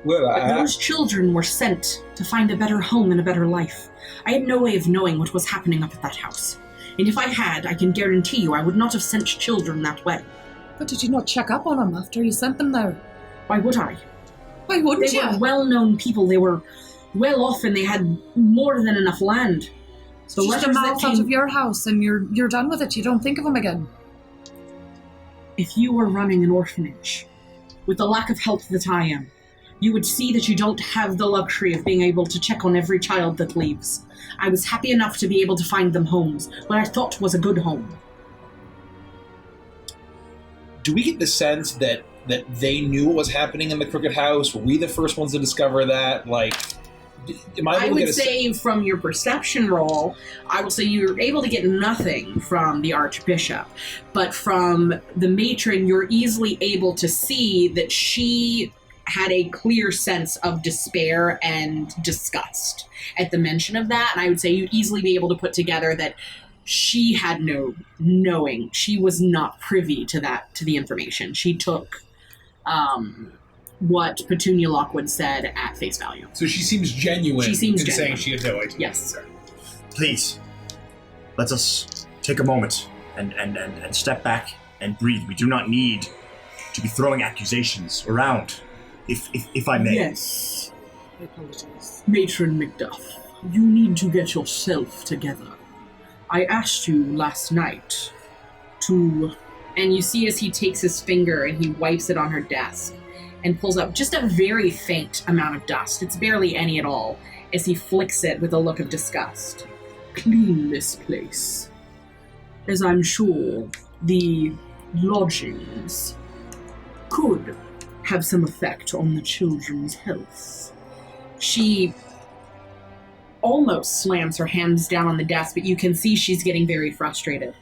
Well, But those children were sent to find a better home and a better life. I had no way of knowing what was happening up at that house. And if I had, I can guarantee you I would not have sent children that way. But did you not check up on them after you sent them there? Why would I? Why wouldn't They were well-known people. They were well off and they had more than enough land. So Just a mouth out of your house and you're done with it. You don't think of them again. If you were running an orphanage, with the lack of help that I am, you would see that you don't have the luxury of being able to check on every child that leaves. I was happy enough to be able to find them homes, what I thought was a good home. Do we get the sense that they knew what was happening in the Crooked House? Were we the first ones to discover that? Like, I would say from your perception roll, I will say you were able to get nothing from the Archbishop. But from the Matron, you're easily able to see that she had a clear sense of despair and disgust at the mention of that. And I would say you'd easily be able to put together that she had no knowing. She was not privy to the information. She took what Petunia Lockwood said at face value. So she seems genuine saying she had no idea. Yes. Please, let us take a moment and step back and breathe. We do not need to be throwing accusations around, if I may. Yes. I apologize. Matron McDuff, you need to get yourself together. I asked you last night to... And you see as he takes his finger and he wipes it on her desk and pulls up just a very faint amount of dust. It's barely any at all, as he flicks it with a look of disgust. Clean this place, as I'm sure the lodgings could have some effect on the children's health. She almost slams her hands down on the desk, but you can see she's getting very frustrated.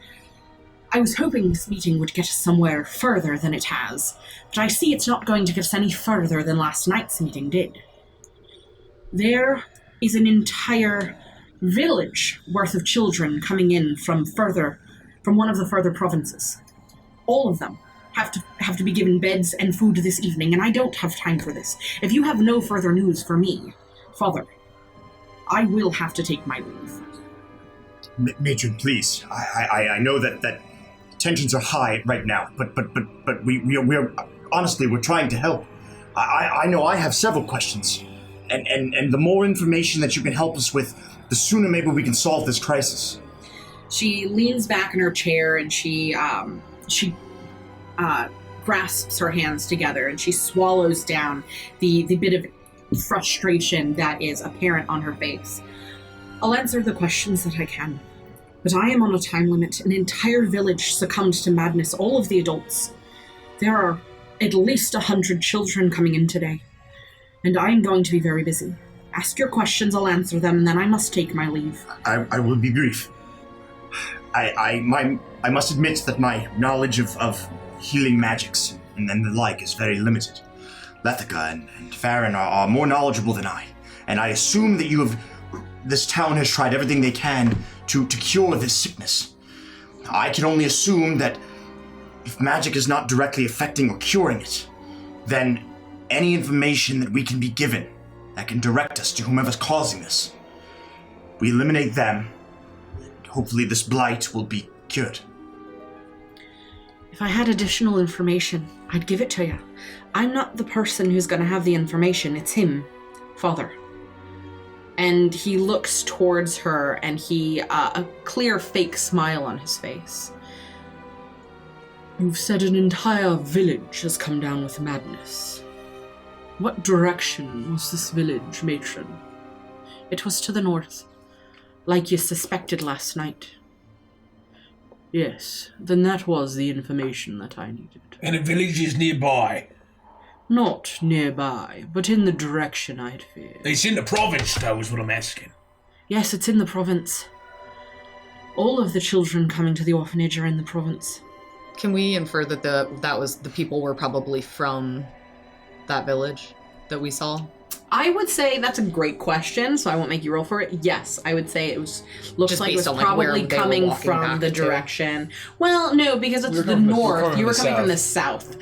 I was hoping this meeting would get us somewhere further than it has, but I see it's not going to get us any further than last night's meeting did. There is an entire village worth of children coming in from one of the further provinces. All of them have to be given beds and food this evening, and I don't have time for this. If you have no further news for me, Father, I will have to take my leave. Matron, please. I know that tensions are high right now, but we're honestly, we're trying to help. I know I have several questions, and the more information that you can help us with, the sooner maybe we can solve this crisis. She leans back in her chair and she grasps her hands together and she swallows down the bit of frustration that is apparent on her face. I'll answer the questions that I can. But I am on a time limit. An entire village succumbed to madness, all of the adults. There are at least 100 children coming in today. And I am going to be very busy. Ask your questions, I'll answer them, and then I must take my leave. I will be brief. I must admit that my knowledge of healing magics and the like is very limited. Lethica and Farron are more knowledgeable than I, and I assume that this town has tried everything they can to cure this sickness. I can only assume that if magic is not directly affecting or curing it, then any information that we can be given that can direct us to whomever's causing this, we eliminate them, and hopefully this blight will be cured. If I had additional information, I'd give it to you. I'm not the person who's going to have the information. It's him, Father. And he looks towards her, and a clear fake smile on his face. You've said an entire village has come down with madness. What direction was this village, Matron? It was to the north, like you suspected last night. Yes, then that was the information that I needed. And a village is nearby? Not nearby, but in the direction I'd feared. It's in the province, though, is what I'm asking. Yes, it's in the province. All of the children coming to the orphanage are in the province. Can we infer that the people were probably from that village that we saw? I would say that's a great question, so I won't make you roll for it. Yes, I would say looks like it was probably coming from the direction. Well, no, because it's the north. You were coming from the south.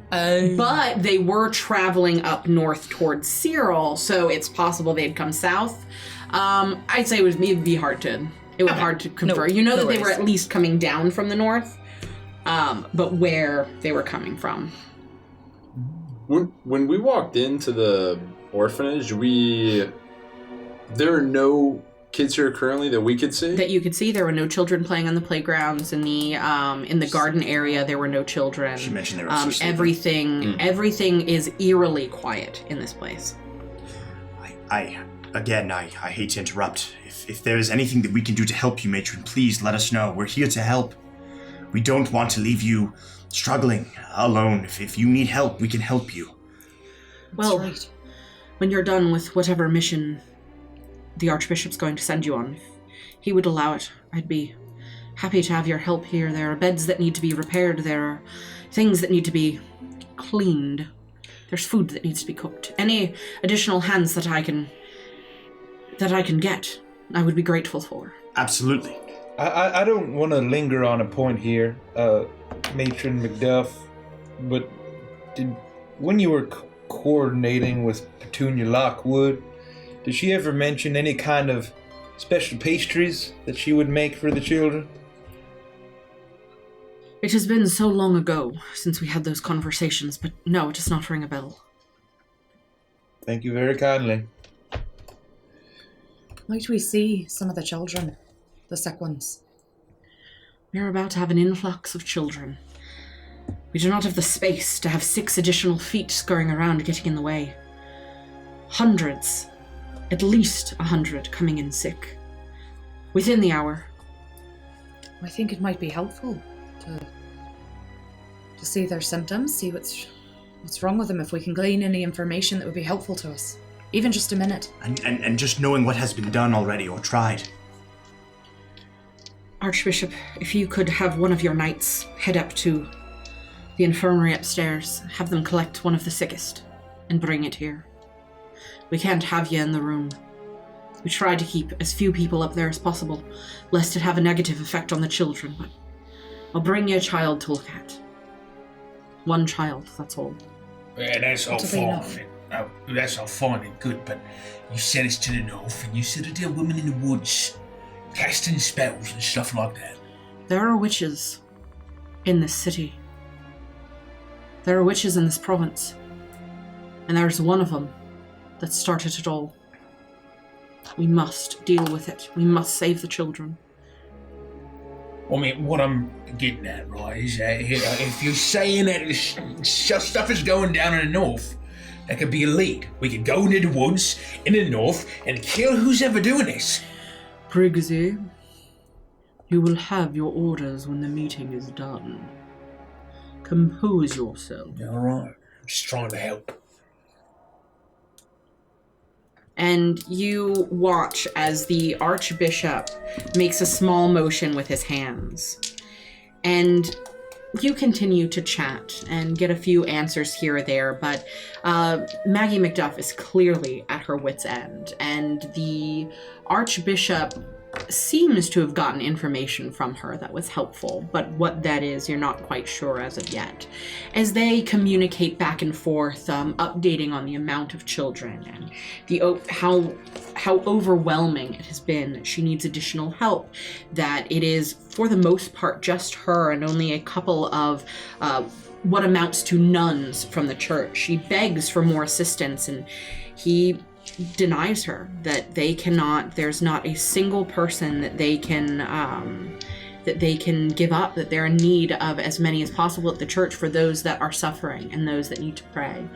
But they were traveling up north towards Cyril, so it's possible they'd come south. I'd say it'd be hard to It was hard to confer. You know that they were at least coming down from the north, but where they were coming from. When we walked into the orphanage, there are no kids here currently that we could see? That you could see. There were no children playing on the playgrounds. In the garden area, there were no children. She mentioned there was everything is eerily quiet in this place. I hate to interrupt. If there is anything that we can do to help you, Matron, please let us know. We're here to help. We don't want to leave you struggling alone. If you need help, we can help you. Well, right. When you're done with whatever mission the Archbishop's going to send you on, if he would allow it, I'd be happy to have your help here. There are beds that need to be repaired. There are things that need to be cleaned. There's food that needs to be cooked. Any additional hands that I can get, I would be grateful for. Absolutely. I don't want to linger on a point here, Matron McDuff, but when you were coordinating with Petunia Lockwood, did she ever mention any kind of special pastries that she would make for the children? It has been so long ago since we had those conversations, but no, it does not ring a bell. Thank you very kindly. Might we see some of the children? The sick ones? We are about to have an influx of children. We do not have the space to have 6 additional feet scurrying around getting in the way. Hundreds, at least 100 coming in sick. Within the hour. I think it might be helpful to see their symptoms, see what's wrong with them, if we can glean any information that would be helpful to us. Even just a minute. And just knowing what has been done already or tried. Archbishop, if you could have one of your knights head up to the infirmary upstairs, have them collect one of the sickest, and bring it here. We can't have you in the room. We try to keep as few people up there as possible, lest it have a negative effect on the children, but I'll bring you a child to look at. One child, that's all. Yeah, that's all fine. That's all fine and good, but you said it's to the north, and you said that there are women in the woods casting spells and stuff like that. There are witches in this city. There are witches in this province. And there's one of them that started it all. We must deal with it. We must save the children. I mean, what I'm getting at, right, is that if you're saying that stuff is going down in the north, that could be a lead. We could go into the woods in the north and kill who's ever doing this. Briggsy, you will have your orders when the meeting is done. Compose yourself. All right. I'm just trying to help. And you watch as the Archbishop makes a small motion with his hands. And you continue to chat and get a few answers here or there, but Maggie McDuff is clearly at her wit's end. And the Archbishop seems to have gotten information from her that was helpful, but what that is, you're not quite sure as of yet. As they communicate back and forth, updating on the amount of children and the how overwhelming it has been. She needs additional help. That it is, for the most part, just her and only a couple of what amounts to nuns from the church. She begs for more assistance, and he denies her that they cannot. There's not a single person that they can give up. That they're in need of as many as possible at the church for those that are suffering and those that need to pray.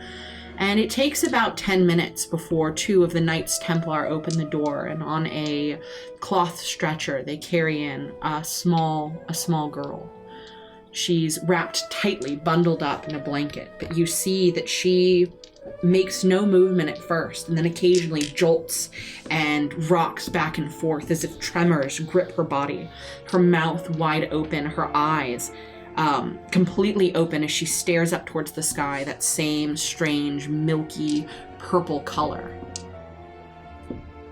And it takes about 10 minutes before 2 of the Knights Templar open the door, and on a cloth stretcher they carry in a small girl. She's wrapped tightly, bundled up in a blanket, but you see that she makes no movement at first, and then occasionally jolts and rocks back and forth as if tremors grip her body. Her mouth wide open, her eyes completely open as she stares up towards the sky, that same strange, milky, purple color.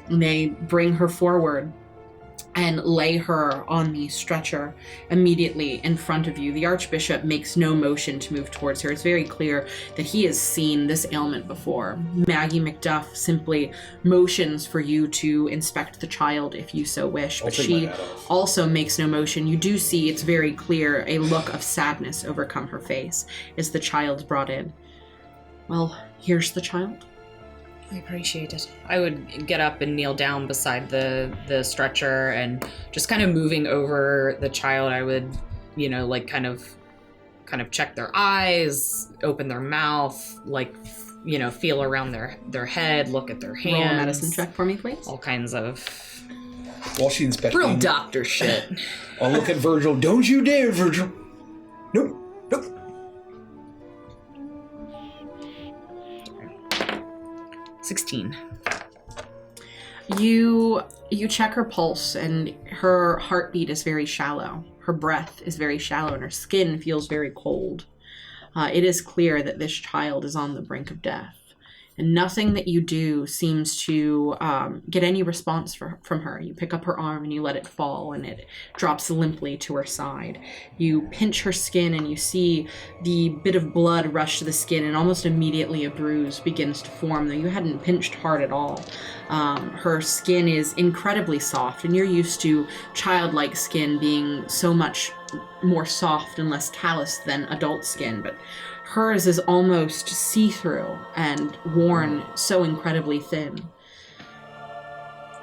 And they bring her forward, and lay her on the stretcher immediately in front of you. The Archbishop makes no motion to move towards her. It's very clear that he has seen this ailment before. Maggie McDuff simply motions for you to inspect the child if you so wish, but she also makes no motion. You do see, it's very clear, a look of sadness overcome her face as the child's brought in. Well, here's the child. I appreciate it. I would get up and kneel down beside the stretcher and just kind of moving over the child. I would, like kind of check their eyes, open their mouth, like, feel around their head, look at their hands. Roll a medicine check for me, please. All kinds of While she inspects real doctor shit. I'll look at Virgil. Don't you dare, Virgil. Nope. 16. You check her pulse, and her heartbeat is very shallow. Her breath is very shallow, and her skin feels very cold. It is clear that this child is on the brink of death, and nothing that you do seems to get any response from her. You pick up her arm and you let it fall, and it drops limply to her side. You pinch her skin, and you see the bit of blood rush to the skin, and almost immediately a bruise begins to form, though you hadn't pinched hard at all. Her skin is incredibly soft, and you're used to childlike skin being so much more soft and less callous than adult skin, but hers is almost see-through and worn so incredibly thin.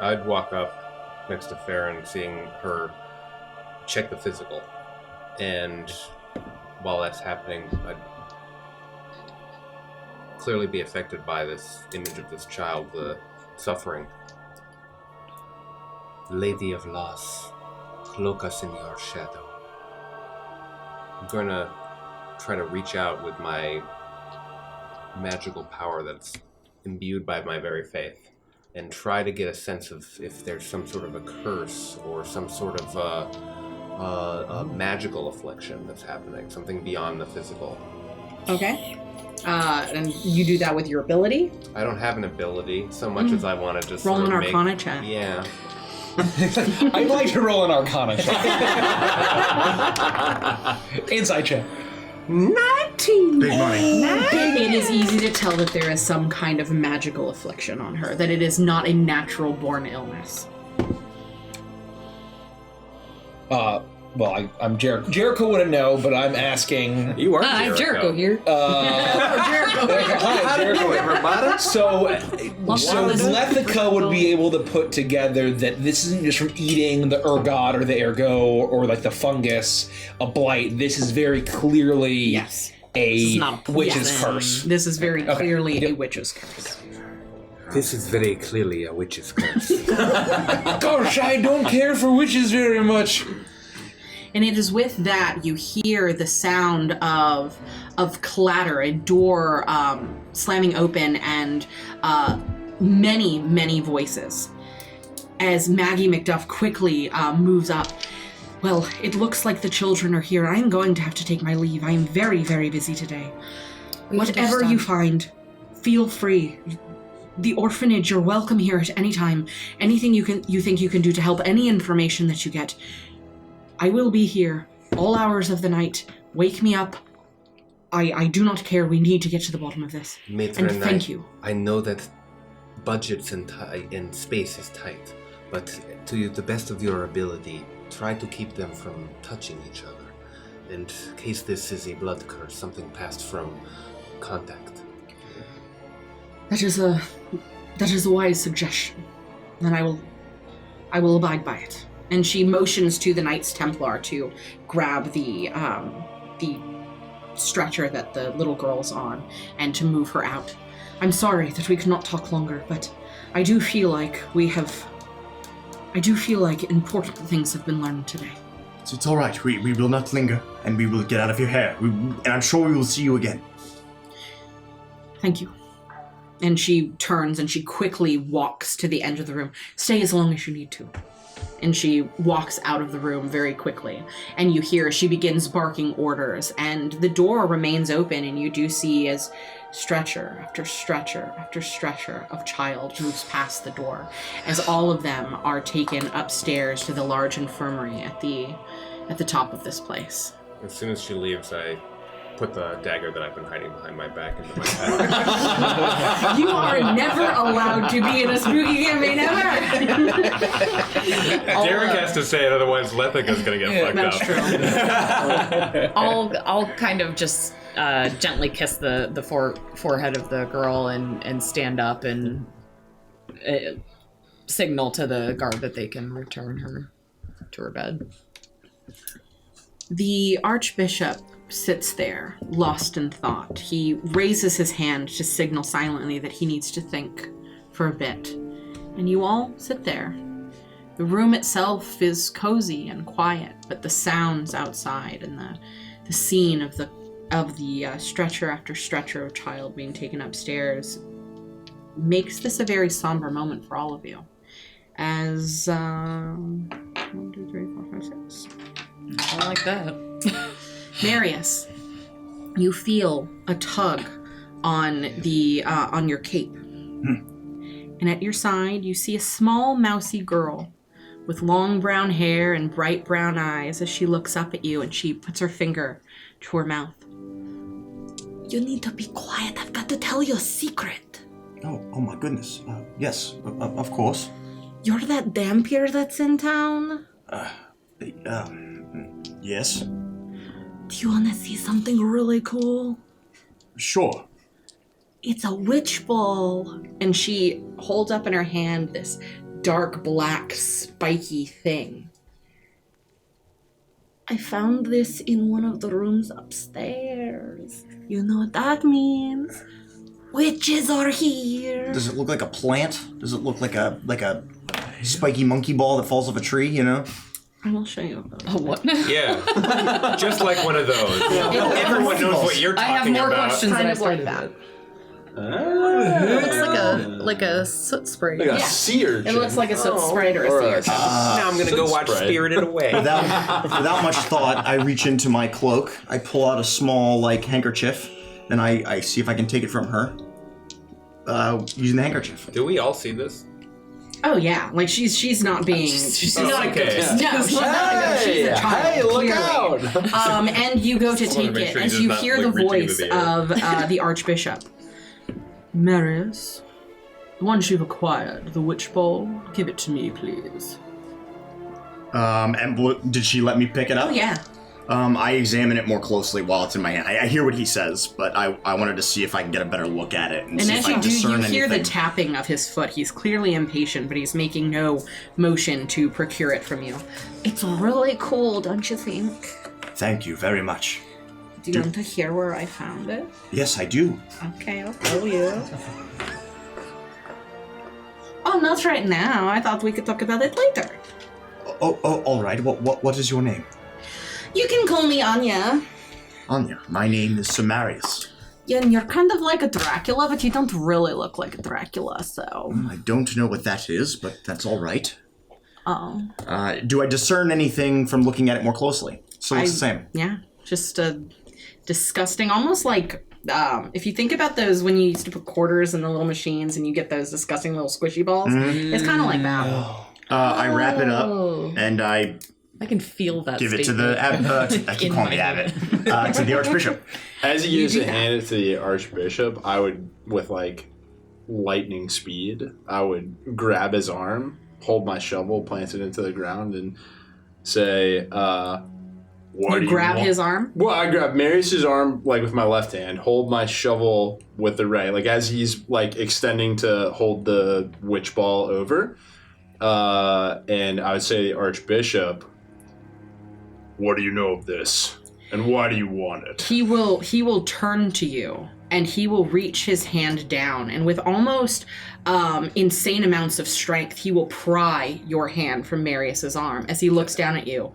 I'd walk up next to Farron, seeing her check the physical, and while that's happening, I'd clearly be affected by this image of this child, the suffering. Lady of Loss, cloak us in your shadow. I'm going to try to reach out with my magical power that's imbued by my very faith and try to get a sense of if there's some sort of a curse or some sort of a magical affliction that's happening, something beyond the physical. Okay. And you do that with your ability? I don't have an ability so much as I want to just roll sort an of Arcana check. Yeah. I'd like to roll an Arcana check. Inside check. 19! Big money. It is easy to tell that there is some kind of magical affliction on her, that it is not a natural born illness. Well, I'm Jericho. Jericho wouldn't know, but I'm asking. You are Hi, Jericho here. Hi, Jericho. everybody. So Lethica would be able to put together that this isn't just from eating the ergot or the ergo or like the fungus, a blight. This is very clearly a witch's curse. This is very clearly a witch's curse. This is very clearly a witch's curse. Gosh, I don't care for witches very much. And it is with that you hear the sound of clatter, a door slamming open, and many, many voices. As Maggie McDuff quickly moves up. Well, it looks like the children are here. I am going to have to take my leave. I am very, very busy today. Whatever you find, feel free. The orphanage, you're welcome here at any time. Anything you think you can do to help, any information that you get. I will be here all hours of the night. Wake me up. I do not care. We need to get to the bottom of this. Matron, and thank you. I know that budgets and space is tight, but to the best of your ability, try to keep them from touching each other. In case this is a blood curse, something passed from contact. That is a wise suggestion. And I will abide by it. And she motions to the Knights Templar to grab the stretcher that the little girl's on and to move her out. I'm sorry that we could not talk longer, but I do feel like important things have been learned today. It's all right. We will not linger, and we will get out of your hair. And I'm sure we will see you again. Thank you. And she turns and she quickly walks to the end of the room. Stay as long as you need to. And she walks out of the room very quickly. And you hear she begins barking orders, and the door remains open, and you do see as stretcher after stretcher after stretcher of child moves past the door, as all of them are taken upstairs to the large infirmary at the top of this place. As soon as she leaves, I put the dagger that I've been hiding behind my back into my pack. You are never allowed to be in a spooky campaign ever. Derek has to say it, otherwise Lethica's gonna get fucked up. True. I'll kind of just gently kiss the forehead of the girl and stand up and signal to the guard that they can return her to her bed. The Archbishop sits there, lost in thought. He raises his hand to signal silently that he needs to think for a bit. And you all sit there. The room itself is cozy and quiet, but the sounds outside and the scene of the stretcher after stretcher of child being taken upstairs makes this a very somber moment for all of you. As 1, 2, 3, 4, 5, 6. I like that. Marius, you feel a tug on your cape. And at your side, you see a small, mousy girl with long brown hair and bright brown eyes as she looks up at you and she puts her finger to her mouth. You need to be quiet. I've got to tell you a secret. Oh my goodness. Yes, of course. You're that vampire that's in town? Yes. Do you want to see something really cool? Sure. It's a witchball. And she holds up in her hand this dark black spiky thing. I found this in one of the rooms upstairs. You know what that means? Witches are here. Does it look like a plant? Does it look like a spiky monkey ball that falls off a tree, you know? I will show you. A what? Yeah, just like one of those. Everyone knows what you're talking about. I have more questions than I Kind of like started that. with. It looks like a soot spray. Like a sea urchin. It looks like a soot sprite or a sea urchin. Now I'm gonna go watch Spirited Away. Without much thought, I reach into my cloak, I pull out a small, handkerchief, and I see if I can take it from her, using the handkerchief. Do we all see this? Oh yeah, she's not being. She's not okay. No, she's not. She's a child. Hey, look clearly. out! And you go to take make it sure as he you does not, hear the reach into voice the air. of the Archbishop. Marius, the ones you've acquired, the witch ball. Give it to me, please. And did she let me pick it up? Oh yeah. I examine it more closely while it's in my hand. I hear what he says, but I wanted to see if I can get a better look at it and see as if I you can do, discern you hear anything. the tapping of his foot. He's clearly impatient, but he's making no motion to procure it from you. It's really cool, don't you think? Thank you very much. Do you want to hear where I found it? Yes, I do. Okay, I'll tell you. Oh, not right now. I thought we could talk about it later. Oh, all right. What is your name? You can call me Anya. Anya. My name is Samarius. Yeah, and you're kind of like a Dracula, but you don't really look like a Dracula, so... I don't know what that is, but that's all right. Oh. Do I discern anything from looking at it more closely? So it's the same. Yeah, just a disgusting, almost like... if you think about those when you used to put quarters in the little machines and you get those disgusting little squishy balls, it's kind of like that. I wrap it up and I can feel that. Give it to the I keep calling the abbot. To the Archbishop. As he used to hand it to the Archbishop, I would, with lightning speed, I would grab his arm, hold my shovel, plant it into the ground, and say, What you grab his arm? Well, I grab Marius's arm with my left hand, hold my shovel with the right, as he's extending to hold the witch ball over, and I would say to the Archbishop, what do you know of this, and why do you want it? He will turn to you, and he will reach his hand down, and with almost insane amounts of strength, he will pry your hand from Marius's arm as he looks down at you.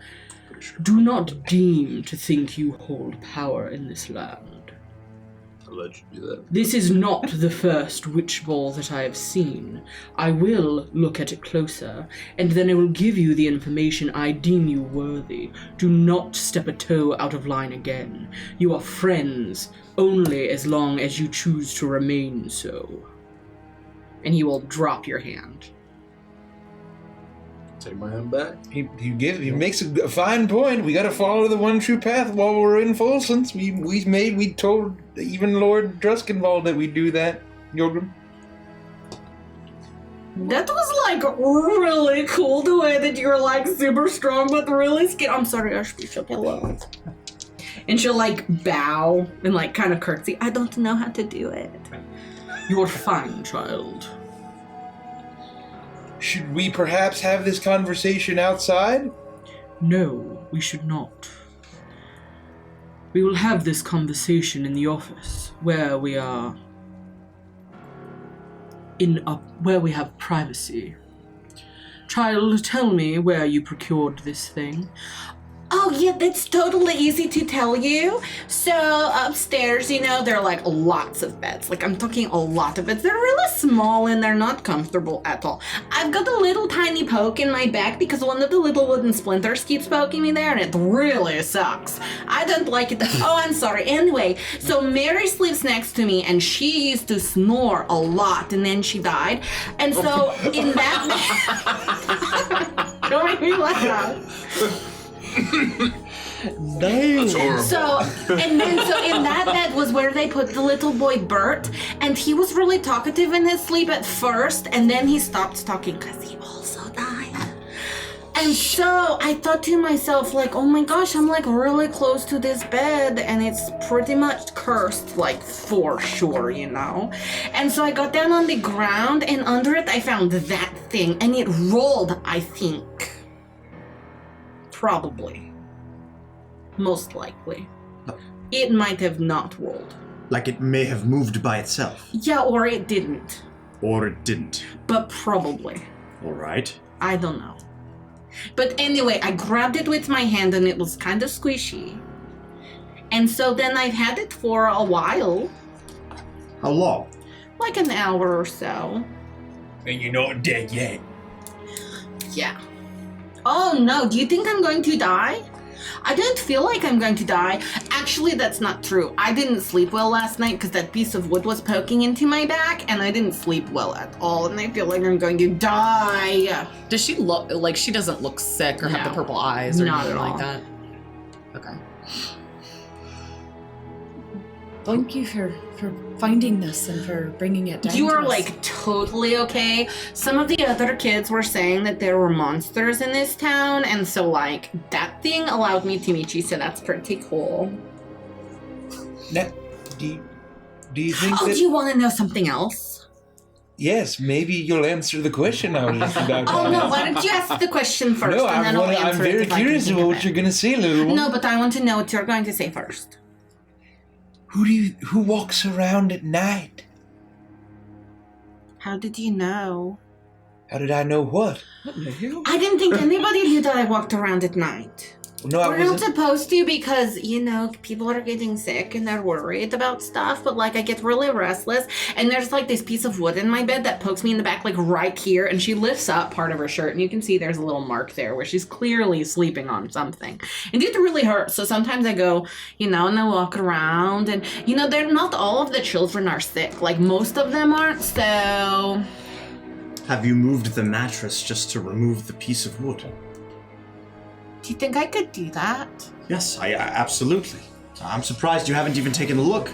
Do not deem to think you hold power in this land. I'll let you do that. This is not the first witch ball that I have seen. I will look at it closer, and then I will give you the information I deem you worthy. Do not step a toe out of line again. You are friends only as long as you choose to remain so. And he will drop your hand. Take my hand back. He makes a fine point. We got to follow the one true path while we're in Folsons. We told even Lord Druskenwald that we'd do that. Jorgrim. That was like really cool the way that you're like super strong but really scared. I'm sorry, Archbishop. Hello. And she'll like bow and like kind of curtsy. I don't know how to do it. You're fine, child. Should we perhaps have this conversation outside? No, we should not. We will have this conversation in the office, where we are where we have privacy. Child, tell me where you procured this thing. Oh, yeah, that's totally easy to tell you. So upstairs, there are like lots of beds. Like, I'm talking a lot of beds. They're really small and they're not comfortable at all. I've got a little tiny poke in my back because one of the little wooden splinters keeps poking me there and it really sucks. I don't like it. Oh, I'm sorry. Anyway, so Mary sleeps next to me and she used to snore a lot and then she died. And so in that... Don't make me laugh. That's horrible. So in that bed was where they put the little boy Bert, and he was really talkative in his sleep at first, and then he stopped talking because he also died. And so I thought to myself, like, oh my gosh, I'm like really close to this bed, and it's pretty much cursed, like for sure, And so I got down on the ground, and under it I found that thing, and it rolled, I think. Probably. Most likely. It might have not rolled. Like it may have moved by itself. Yeah, or it didn't. Or it didn't. But probably. All right. I don't know. But anyway, I grabbed it with my hand and it was kind of squishy. And so then I've had it for a while. How long? Like an hour or so. And you're not dead yet. Yeah. Oh no, do you think I'm going to die? I don't feel like I'm going to die. Actually, that's not true. I didn't sleep well last night because that piece of wood was poking into my back and I didn't sleep well at all and I feel like I'm going to die. Does she look like she doesn't look sick or have the purple eyes or Not anything at all. like that? Okay. Thank you for finding this and for bringing it down. You to are us. like totally okay. Some of the other kids were saying that there were monsters in this town, and so like that thing allowed me to meet you, so that's pretty cool. Now, do you think Oh, that... do you want to know something else? Yes, maybe you'll answer the question I was just about to Oh no, ask. why don't you ask the question first, No, and then I'll I'm answer it very if I can curious think about of what it. you're going to say, little one. No, but I want to know what you're going to say first. Who walks around at night? How did you know? How did I know what? I didn't think anybody knew that I walked around at night. No, I We're not wasn't. supposed to because, people are getting sick and they're worried about stuff, but like I get really restless and there's like this piece of wood in my bed that pokes me in the back like right here and she lifts up part of her shirt and you can see there's a little mark there where she's clearly sleeping on something. And it really hurts. So sometimes I go, and I walk around and, they're not all of the children are sick. Like most of them aren't, so... Have you moved the mattress just to remove the piece of wood? Do you think I could do that? Yes, I absolutely. I'm surprised you haven't even taken a look.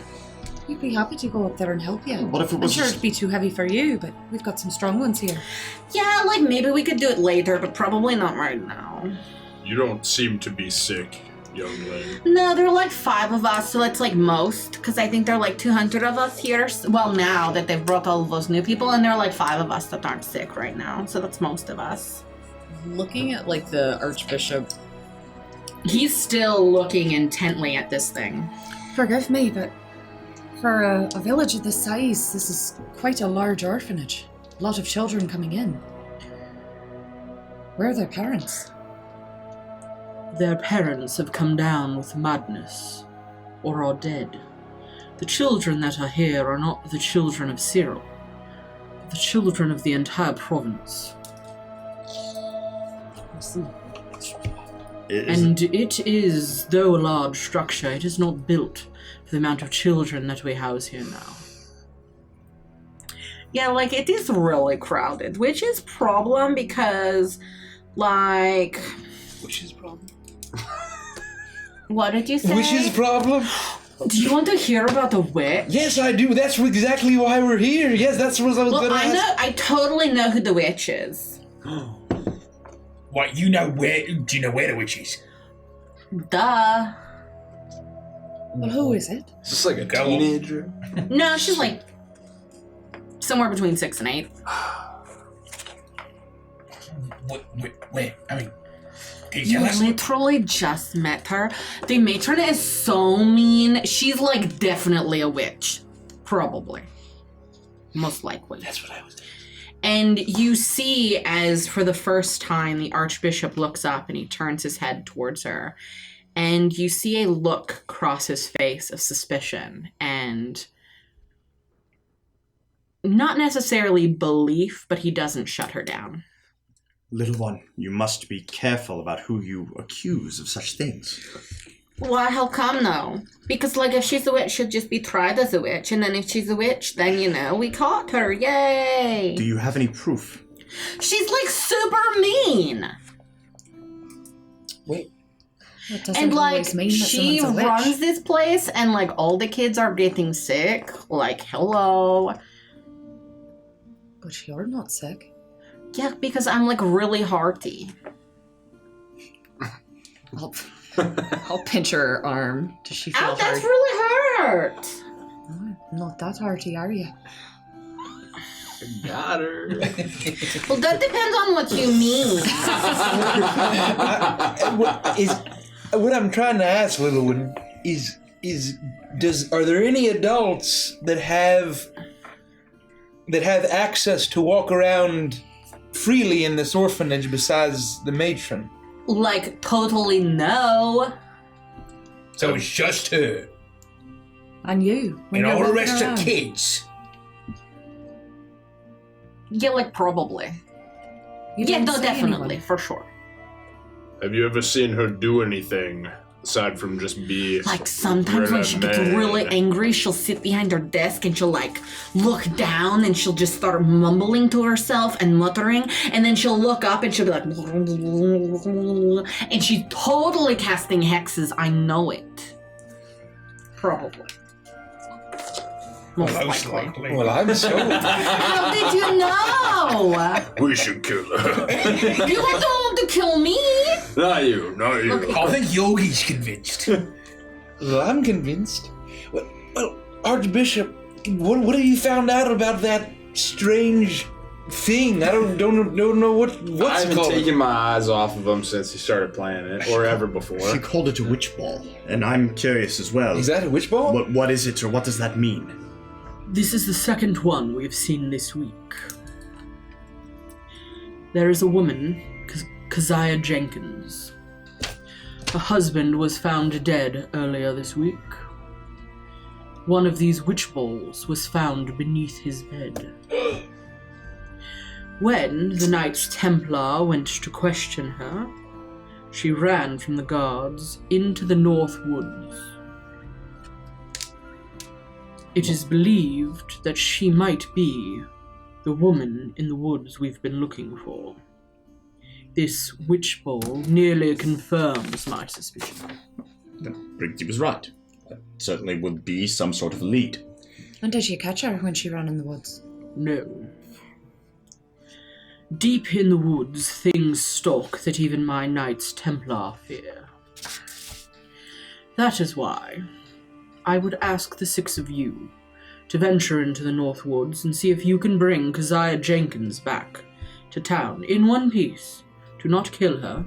We'd be happy to go up there and help you. What if it was I'm sure just- it'd be too heavy for you, but we've got some strong ones here. Yeah, like maybe we could do it later, but probably not right now. You don't seem to be sick, young lady. No, there are like 5 of us, so it's like most, because I think there are like 200 of us here. Well, now that they've brought all of those new people, and there are like 5 of us that aren't sick right now, so that's most of us. Looking at like the Archbishop. He's still looking intently at this thing. Forgive me, but for a village of this size, this is quite a large orphanage. A lot of children coming in. Where are their parents? Their parents have come down with madness, or are dead. The children that are here are not the children of Cyril, but the children of the entire province. And it is, though a large structure, it is not built for the amount of children that we house here now. Yeah, like, it is really crowded, which is problem because, like... Which is problem? What did you say? Which is problem? Do you want to hear about the witch? Yes, I do. That's exactly why we're here. Yes, that's what I was going to ask. I totally know who the witch is. What, you know where... Do you know where the witch is? Duh. Well, who is it? Is this like a teenager? No, she's like... somewhere between 6 and 8. Where? I mean... Can you You tell us? literally just met her. The matron is so mean. She's like definitely a witch. Probably. Most likely. That's what I was thinking. And you see as for the first time the Archbishop looks up and he turns his head towards her. And you see a look cross his face of suspicion and not necessarily belief, but he doesn't shut her down. Little one, you must be careful about who you accuse of such things. Why, how come though? Because, like, if she's a witch, she'll just be tried as a witch, and then if she's a witch, then, you know, we caught her, yay! Do you have any proof? She's, like, super mean! Wait. That doesn't And, like, always mean that she someone's a witch. runs this place, and, like, all the kids are getting sick. Like, hello. But you're not sick. Yeah, because I'm, like, really hearty. I'll pinch her arm. Does she feel Ow, that's hurt? really hurt! Oh, not that hearty, are you? Got her. Well, that depends on what you mean. What I'm trying to ask, little one, are there any adults that have access to walk around freely in this orphanage besides the matron? Like, totally no. So it's just her. And you. when And you're all the walking rest around. are kids. Yeah, like, probably. You Yeah, didn't no, see definitely, anyone. for sure. Have you ever seen her do anything aside from just be Like, sometimes when she gets really angry, she'll sit behind her desk and she'll, like, look down and she'll just start mumbling to herself and muttering, and then she'll look up and she'll be like... And she's totally casting hexes, I know it. Probably. Most likely. Well, I'm so... How did you know? We should kill her. You don't want to kill me? Not you. Okay. I think Yogi's convinced. Well, I'm convinced. Well, Archbishop, what have you found out about that strange thing? I don't know what's I haven't called. taken my eyes off of him since he started playing it, or ever before. She called it a witchball, and I'm curious as well. Is that a witch ball? What is it, or what does that mean? This is the second one we've seen this week. There is a woman, Keziah Jenkins. Her husband was found dead earlier this week. One of these witch balls was found beneath his bed. When the Knights Templar went to question her, she ran from the guards into the North Woods. It is believed that she might be the woman in the woods we've been looking for. This witch ball nearly confirms my suspicion. Briggsy was right. That certainly would be some sort of a lead. And did you catch her when she ran in the woods? No. Deep in the woods, things stalk that even my Knights Templar fear. That is why I would ask the 6 of you to venture into the North Woods and see if you can bring Keziah Jenkins back to town in one piece. Do not kill her.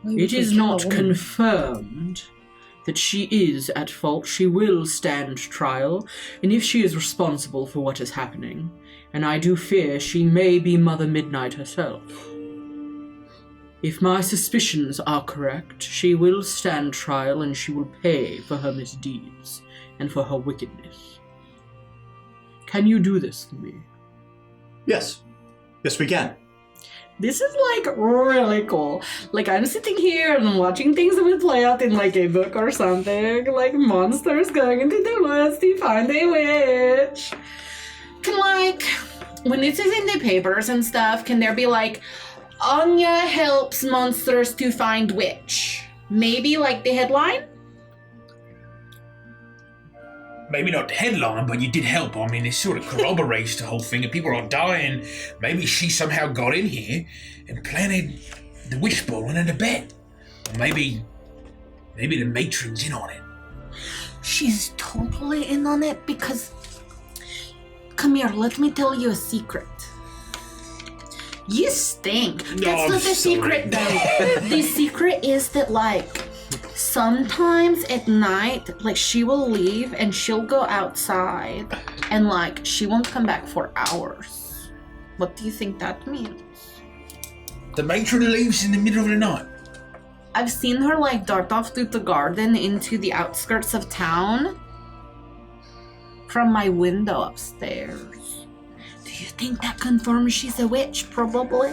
It is not confirmed that she is at fault. She will stand trial, and if she is responsible for what is happening, and I do fear she may be Mother Midnight herself. If my suspicions are correct, she will stand trial and she will pay for her misdeeds and for her wickedness. Can you do this for me? Yes. Yes, we can. This is like really cool. Like I'm sitting here and I'm watching things that would play out in like a book or something. Like monsters going into the woods to find a witch. Can like, when this is in the papers and stuff, can there be like, Anya helps monsters to find witch? Maybe like the headline? Maybe not the headline, but you did help. I mean, it sort of corroborates the whole thing. If people are dying, maybe she somehow got in here and planted the witchball under the bed. Or maybe the matron's in on it. She's totally in on it because... Come here, let me tell you a secret. You stink. No, That's I'm not the sorry. secret, though. The secret is that, like, sometimes at night, like, she will leave and she'll go outside and, like, she won't come back for hours. What do you think that means? The matron leaves in the middle of the night. I've seen her, like, dart off through the garden into the outskirts of town from my window upstairs. Do you think that confirms she's a witch? Probably.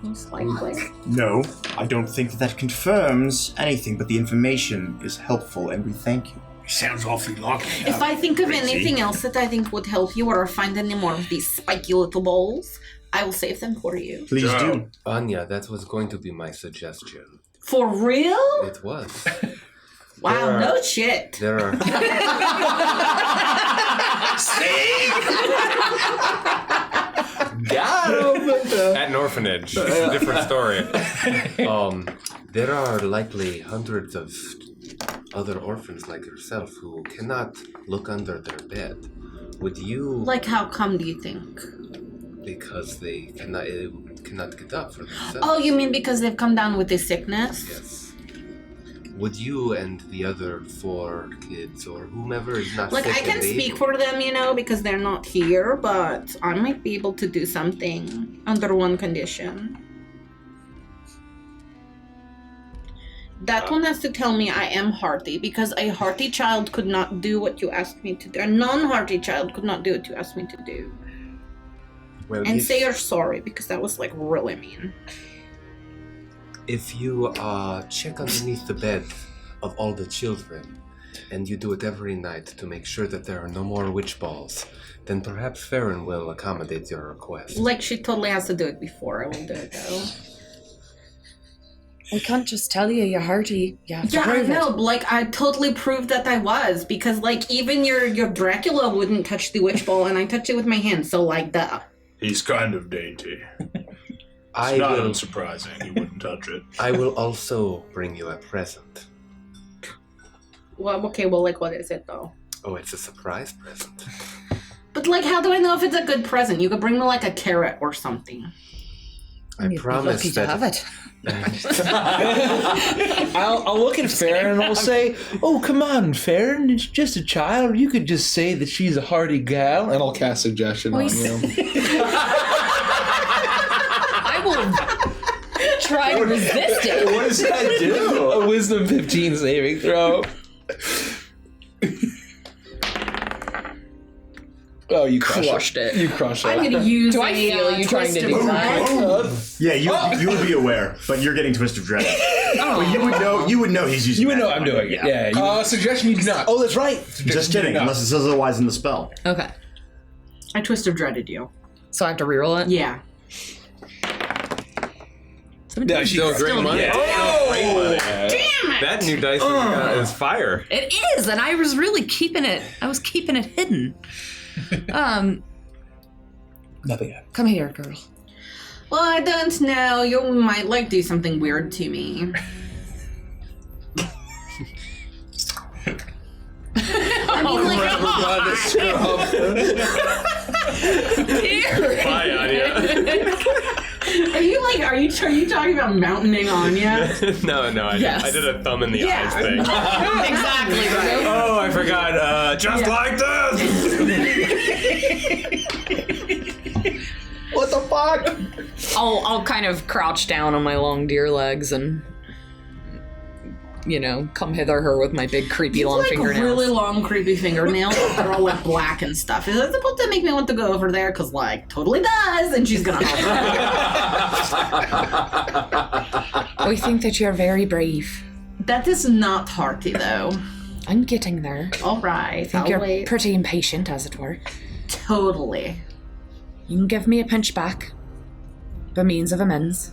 Most likely. No, I don't think that confirms anything, but the information is helpful, and we thank you. Sounds awfully likely. If I think of anything else that I think would help you, or I find any more of these spiky little balls, I will save them for you. Please do. Anya, that was going to be my suggestion. For real? It was. Wow, no shit. There are... Got him! At an orphanage. It's a different story. There are likely hundreds of other orphans like yourself who cannot look under their bed. Would you... Like, how come do you think? Because they cannot get up for themselves. Oh, you mean because they've come down with this sickness? Yes. Would you and the other 4 kids or whomever is not Like, sick I can and able- speak for them, you know, because they're not here, but I might be able to do something under one condition. That one has to tell me I am hearty, because a hearty child could not do what you asked me to do. A non-hearty child could not do what you asked me to do. Well, And if, say you're sorry, because that was, like, really mean. if you check underneath the bed of all the children, and you do it every night to make sure that there are no more witch balls, then perhaps Farron will accommodate your request. Like, she totally has to do it before I will do it, though. We can't just tell you you're hearty. You have to Yeah, I prove know. it. Like, I totally proved that I was, because, like, even your Dracula wouldn't touch the witch ball, and I touched it with my hand, so, like, duh. He's kind of dainty. I It's not will, unsurprising he wouldn't touch it. I will also bring you a present. Well, okay, well, like, what is it, though? Oh, it's a surprise present. But, like, how do I know if it's a good present? You could bring me, like, a carrot or something. I You'd be promise lucky to that have it. I'll look at Farron and I'll say, "Oh, come on, Farron, it's just a child. You could just say that she's a hardy gal." And I'll cast suggestion on you. I will try to resist it. What does that do? A wisdom 15 saving throw. Oh, you crushed it. You crushed it. I'm gonna use Do I feel you trying to do that? Yeah, you would be aware, but you're getting Twist of Dread. But you would know he's using. You would know magic I'm on doing you. it. Yeah. Suggestion you do not. Oh, that's right. Just kidding, unless it says otherwise in the spell. Okay. I twist of dreaded you. So I have to reroll it? Yeah. Yeah, Still great money. Yeah. Oh! Damn it! That new dice is fire. It is, and I was really keeping it hidden. Nothing happened. Come here, girl. Well, I don't know. You might, like, do something weird to me. I mean, like, Bye, Anya. are you talking about mountaining Anya? No, I did a thumb in the eyes thing. Exactly right. Oh, I forgot. Just like this. What the fuck? fuck? I'll kind of crouch down on my long deer legs and, come hither her with my big creepy long fingernails. Really long creepy fingernails. They're all like black and stuff. Is that supposed to make me want to go over there? Because totally does. And she's gonna. We think that you're very brave. That is not hearty though. I'm getting there. All right. I think you're pretty impatient, as it were. Totally. You can give me a pinch back. By means of amends.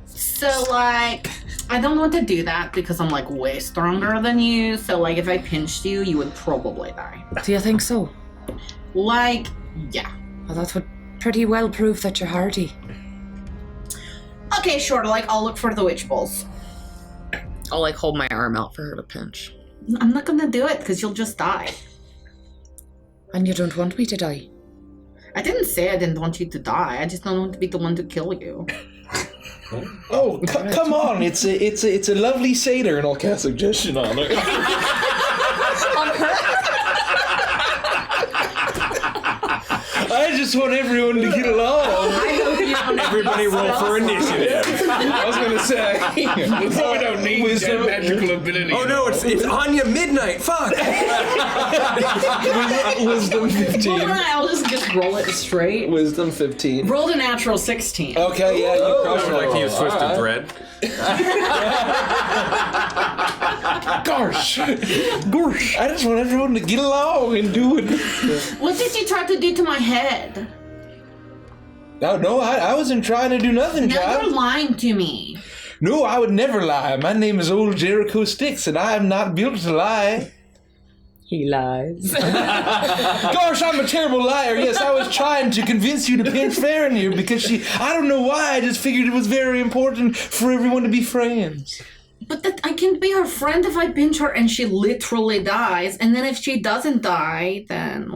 So, I don't want to do that because I'm, way stronger than you. So, if I pinched you, you would probably die. Do you think so? Yeah. Well, that would pretty well prove that you're hardy. Okay, sure. I'll look for the witch balls. I'll, hold my arm out for her to pinch. I'm not gonna do it because you'll just die. And you don't want me to die? I didn't say I didn't want you to die. I just don't want to be the one to kill you. Oh, come on! It's a lovely satyr, and I'll cast suggestion on her. I just want everyone to get along. I hope you don't. Everybody roll for initiative. I was gonna say. We don't need that magical ability. Oh no, it's Anya Midnight. Fuck. Wisdom 15. I'll just roll it straight. Wisdom 15. Rolled a natural 16. Okay, yeah, you crushed it. Like he was twisted thread. Gosh. I just want everyone to get along and do it. What did you try to do to my head? No, I wasn't trying to do nothing, Now child. you're lying to me. No, I would never lie. My name is Old Jericho Sticks, and I am not built to lie. He lies. Gosh, I'm a terrible liar. Yes, I was trying to convince you to pinch Farron here because I don't know why, I just figured it was very important for everyone to be friends. But I can't be her friend if I pinch her and she literally dies. And then if she doesn't die, then,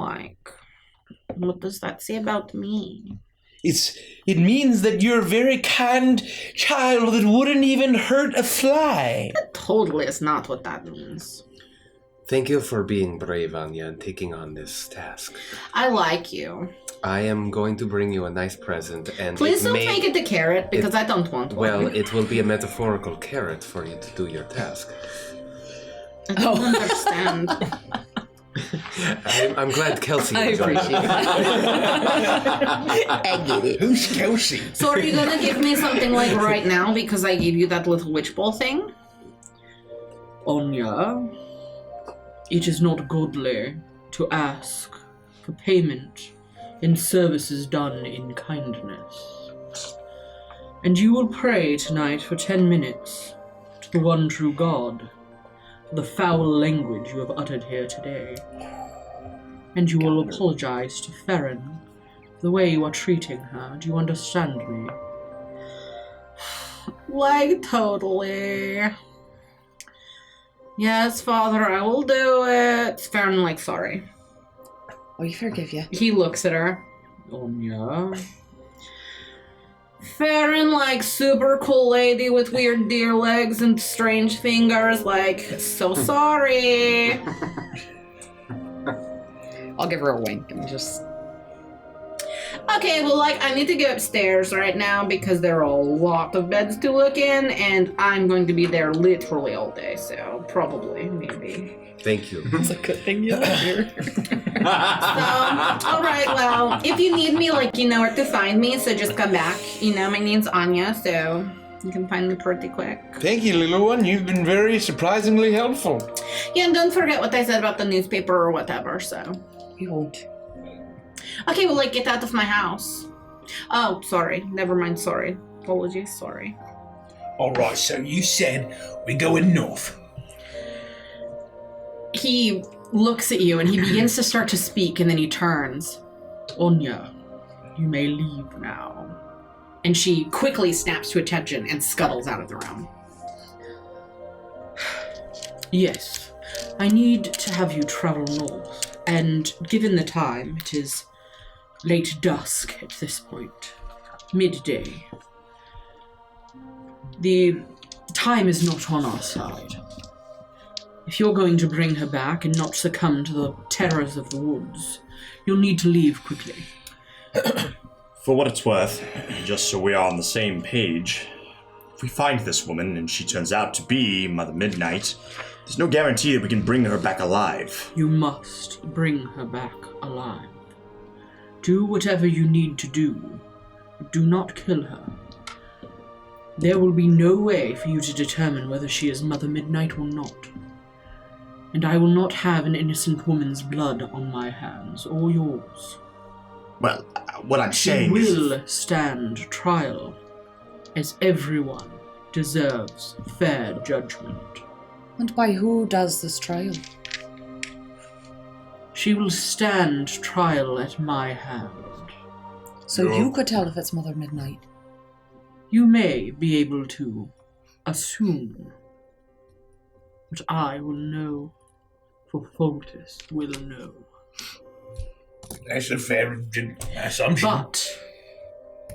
what does that say about me? It means that you're a very kind child that wouldn't even hurt a fly. That totally is not what that means. Thank you for being brave, Anya, and taking on this task. I like you. I am going to bring you a nice present, and Please don't make it a carrot, because I don't want one. Well, it will be a metaphorical carrot for you to do your task. I don't understand. I'm glad Kelsey I enjoyed appreciate it. I get it. Who's Kelsey? So are you gonna give me something right now because I gave you that little witch ball thing? Anya, it is not godly to ask for payment in services done in kindness. And you will pray tonight for 10 minutes to the one true God for the foul language you have uttered here today. And you will apologize to Farron for the way you are treating her. Do you understand me? Totally. Yes, Father, I will do it. Farron, sorry. Oh, you forgive you. He looks at her. Anya. Farron, super cool lady with weird deer legs and strange fingers, so sorry. I'll give her a wink and just... Okay, well, I need to go upstairs right now because there are a lot of beds to look in, and I'm going to be there literally all day, so probably, maybe. Thank you. It's a good thing you live here. So, alright, well, if you need me, you know where to find me, so just come back. My name's Anya, so you can find me pretty quick. Thank you, little one. You've been very surprisingly helpful. Yeah, and don't forget what I said about the newspaper or whatever, so. We won't. Okay, well, get out of my house. Oh, sorry. Never mind, sorry. Apologies, sorry. Alright, so you said we're going north. He looks at you and he begins to start to speak, and then he turns. Anya, you may leave now. And she quickly snaps to attention and scuttles out of the room. Yes, I need to have you travel north, and given the time, it is late dusk at this point, midday. The time is not on our side. If you're going to bring her back and not succumb to the terrors of the woods, you'll need to leave quickly. For what it's worth, just so we are on the same page, if we find this woman and she turns out to be Mother Midnight, there's no guarantee that we can bring her back alive. You must bring her back alive. Do whatever you need to do, but do not kill her. There will be no way for you to determine whether she is Mother Midnight or not. And I will not have an innocent woman's blood on my hands, or yours. Well, what I'm saying is... is... She will stand trial, as everyone deserves fair judgment. And by who does this trial? She will stand trial at my hand. So you could tell if it's Mother Midnight. You may be able to assume, but I will know, for Foltus will know. That's a fair assumption. But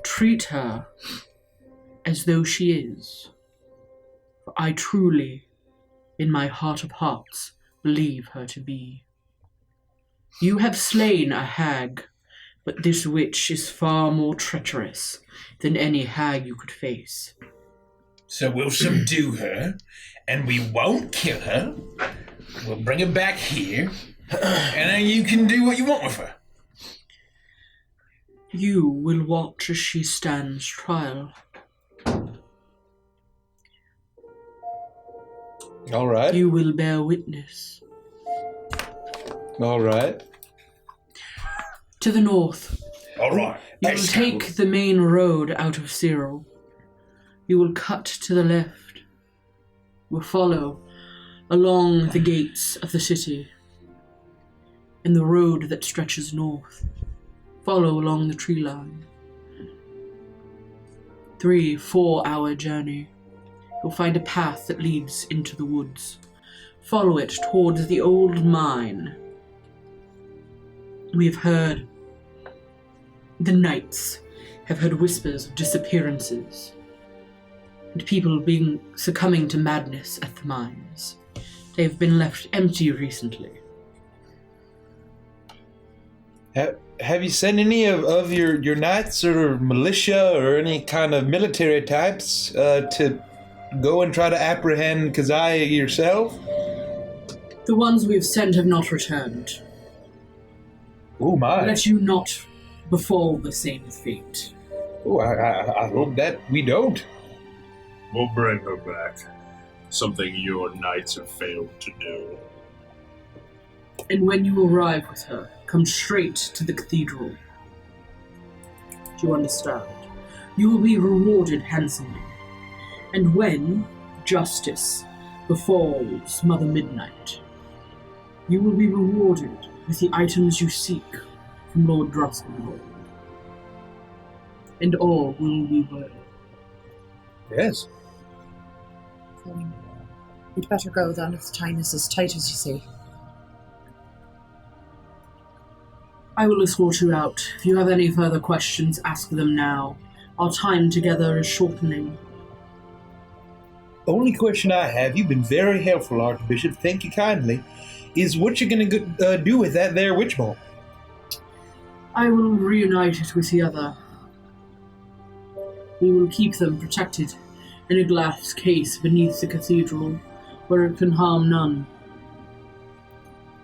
treat her as though she is, for I truly, in my heart of hearts, believe her to be. You have slain a hag, but this witch is far more treacherous than any hag you could face. So we'll subdue her, and we won't kill her. We'll bring her back here, and then you can do what you want with her. You will watch as she stands trial. All right. You will bear witness. All right. To the north. All right. You will take the main road out of Cyril. You will cut to the left. You will follow along the gates of the city. In the road that stretches north. Follow along the tree line. 3-4 hour journey. You'll find a path that leads into the woods. Follow it towards the old mine. We have heard, the knights have heard whispers of disappearances and people succumbing to madness at the mines. They have been left empty recently. Have you sent any of your knights or militia or any kind of military types to go and try to apprehend Keziah yourself? The ones we've sent have not returned. Oh my. Let you not befall the same fate. Oh, I hope that we don't. We'll bring her back. Something your knights have failed to do. And when you arrive with her, come straight to the cathedral. Do you understand? You will be rewarded handsomely. And when justice befalls Mother Midnight, you will be rewarded with the items you seek from Lord Drosselwood. And all will be well. Yes. We'd better go then if the time is as tight as you say. I will escort you out. If you have any further questions, ask them now. Our time together is shortening. Only question I have, you've been very helpful, Archbishop, thank you kindly, is what you're going to do with that there witch ball? I will reunite it with the other. We will keep them protected in a glass case beneath the cathedral, where it can harm none.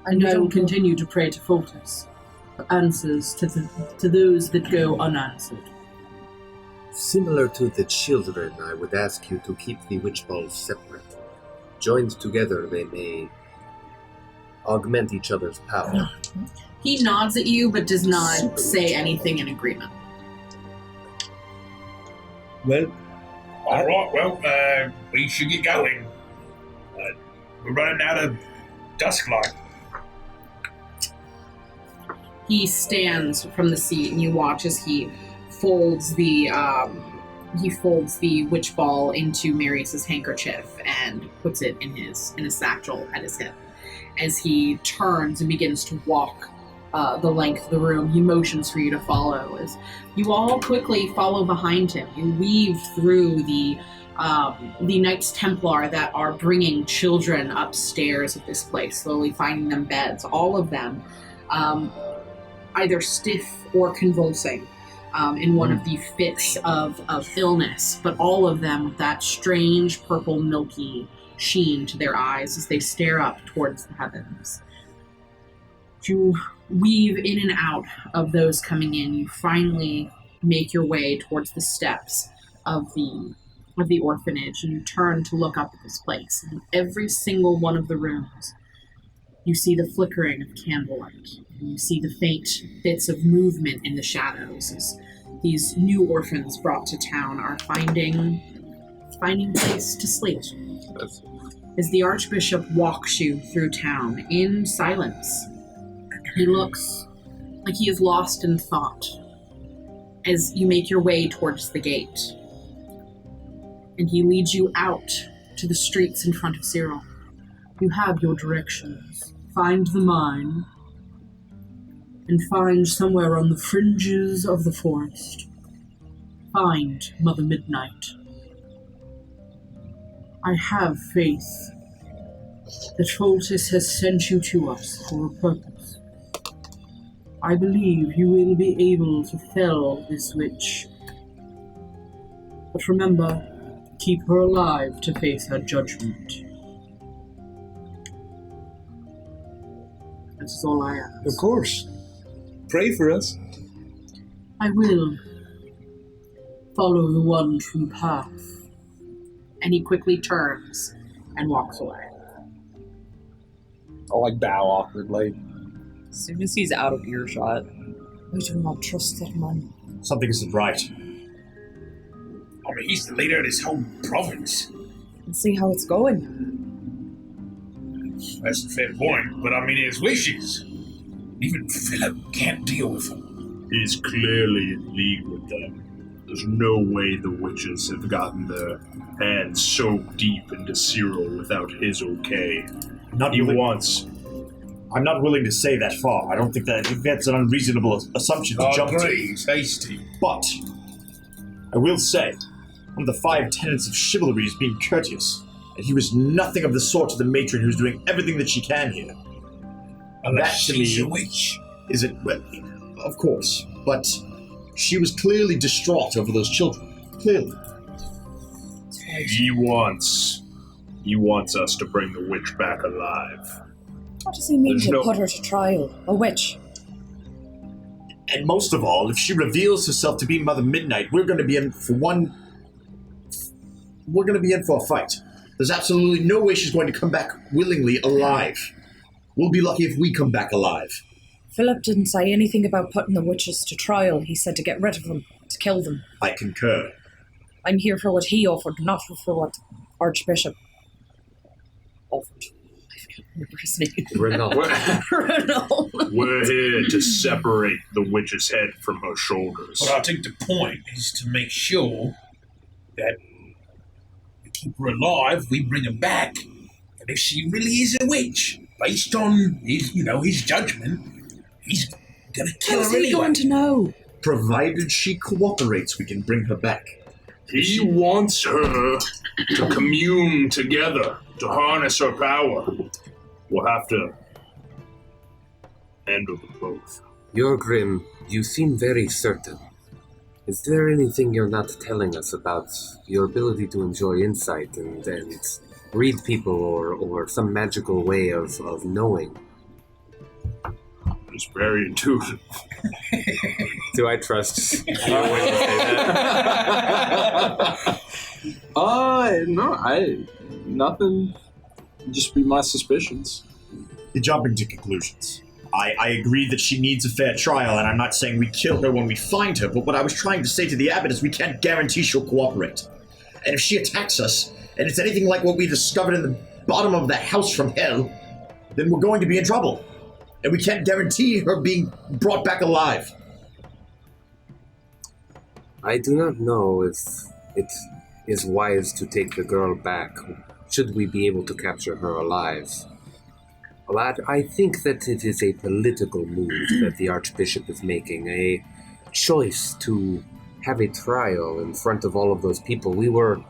And I will continue to pray to Foltus for answers to those that go unanswered. Similar to the children, I would ask you to keep the witch balls separate. Joined together, they may augment each other's power. He nods at you, but does not say anything in agreement. Well, all right. Well, we should get going. We're running out of dusklight. He stands from the seat, and you watch as he folds the witch ball into Marius's handkerchief and puts it in his satchel at his hip. As he turns and begins to walk the length of the room, he motions for you to follow. As you all quickly follow behind him, you weave through the Knights Templar that are bringing children upstairs of this place, slowly finding them beds. All of them either stiff or convulsing. in one of the fits of illness, but all of them with that strange purple milky sheen to their eyes as they stare up towards the heavens. You weave in and out of those coming in. You finally make your way towards the steps of the orphanage, and you turn to look up at this place. In every single one of the rooms, you see the flickering of candlelight, and you see the faint bits of movement in the shadows as these new orphans brought to town are finding place to sleep. As the Archbishop walks you through town in silence, he looks like he is lost in thought as you make your way towards the gate. And he leads you out to the streets in front of Cyril. You have your directions. Find the mine, and find somewhere on the fringes of the forest. Find Mother Midnight. I have faith that Foltis has sent you to us for a purpose. I believe you will be able to fell this witch. But remember, keep her alive to face her judgment. That is all I ask. Of course. Pray for us. I will. Follow the one true path. And he quickly turns and walks away. I'll bow awkwardly. As soon as he's out of earshot. We do not trust that man. Something isn't right. I mean, he's the leader of this whole province. And see how it's going. That's a fair point, but I mean, his wishes. Even Philip can't deal with him. He's clearly in league with them. There's no way the witches have gotten their hands so deep into Cyril without his okay. I'm not willing to say that far. I think that's an unreasonable assumption to jump to. He's hasty. But I will say, one of the 5 tenets of chivalry is being courteous, and he was nothing of the sort to the matron who's doing everything that she can here. Unless that to she's me a witch. Isn't, well, of course, but she was clearly distraught over those children. Clearly. He wants us to bring the witch back alive. What does he mean to put her to trial? A witch? And most of all, if she reveals herself to be Mother Midnight, we're going to be in for a fight. There's absolutely no way she's going to come back willingly alive. We'll be lucky if we come back alive. Philip didn't say anything about putting the witches to trial. He said to get rid of them, to kill them. I concur. I'm here for what he offered, not for what Archbishop offered. I can't remember his name. Renault. We're here to separate the witch's head from her shoulders. But I think the point is to make sure that we keep her alive, we bring her back, and if she really is a witch, based on his judgment, he's gonna kill her anyway. How's he going to know? Provided she cooperates, we can bring her back. He wants her to commune together, to harness her power. We'll have to handle them both. Jorgrim, you seem very certain. Is there anything you're not telling us about your ability to enjoy insight and read people or some magical way of knowing? It's very intuitive. Do I trust you when you say that? No, nothing. Just be my suspicions. You're jumping to conclusions. I agree that she needs a fair trial, and I'm not saying we kill her when we find her, but what I was trying to say to the abbot is we can't guarantee she'll cooperate. And if she attacks us, and it's anything like what we discovered in the bottom of the house from hell, then we're going to be in trouble. And we can't guarantee her being brought back alive. I do not know if it is wise to take the girl back, should we be able to capture her alive. But I think that it is a political move that the Archbishop is making, a choice to have a trial in front of all of those people. We were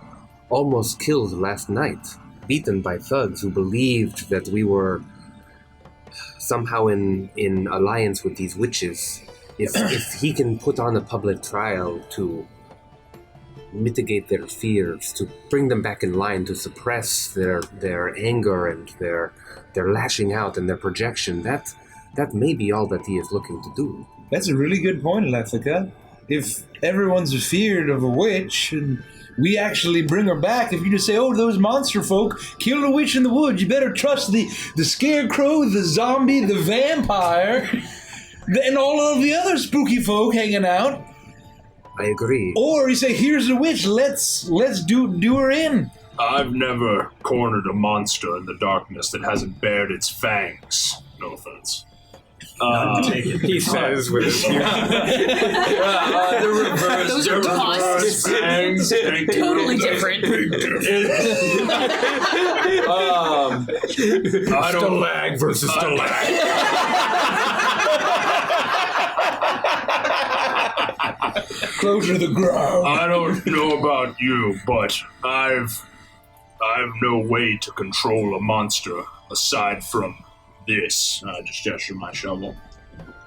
almost killed last night, beaten by thugs who believed that we were somehow in alliance with these witches. If he can put on a public trial to mitigate their fears, to bring them back in line, to suppress their anger and their lashing out and their projection, that may be all that he is looking to do. That's a really good point, Lethica. If everyone's afeared of a witch, and we actually bring her back, if you just say, oh, those monster folk killed a witch in the woods, you better trust the scarecrow, the zombie, the vampire, and all of the other spooky folk hanging out. I agree. Or you say, here's a witch, let's do her in. I've never cornered a monster in the darkness that hasn't bared its fangs. No offense. He says with his the reverse. Those are tusks. Fangs. Totally different. I don't stalag versus stalag. Closer to the ground. I don't know about you, but I've no way to control a monster aside from this. I just gesture my shovel.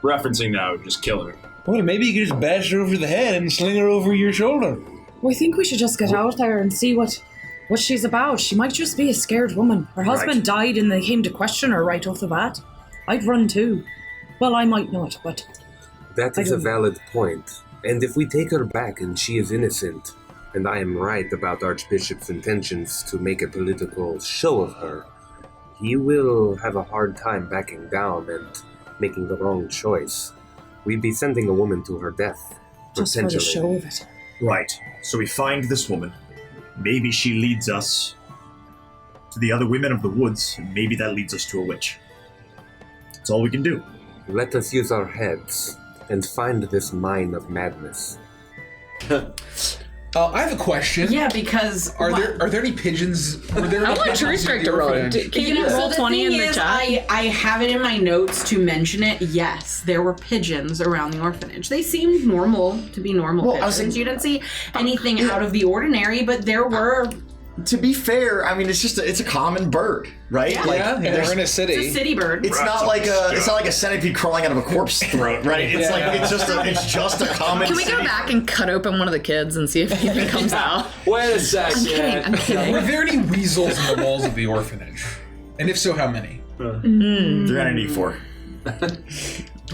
Referencing that, I would just kill her. Well, maybe you could just bash her over the head and sling her over your shoulder. Well, I think we should just get out there and see what she's about. She might just be a scared woman. Her husband died and they came to question her right off the bat. I'd run too. Well, I might not, but... That is a valid point. And if we take her back and she is innocent, and I am right about Archbishop's intentions to make a political show of her, he will have a hard time backing down and making the wrong choice. We'd be sending a woman to her death, just for the show of it. Right. So we find this woman. Maybe she leads us to the other women of the woods, and maybe that leads us to a witch. That's all we can do. Let us use our heads and find this mine of madness. I have a question. Yeah, because are there any pigeons? Were there I any want True pigeons in Strike the to roll. orphanage? Can you roll 20 in the chat? I have it in my notes to mention it. Yes, there were pigeons around the orphanage. They seemed normal to be normal pigeons. You didn't see anything out of the ordinary, but there were. To be fair, I mean, it's a common bird, right? Yeah. Like, We're in a city. It's a city bird. It's not like a centipede crawling out of a corpse throat, right? It's it's just a common. Can we go back and cut open one of the kids and see if anything comes out? Wait a second. I'm kidding. Were there any weasels in the walls of the orphanage? And if so, how many? 384.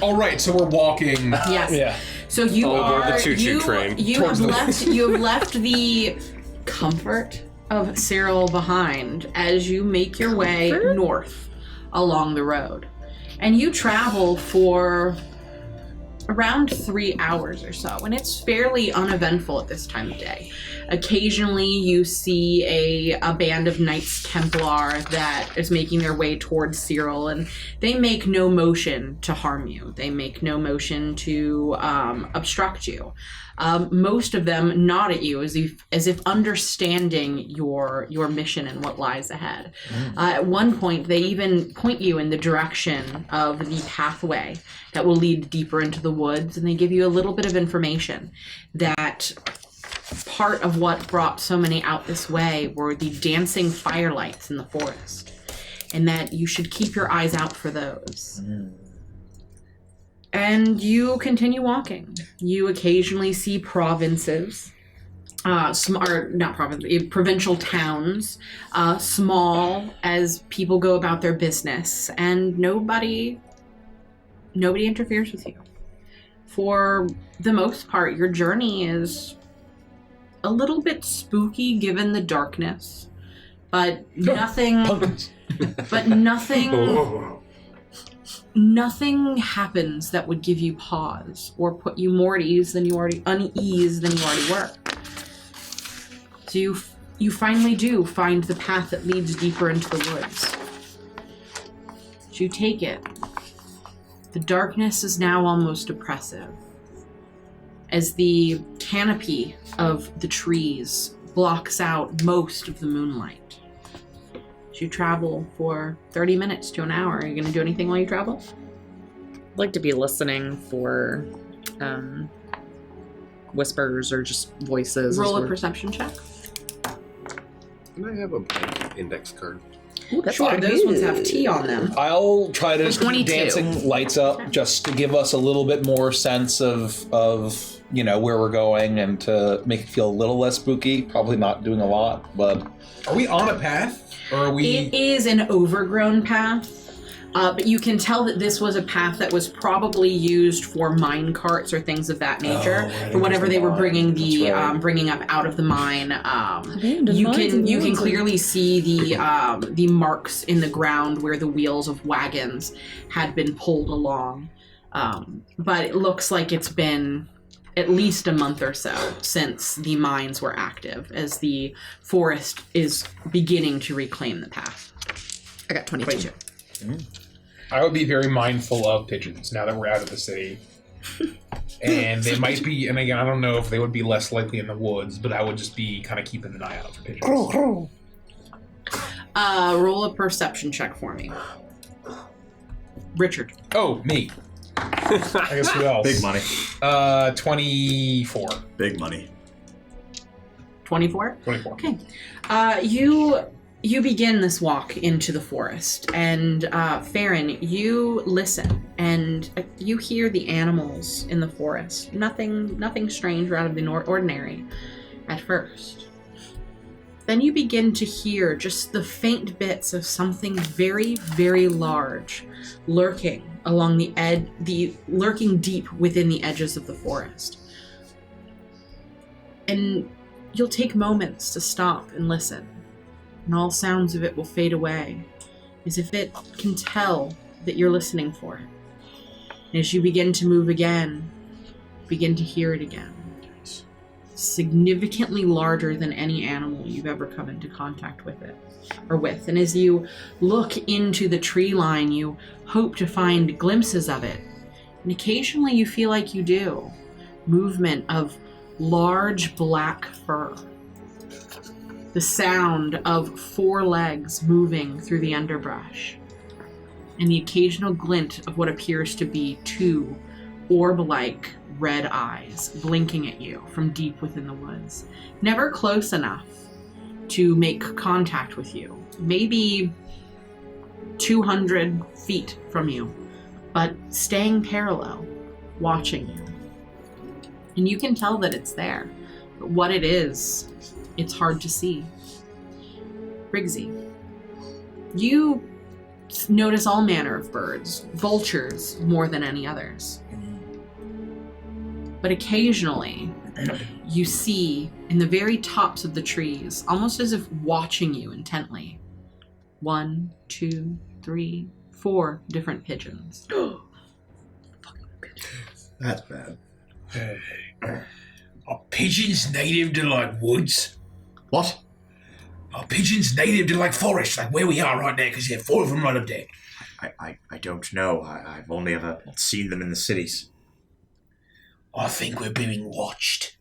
All right, so we're walking. Yes. Yeah. So you aboard are the choo-choo train. You have left the comfort of Cyril behind as you make your way north along the road. And you travel for around 3 hours or so, and it's fairly uneventful at this time of day. Occasionally you see a band of Knights Templar that is making their way towards Cyril, and they make no motion to harm you. They make no motion to obstruct you. Most of them nod at you as if understanding your mission and what lies ahead. At one point, they even point you in the direction of the pathway that will lead deeper into the woods, and they give you a little bit of information that part of what brought so many out this way were the dancing firelights in the forest, and that you should keep your eyes out for those. And you continue walking. You occasionally see provinces, provincial towns, small as people go about their business, and nobody interferes with you. For the most part, your journey is a little bit spooky given the darkness, but nothing. Nothing happens that would give you pause or put you more at ease than you already were. So you finally do find the path that leads deeper into the woods. So you take it. The darkness is now almost oppressive, as the canopy of the trees blocks out most of the moonlight. You travel for 30 minutes to an hour. Are you going to do anything while you travel? I'd like to be listening for whispers or just voices. Roll a perception check. Can I have a blank index card? Sure, those ones have T on them. I'll try to keep 22. dancing lights up just to give us a little bit more sense of where we're going and to make it feel a little less spooky. Probably not doing a lot, but... Are we on a path? Or are we... It is an overgrown path, but you can tell that this was a path that was probably used for mine carts or things of that nature, for whatever they were bringing bringing up out of the mine. You can clearly see the marks in the ground where the wheels of wagons had been pulled along, but it looks like it's been at least a month or so since the mines were active, as the forest is beginning to reclaim the path. I got 22. I would be very mindful of pigeons now that we're out of the city. And they might be, and again, I don't know if they would be less likely in the woods, but I would just be kind of keeping an eye out for pigeons. Roll a perception check for me. Richard. Oh, me. I guess who else? Big money. 24. Big money. 24? 24. Okay. You begin this walk into the forest, and Farron, you listen, and you hear the animals in the forest. Nothing strange or out of the ordinary at first. Then you begin to hear just the faint bits of something very, very large lurking along lurking deep within the edges of the forest. And you'll take moments to stop and listen, and all sounds of it will fade away, as if it can tell that you're listening for it. And as you begin to move again, begin to hear it again. Significantly larger than any animal you've ever come into contact with. And as you look into the tree line, you hope to find glimpses of it. And occasionally you feel like you do. Movement of large black fur. The sound of 4 legs moving through the underbrush. And the occasional glint of what appears to be 2 orb-like red eyes blinking at you from deep within the woods. Never close enough to make contact with you. Maybe 200 feet from you, but staying parallel, watching you. And you can tell that it's there, but what it is, it's hard to see. Briggsy, you notice all manner of birds, vultures more than any others. But occasionally, you see in the very tops of the trees, almost as if watching you intently, 1, 2, 3, 4 different pigeons. That's bad. Are pigeons native to, like, woods? What? Are pigeons native to, like, forests, like where we are right now? Because you have 4 of them right up there. I don't know. I've only ever seen them in the cities. I think we're being watched.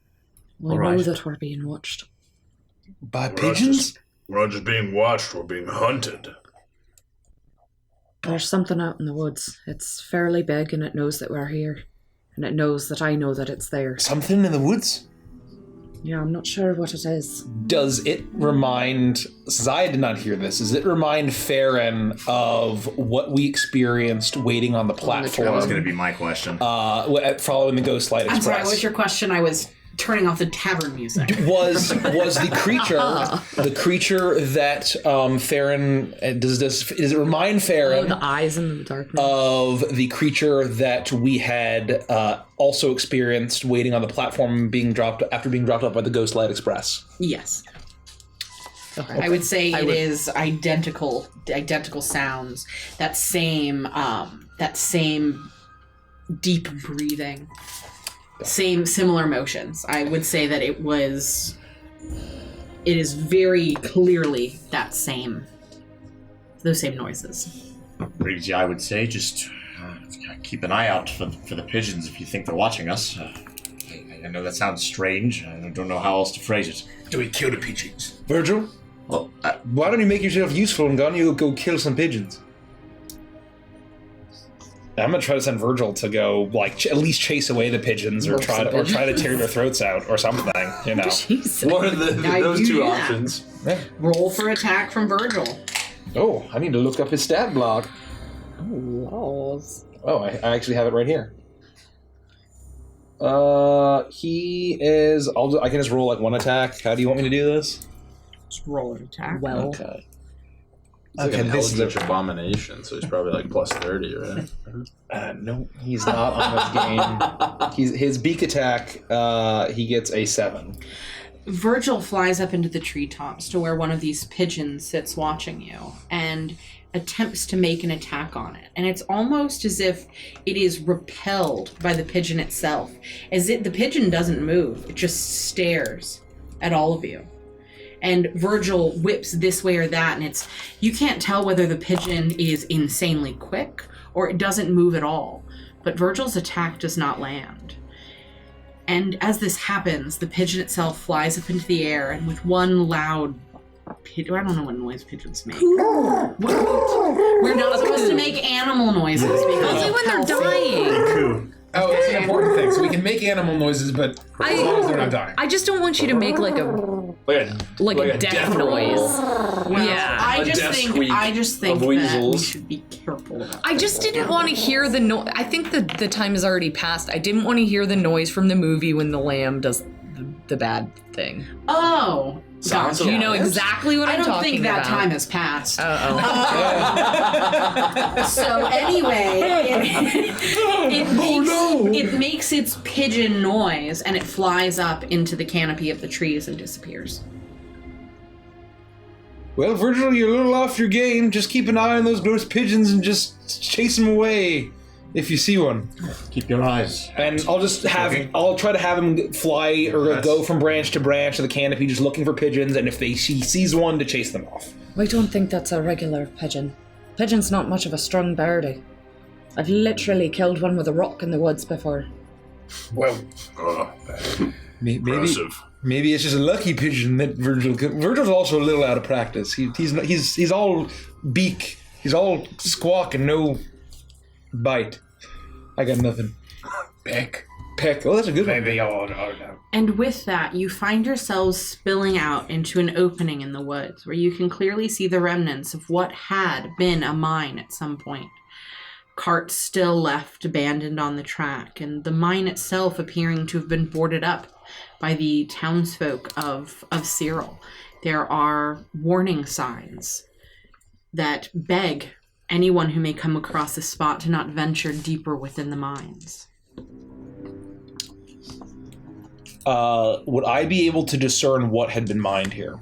We know that we're being watched. By pigeons? We're not just being watched, we're being hunted. There's something out in the woods. It's fairly big, and it knows that we're here. And it knows that I know that it's there. Something in the woods? Yeah, I'm not sure what it is. Does it remind, since I did not hear this, does it remind Farron of what we experienced waiting on the platform? That was going to be my question. Following the Ghost Light Express. I'm sorry, what was your question? I was turning off the tavern music. Was the creature that Farron does it remind Farron the eyes in the darkness of the creature that we had also experienced waiting on the platform being dropped off by the Ghost Light Express? Yes. Okay. I would say it is identical sounds. That same deep breathing. Similar motions. I would say that it is very clearly those same noises. Briggsy, I would say just keep an eye out for the pigeons if you think they're watching us. I know that sounds strange. I don't know how else to phrase it. Do we kill the pigeons? Virgil? Well, why don't you make yourself useful and go kill some pigeons? I'm gonna try to send Virgil to go, at least chase away the pigeons, or try to tear their throats out, or something. Jesus. What are those 2 options? Yeah. Roll for attack from Virgil. Oh, I need to look up his stat block. Oh, laws. Oh, I actually have it right here. He is. I can just roll like one attack. How do you want me to do this? Just roll an attack. Well, Okay. It's like Okay, an this is Eldritch Abomination, so he's probably like plus 30, right? No, he's not on this game. His beak attack. He gets a 7. Virgil flies up into the treetops to where one of these pigeons sits watching you and attempts to make an attack on it. And it's almost as if it is repelled by the pigeon itself. The pigeon doesn't move. It just stares at all of you. And Virgil whips this way or that, and you can't tell whether the pigeon is insanely quick or it doesn't move at all. But Virgil's attack does not land. And as this happens, the pigeon itself flies up into the air, and with one loud I don't know what noise pigeons make. We're not supposed to make animal noises because only when they're dying. Oh, it's an important thing. So we can make animal noises, but as long as they're not dying. I just don't want you to make like a death noise. Yeah. I just think that we should be careful about I just didn't want to hear the noise. I think the time has already passed. I didn't want to hear the noise from the movie when the lamb does the bad thing. Oh. Gotcha. You know exactly what I'm talking about. I don't think that time has passed. Uh-oh. So anyway, it makes its pigeon noise, and it flies up into the canopy of the trees and disappears. Well, Virgil, you're a little off your game. Just keep an eye on those gross pigeons and just chase them away if you see one. Keep your eyes. And I'll try to have him fly or go from branch to branch of the canopy, just looking for pigeons, and if he sees one, to chase them off. I don't think that's a regular pigeon. Pigeon's not much of a strong birdie. I've literally killed one with a rock in the woods before. Well, maybe it's just a lucky pigeon that Virgil. Virgil's also a little out of practice. He's all beak. He's all squawk and no bite. I got nothing. Peck. Oh, that's a good one. Maybe I'll know. And with that, you find yourselves spilling out into an opening in the woods where you can clearly see the remnants of what had been a mine at some point. Carts still left abandoned on the track, and the mine itself appearing to have been boarded up by the townsfolk of Cyril. There are warning signs that beg anyone who may come across the spot to not venture deeper within the mines. Would I be able to discern what had been mined here?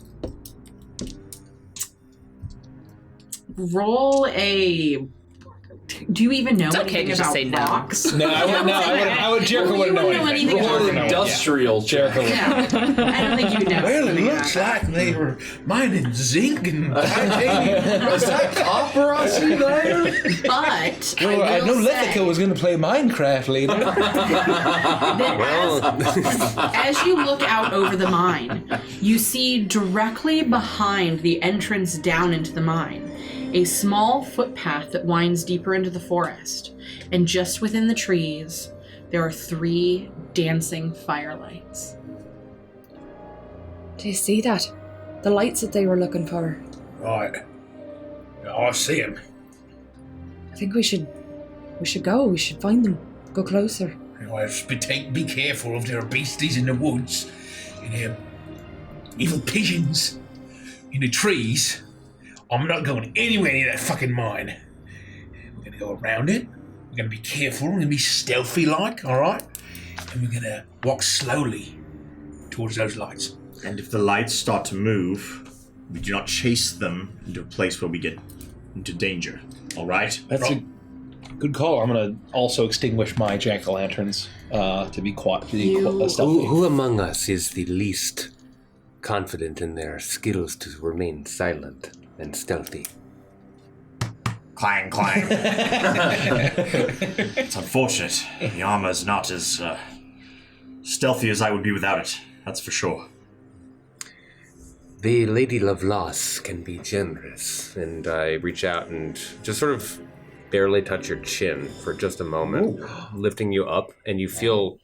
Roll a... Do you even know It's anything okay to just about say no. rocks? No, Jericho wouldn't know anything. Industrial Jericho. Yeah. I don't think you know. Well, it anything looks about like they were mining zinc and titanium. Is that copper I see there? that. But Well, I know say Lethica was going to play Minecraft later. that as you look out over the mine, you see directly behind the entrance down into the mine a small footpath that winds deeper into the forest. And just within the trees, there are 3 dancing firelights. Do you see that? The lights that they were looking for. Right. I see him. I think we should go. We should find them. Go closer. Just be careful of their beasties in the woods and their evil pigeons in the trees. I'm not going anywhere near that fucking mine. We're gonna go around it. We're gonna be careful. We're gonna be stealthy-like, all right? And we're gonna walk slowly towards those lights. And if the lights start to move, we do not chase them into a place where we get into danger. All right? That's a good call. I'm going to also extinguish my jack-o'-lanterns to be stealthy. Who among us is the least confident in their skills to remain silent and stealthy? Clang, clang. It's unfortunate. The armor's not as stealthy as I would be without it. That's for sure. The Lady Lovelace can be generous. And I reach out and just sort of barely touch your chin for just a moment, lifting you up, and you feel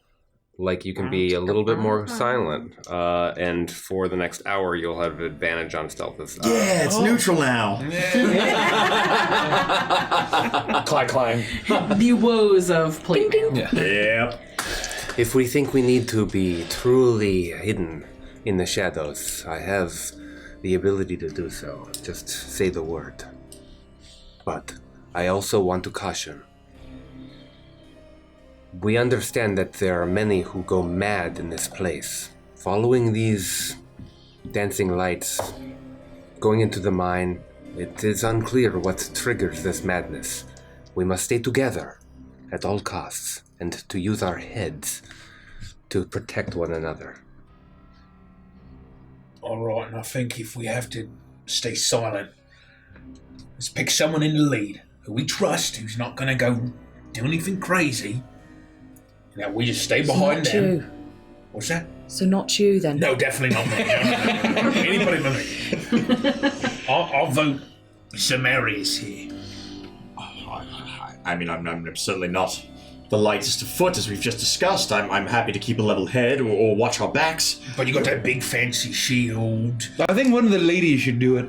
like you can be a little bit more silent. And for the next hour, you'll have advantage on stealth. Yeah, it's neutral now. Clang. The woes of playmail. Yep. If we think we need to be truly hidden in the shadows, I have the ability to do so. Just say the word. But I also want to caution. We understand that there are many who go mad in this place. Following these dancing lights, going into the mine, it is unclear what triggers this madness. We must stay together at all costs and to use our heads to protect one another. All right, and I think if we have to stay silent, let's pick someone in the lead who we trust, who's not going to go do anything crazy. Now we just stay behind not them. You. What's that? So not you then? No, definitely not me. No. Anybody but me. I'll vote Samarius here. I mean, I'm certainly not the lightest of foot, as we've just discussed. I'm happy to keep a level head or watch our backs. But you got that big fancy shield. I think one of the ladies should do it.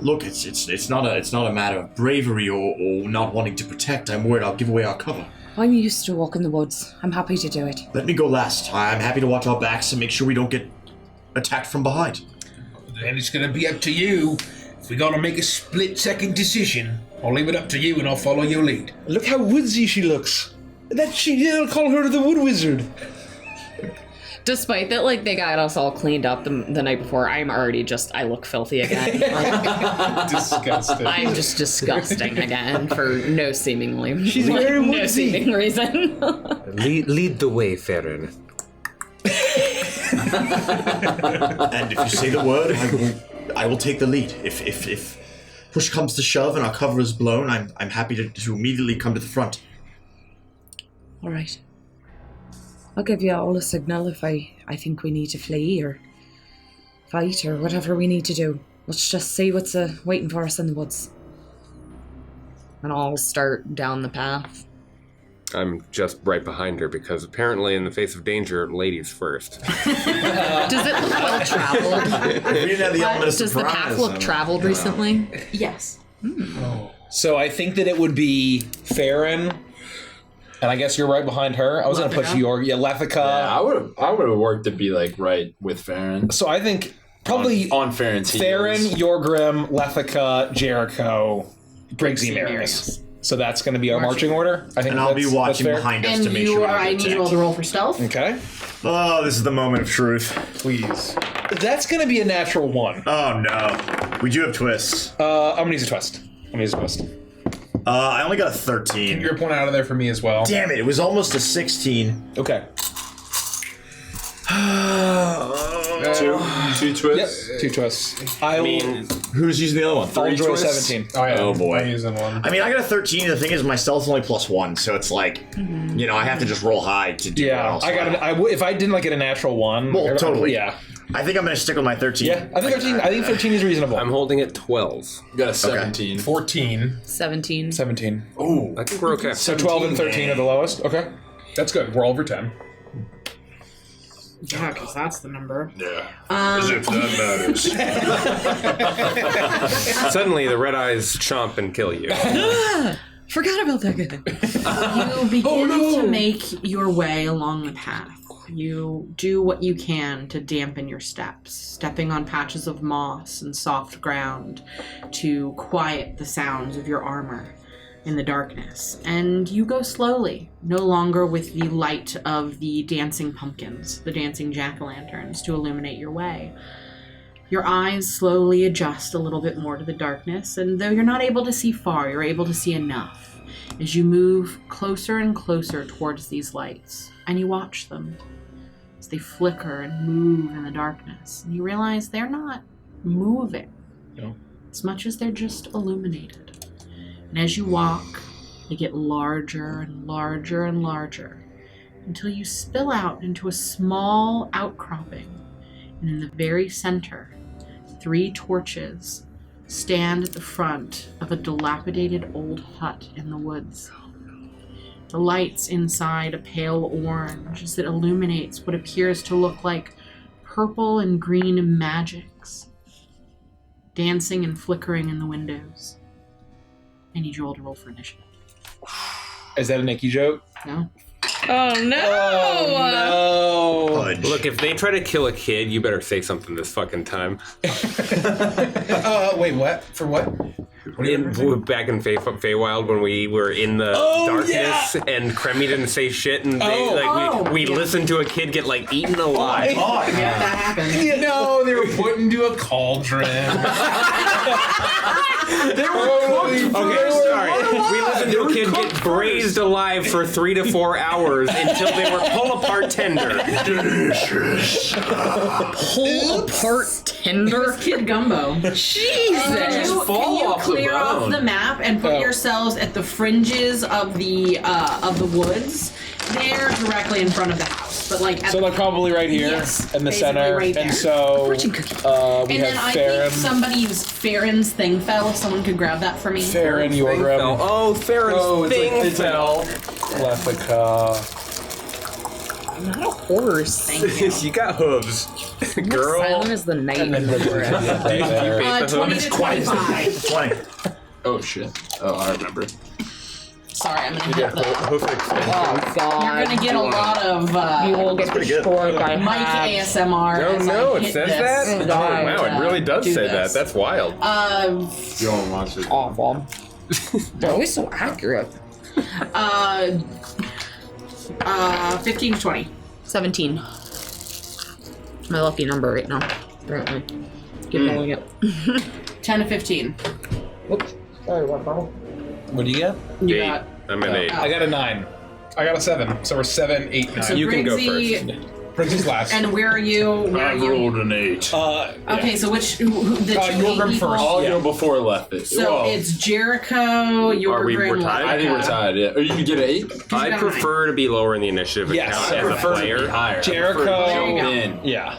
Look, it's not a matter of bravery or not wanting to protect. I'm worried I'll give away our cover. I'm used to walk in the woods. I'm happy to do it. Let me go last. I'm happy to watch our backs and make sure we don't get attacked from behind. Then it's going to be up to you. If we got to make a split-second decision, I'll leave it up to you and I'll follow your lead. Look how woodsy she looks. They'll call her the Wood Wizard. Despite that, like, they got us all cleaned up the night before, I look filthy again. Disgusting. I'm just disgusting again for no seemingly. She's very no woodsy. seeming reason. Lead the way, Farron. And if you say the word, I will take the lead. If push comes to shove and our cover is blown, I'm happy to immediately come to the front. All right. I'll give you all a signal if I think we need to flee or fight or whatever we need to do. Let's just see what's waiting for us in the woods. And I'll start down the path. I'm just right behind her because apparently in the face of danger, ladies first. Does it look well traveled? We didn't have the element of Does the surprise. path look traveled recently? Yes. So I think that it would be Farron, and I guess you're right behind her. I was going to put Lethica. Yeah, I would have worked to be like right with Farron. So I think probably on Farron's heels. Farron, Yorgrim, Lethica, Jericho, Briggsy, Marius. So that's going to be our marching order. I think, and I'll be watching behind us to make sure. And I need you to roll for stealth. Okay. Oh, this is the moment of truth. Please. That's going to be a natural 1. Oh no, we do have twists. I'm going to use a twist. I only got a 13. Keep your point out of there for me as well. Damn it was almost a 16. Okay. Two twists? Yep, 2 twists. I mean, who's using the other one? I'll enjoy twists? 17. Oh, yeah. Oh, boy. I'm using one. I mean, I got a 13. The thing is, my stealth's only +1, so it's like, I have to just roll high to do Yeah, else. if I didn't get a natural 1. Well, totally. Yeah. I think I'm going to stick with my 13. Yeah, I think 13 is reasonable. I'm holding it 12. You got a 17. 14. 17. 17. Oh, I think we're okay. So 12 and 13 are the lowest? Okay. That's good. We're over 10. Yeah, because that's the number. Yeah. As if that matters. Suddenly, the red eyes chomp and kill you. Forgot about that guy. You begin to make your way along the path. You do what you can to dampen your steps, stepping on patches of moss and soft ground to quiet the sounds of your armor in the darkness. And you go slowly, no longer with the light of the dancing pumpkins, the dancing jack-o'-lanterns to illuminate your way. Your eyes slowly adjust a little bit more to the darkness, and though you're not able to see far, you're able to see enough as you move closer and closer towards these lights, and you watch them as they flicker and move in the darkness. And you realize they're not moving as much as they're just illuminated. And as you walk, they get larger and larger and larger until you spill out into a small outcropping. And in the very center, 3 torches stand at the front of a dilapidated old hut in the woods. The lights inside a pale orange as it illuminates what appears to look like purple and green magics dancing and flickering in the windows. I need you all to roll for initiative. Is that a Nikki joke? No. Oh no! Oh no! Fudge. Look, if they try to kill a kid, you better say something this fucking time. Wait, what? For what? Back in Feywild when we were in the darkness and Kremmy didn't say shit and we listened to a kid get like eaten alive. Yeah, that happened. No, they were put into a cauldron. They were cooked. Okay, sorry. We listened to a kid get braised alive for 3 to 4 hours until they were pull apart tender. Pull apart tender? Kid Gumbo. Jesus! Can you clear off the map and put yourselves at the fringes of the woods? They're directly in front of the house, but like so like probably right here in the center, right there. and so we and have then I think somebody's Farron's thing fell. If someone could grab that for me. Farron, your grab. Oh, Farron's thing fell. Lefica. I'm not a horse. Thank you. You got hooves, girl. Silent as the night. And then the 20 to 25. 20. Oh shit. Oh, I remember. Sorry, I'm gonna hit the. Hoof extension. Oh God! You're gonna get a lot of. You will get destroyed by Mike hacks. ASMR. No, as I it hit says this. that? Oh, Wow, it really does say that. That's wild. You don't want to. Awful. They're always so accurate. 15 to 20. 17. My lucky number right now. Apparently. Keep rolling it. 10 to 15. Oops. Sorry, what bubble? What do you get? You 8. got. I'm at 8. I got a 9. I got a 7. So we're 7, 8, 9. So You can go Briggsy- first. Prince's last. And where are you? Where are I you? rolled an 8. Okay, so which the two you'll go people? first. I'll go before left it. So Whoa. it's Jericho, your we're tied? I think we're tied. Yeah. Or you can get an 8. I got prefer to be lower in the initiative Yes, account I as a prefer to be player. higher. Jericho. There you go. In. Yeah.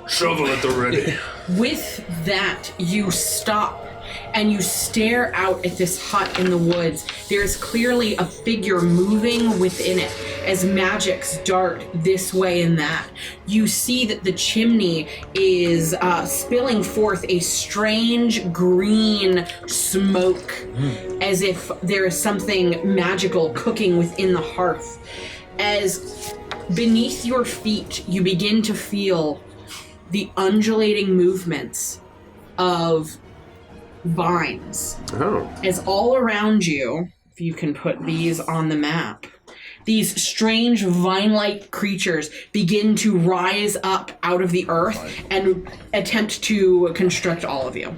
Shovel at the ready. With that, you stop and you stare out at this hut in the woods. There's clearly a figure moving within it as magics dart this way and that. You see that the chimney is spilling forth a strange green smoke, as if there is something magical cooking within the hearth. As beneath your feet, you begin to feel the undulating movements of vines. Oh. As all around you, if you can put these on the map, these strange vine-like creatures begin to rise up out of the earth and attempt to construct all of you.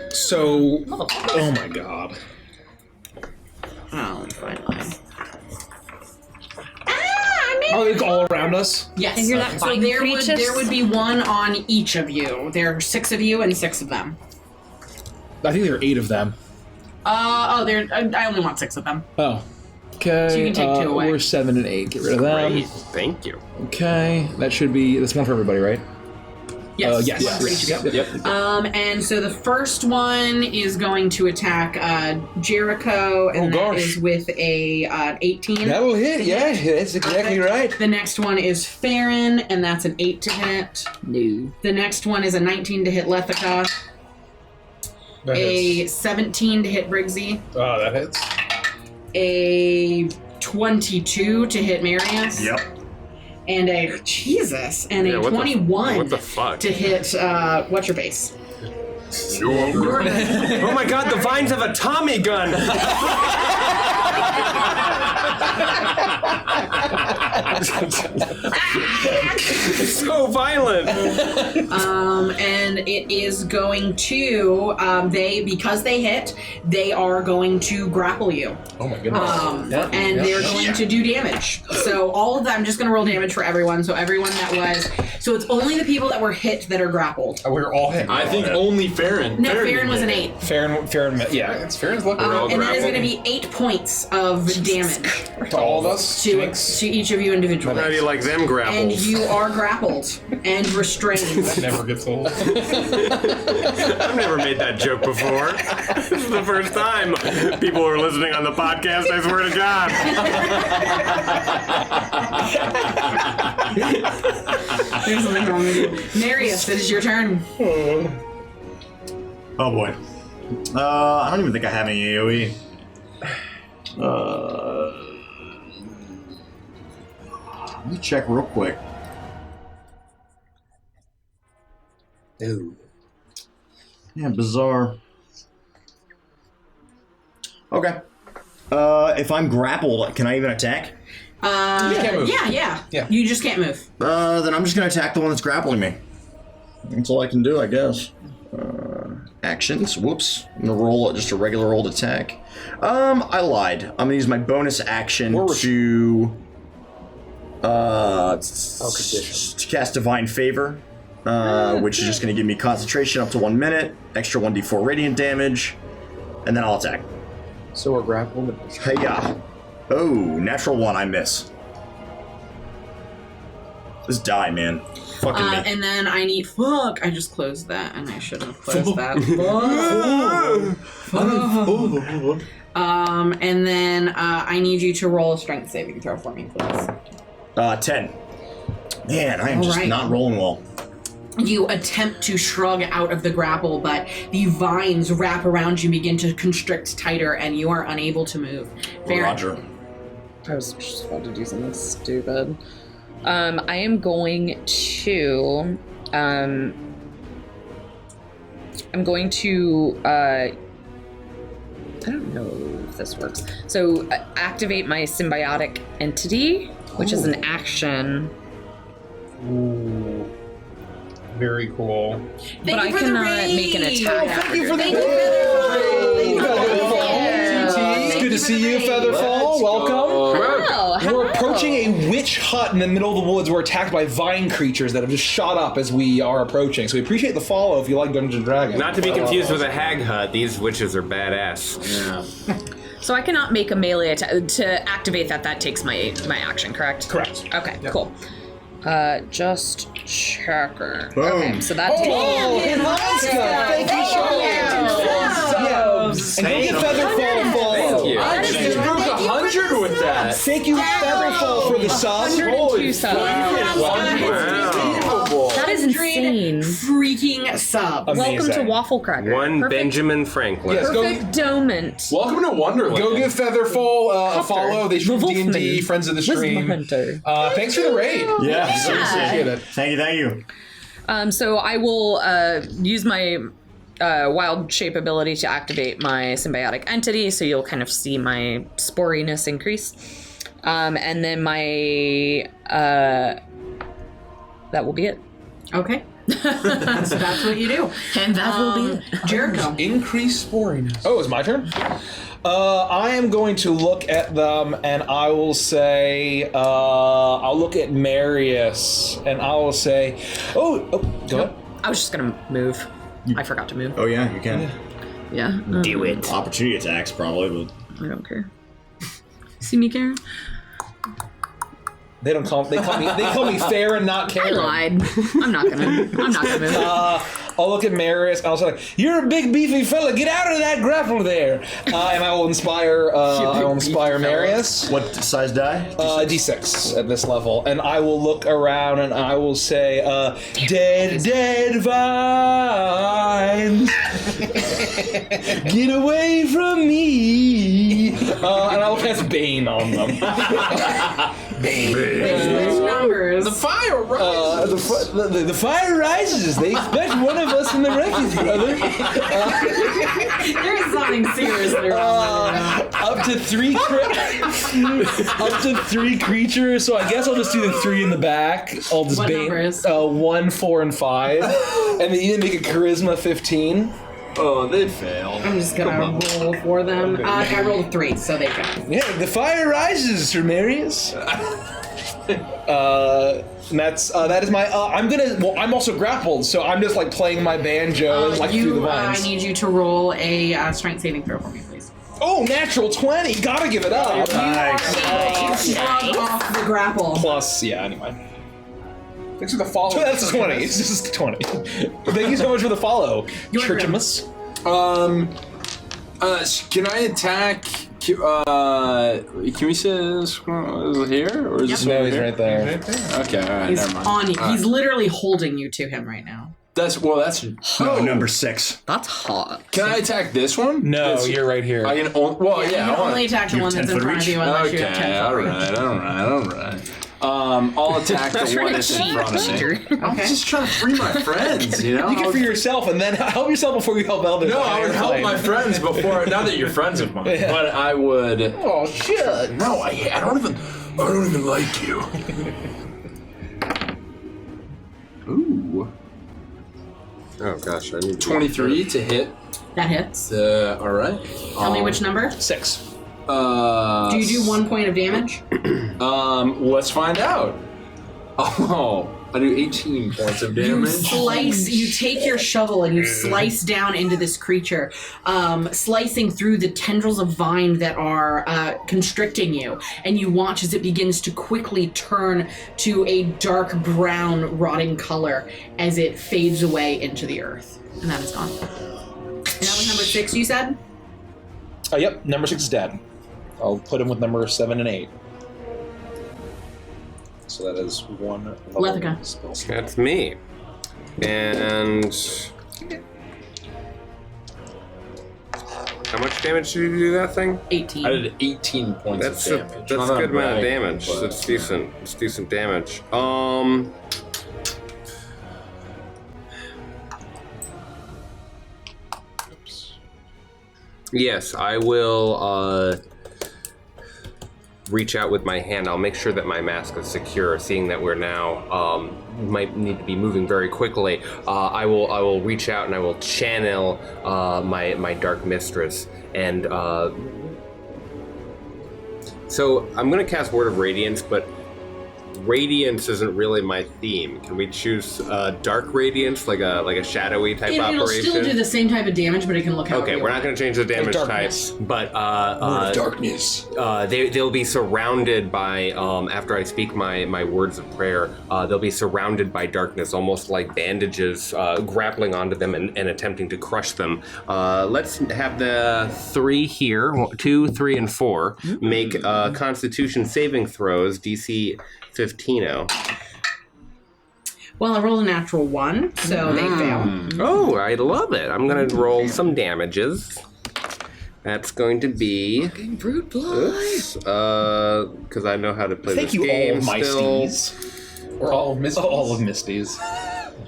So, oh my god. Oh, let me find mine. Oh, it's all around us? Yes. I hear that So vine there creatures? would be one on each of you. There are 6 of you and 6 of them. I think there are 8 of them. I only want 6 of them. Oh. Okay. So you can take 2 away. We're 7 and 8. Get rid of them. Great. Thank you. Okay. That should be. That's one for everybody, right? Yes. Yes. One for each of you. Yep. And so the first one is going to attack Jericho, and that is with a 18. That'll hit, yeah, that's exactly right. The next one is Farron, and that's an 8 to hit. No. The next one is a 19 to hit Lethica. That A hits. 17 to hit Briggsy. Oh, that hits. A 22 to hit Marius. Yep. And a 21 What the fuck? to hit what's your face? Oh my god, the vines have a Tommy gun! So violent. And it is going to because they hit, they are going to grapple you. Oh my goodness. And they're going to do damage. So all of them, I'm just going to roll damage for everyone. So everyone that was, so it's only the people that were hit that are grappled. We're all hit. I think only Farron. No, Farron was an 8. Farron, yeah, it's Farron's lucky. And that is going to be 8 points of damage To all of us? to Jinx. each of you individually. How do you like them grapples? And you are grappled and restrained. That never gets old. I've never made that joke before. This is the first time people are listening on the podcast, I swear to God. There's something wrong with you. Marius, it is your turn. Oh boy. I don't even think I have any AoE. Let me check real quick. Ooh. Yeah, bizarre. Okay. If I'm grappled, can I even attack? can't move. Yeah. Yeah. You just can't move. Then I'm just gonna attack the one that's grappling me. That's all I can do, I guess. Actions. Whoops. I'm gonna roll just a regular old attack. I lied. I'm gonna use my bonus action to cast Divine Favor, which is just gonna give me concentration up to 1 minute, extra 1d4 radiant damage, and then I'll attack. So we're grappled. Hey-ya. Oh, natural 1, I miss. Just die, man. Fucking me. And then I need. Fuck! I just closed that, and I should have closed that. Fuck. And then I need you to roll a strength saving throw for me, please. 10. Man, I am just not rolling well. You attempt to shrug out of the grapple, but the vines wrap around you and begin to constrict tighter, and you are unable to move. Roger. I was just about to do something stupid. I am going to. I don't know if this works. So activate my symbiotic entity, which is an action. Ooh. Very cool. But I cannot make an attack. Thank you for the It's good to see you, Featherfall. Welcome. We're approaching a witch hut in the middle of the woods. We're attacked by vine creatures that have just shot up as we are approaching. So we appreciate the follow if you like Dungeons & Dragons. Not to be confused with a hag hut. These witches are badass. Yeah. So I cannot make a melee attack. To activate that takes my action, correct? Correct. Okay, cool. Just checker. Boom. Okay, so that takes... Thank you so much. And go get Featherfall follow. Thank you. I just broke 100 with that. Thank you, Featherfall, for the sub. 102 subs. That is insane. Freaking sub. Welcome to Waffle Cracker. One Perfect. Benjamin Franklin. Yes, Perfect Domant. Welcome to Wonderland. Go give Featherfall a follow. They stream D&D, friends of the stream. Thanks for the raid. Yeah. Appreciate it. Thank you. So I will use my wild shape ability to activate my symbiotic entity, so you'll kind of see my sporiness increase. And then my... that will be it. Okay. So that's what you do. And that will be it. Jericho. Increase sporing. Oh, it's my turn? I am going to look at them and I will say, I'll look at Marius and I will say, go ahead. I was just going to move. I forgot to move. Oh, yeah, you can. Yeah. Do it. Opportunity attacks, probably, but... I don't care. See me, Karen? They call me fair and not Karen. I lied. I'm not gonna move. I'll look at Marius and I'll say, "You're a big beefy fella. Get out of that grapple there." And I will inspire. Marius. What size die? D6 at this level, and I will look around and I will say, "Dead vines, get away from me." And I will cast Bane on them. Bane. Numbers. The fire rises. The fire rises. They expect one of us in the wreckage, brother. There's something seriously wrong. Up to three creatures. So I guess I'll just do the 3 in the back. I'll just What bait numbers? 1, 4, and 5, and then you make a charisma 15. Oh, they failed. I'm just gonna roll for them. I rolled a 3, so they fail. Yeah, the fire rises, Sir Marius. That is my. I'm also grappled, so I'm just like playing my banjo and like through the vines. I need you to roll a strength saving throw for me, please. Oh, natural 20. Gotta give it up. You shrug off the grapple. Plus, yeah, anyway. Thanks for the follow. So that's a 20. It's just 20. Thank you so much for the follow, Churchimus. Can I attack? Can we say this is here, or is this No, he's here? right there. Okay, all right, He's never mind. on you. All He's right. literally holding you to him right now. That's number 6. That's hot. Can I attack this one? No, you're right here. I can only. Well, You yeah. can I wanna- only attack the one that's in front of you unless you have 10 all foot reach. right. I'll attack the one that's in front of me. I'm just trying to free my friends, you know? You can free yourself and then help yourself before you help elders. No, I would help my friends before. Not that you're friends of mine, but I would. Oh shit! No, I don't even like you. Ooh. Oh gosh, I need 23 to hit. That hits. All right. Tell me which number. 6. Do you do 1 point of damage? Let's find out. Oh, I do 18 points of damage. You take your shovel and you slice down into this creature, slicing through the tendrils of vine that are constricting you, and you watch as it begins to quickly turn to a dark brown, rotting color as it fades away into the earth. And that is gone. And that was number 6, you said? Yep, number 6 is dead. I'll put him with number 7 and 8. So that is 1 Lethica. spell. That's me. And how much damage did you do that thing? 18. I did 18 points That's of a damage. that's Not a good amount of bad, damage. but- That's decent. It's decent damage. Yes, I will reach out with my hand. I'll make sure that my mask is secure, seeing that we're now might need to be moving very quickly. I will reach out and I will channel my dark mistress, and so I'm gonna cast Word of Radiance, but Radiance isn't really my theme. Can we choose Dark Radiance, like a shadowy type It'll operation? still do the same type of damage, but it can look how Okay, we're not going to change the damage darkness. type, but darkness. They'll be surrounded by after I speak my words of prayer. They'll be surrounded by darkness, almost like bandages grappling onto them and attempting to crush them. Let's have the 3 here, 2, 3, and 4 make Constitution saving throws, DC 15. Well, I rolled a natural 1, so they fail. Oh, I love it. I'm going to roll some damages. That's going to be... Fucking brute blood. Because I know how to play Thank this you, game all of my still. stees. Or all of Misty's. All of Misty's.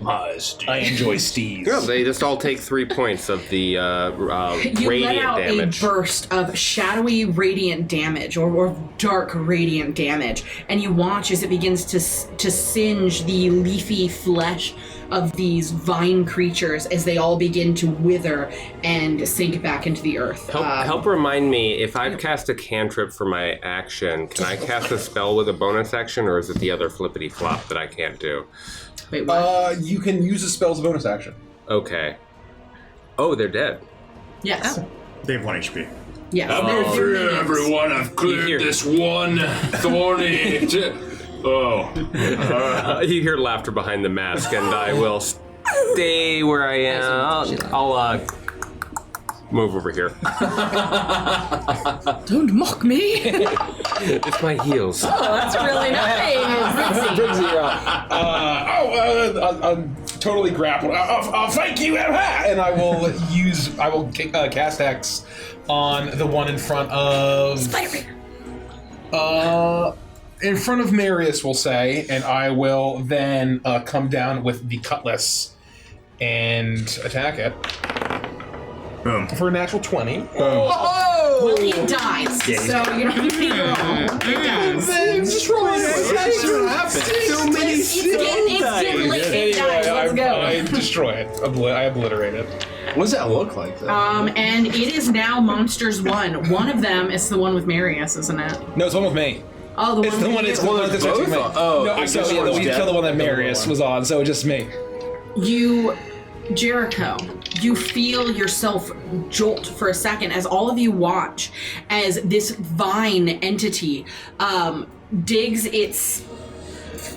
I enjoy stees. Yeah, they just all take 3 points of the You let radiant out damage. a burst of shadowy radiant damage or dark radiant damage, and you watch as it begins to singe the leafy flesh of these vine creatures as they all begin to wither and sink back into the earth. Help remind me, if I've cast a cantrip for my action, can I cast a spell with a bonus action, or is it the other flippity flop that I can't do? Wait, what? You can use a spell's bonus action. Okay. Oh, they're dead. Yes. They have 1 HP. Yes. After everyone, I've cleared this one thorny. You hear laughter behind the mask, and I will stay where I am. I'll move over here. Don't mock me. It's my heels. Oh, that's really nice. Briggsy, I'm totally grappled. I'll thank you, and I will cast X on the one in front of in front of Marius, we'll say, and I will then come down with the cutlass and attack it. Boom. For a natural 20. Boom. Well, he dies, so you don't need to roll. He dies. Just roll it. So many it's getting late. It dies. Let's go. I destroy it. I obliterate it. What does that look like, though? And it is now Monsters 1. One of them is the one with Marius, isn't it? No, it's one with me. Oh, the It's one the with one. you. It's the one that's with me. Oh, No, so yeah, we killed the one that Marius was on. So just me. You Jericho, you feel yourself jolt for a second as all of you watch as this vine entity digs its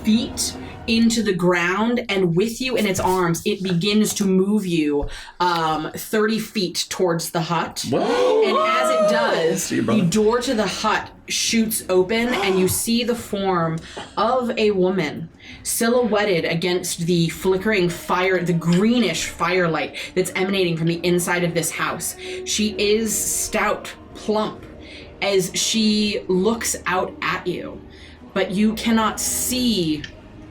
feet into the ground, and with you in its arms, it begins to move you 30 feet towards the hut. Whoa. And as it does, the door to the hut shoots open, and you see the form of a woman silhouetted against the flickering fire, the greenish firelight that's emanating from the inside of this house. She is stout, plump, as she looks out at you, but you cannot see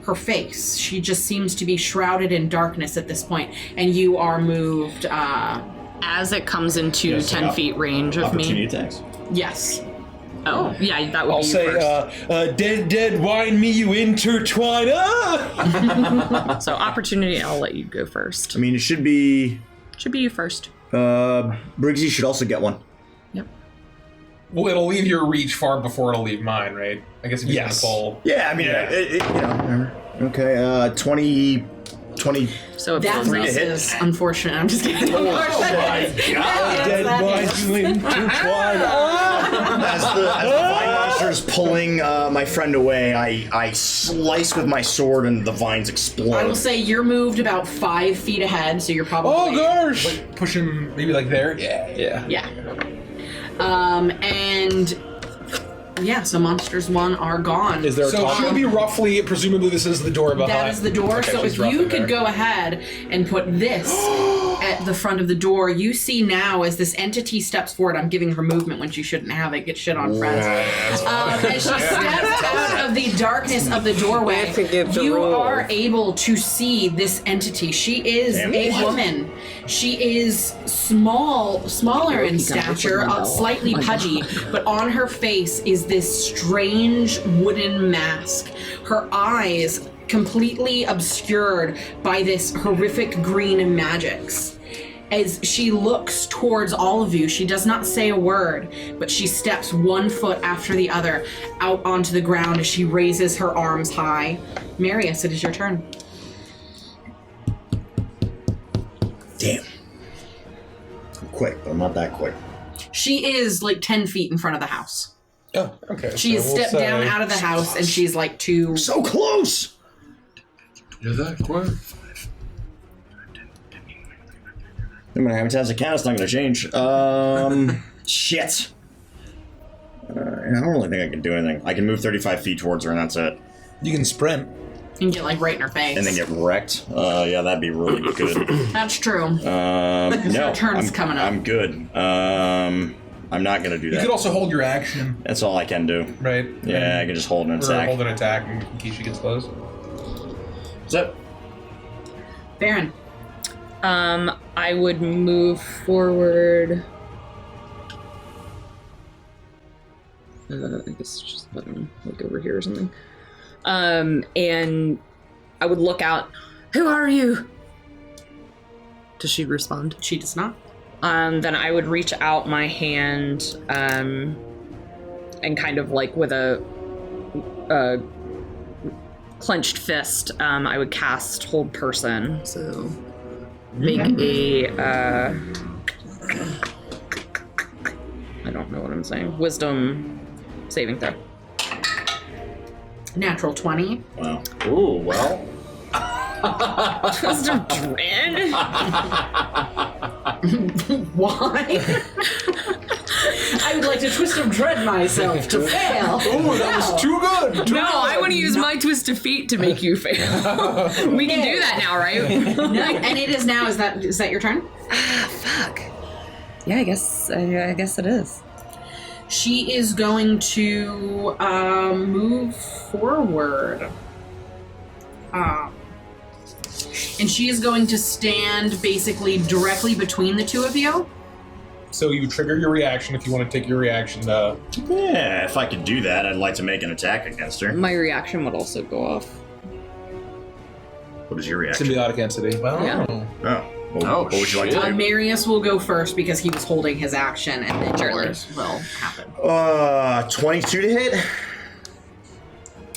her face. She just seems to be shrouded in darkness at this point, and you are moved as it comes into 10 feet range of opportunity me. Attacks. Yes. Oh, yeah, that would I'll be say, first. dead wine me, you intertwine. So opportunity, I'll let you go first. I mean, it should be you first. Briggsy should also get one. Yep. Well, it'll leave your reach far before it'll leave mine, right? I guess if you're Yes. gonna pull. Yeah, I mean, whatever. Okay, 20. So that misses, unfortunate. I'm just kidding. Oh my god! Dead wine you intertwine. As the vine monster is pulling my friend away, I slice with my sword and the vines explode. I will say you're moved about 5 feet ahead, so you're probably... Oh gosh! Like, push him maybe like there? Yeah. And... yeah, so monsters 1 are gone. Is there a So top she'll one? be roughly, presumably this is the door of a hut. That is the door, Okay, so she's if roughly you could there. go ahead and put this at the front of the door, you see now as this entity steps forward, I'm giving her movement when she shouldn't have it, get shit on friends. As she steps out of the darkness of the doorway, you are able to see this entity. She is a woman. She is smaller in stature, slightly pudgy, but on her face is this strange wooden mask. Her eyes completely obscured by this horrific green magics. As she looks towards all of you, she does not say a word, but she steps 1 foot after the other out onto the ground as she raises her arms high. Marius, it is your turn. Damn. I'm quick, but I'm not that quick. She is like 10 feet in front of the house. Oh, okay. She has stepped down out of the house, and she's like 2... So close! You're that quick. I'm gonna have a chance to count, it's not gonna change. Shit. I don't really think I can do anything. I can move 35 feet towards her, and that's it. You can sprint. You can get like right in her face. And then get wrecked. Yeah, that'd be really good. That's true. No, her turn's coming up. I'm good. I'm not gonna do that. You could also hold your action, That's all I can do. right? Yeah, I can just hold an Or attack. hold an attack in case she gets close. What's up? Baron. I would move forward. I guess just let me look over here or something. And I would look out. Who are you? Does she respond? She does not. Then I would reach out my hand, and kind of like with a clenched fist, I would cast Hold Person. So make a, I don't know what I'm saying, Wisdom saving throw. Natural 20. Wow. Ooh, well. Twist of Dread? Why? I would like to Twist of Dread myself to fail. Oh, that was too good. No, I want to use my Twist of Feet to make you fail. We can do that now, right? No, and it is now. Is that your turn? Fuck. Yeah, I guess it is. She is going to move forward. And she is going to stand basically directly between the two of you. So you trigger your reaction if you want to take your reaction. Yeah, if I could do that, I'd like to make an attack against her. My reaction would also go off. What is your reaction? Symbiotic entity. Well, Yeah. Oh. What would you like to do? Marius will go first because he was holding his action, and then yours will happen. 22 to hit?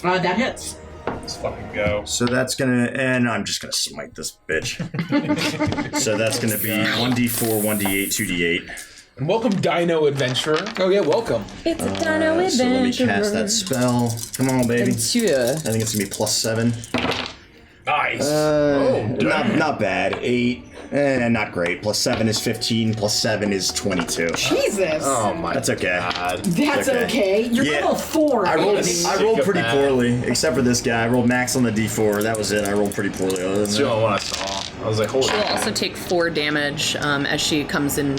That hits. Let's fucking go. So that's gonna, and I'm just gonna smite this bitch. So that's gonna be 1d4, 1d8, 2d8. And welcome, Dino Adventurer. Oh yeah, welcome. It's a Dino Adventure. So let me cast that spell. Come on, baby. Adventure. I think it's gonna be +7. Nice. Not bad. 8. Not great. +7 is 15. +7 is 22. Jesus. Oh my That's okay. God. That's okay. You're Yeah. level 4. I rolled Sick pretty of that. poorly, except for this guy. I rolled max on the D4. That was it. I rolled pretty poorly. Other than That's the that. only one I saw. I was like, holy She'll also take 4 damage as she comes in,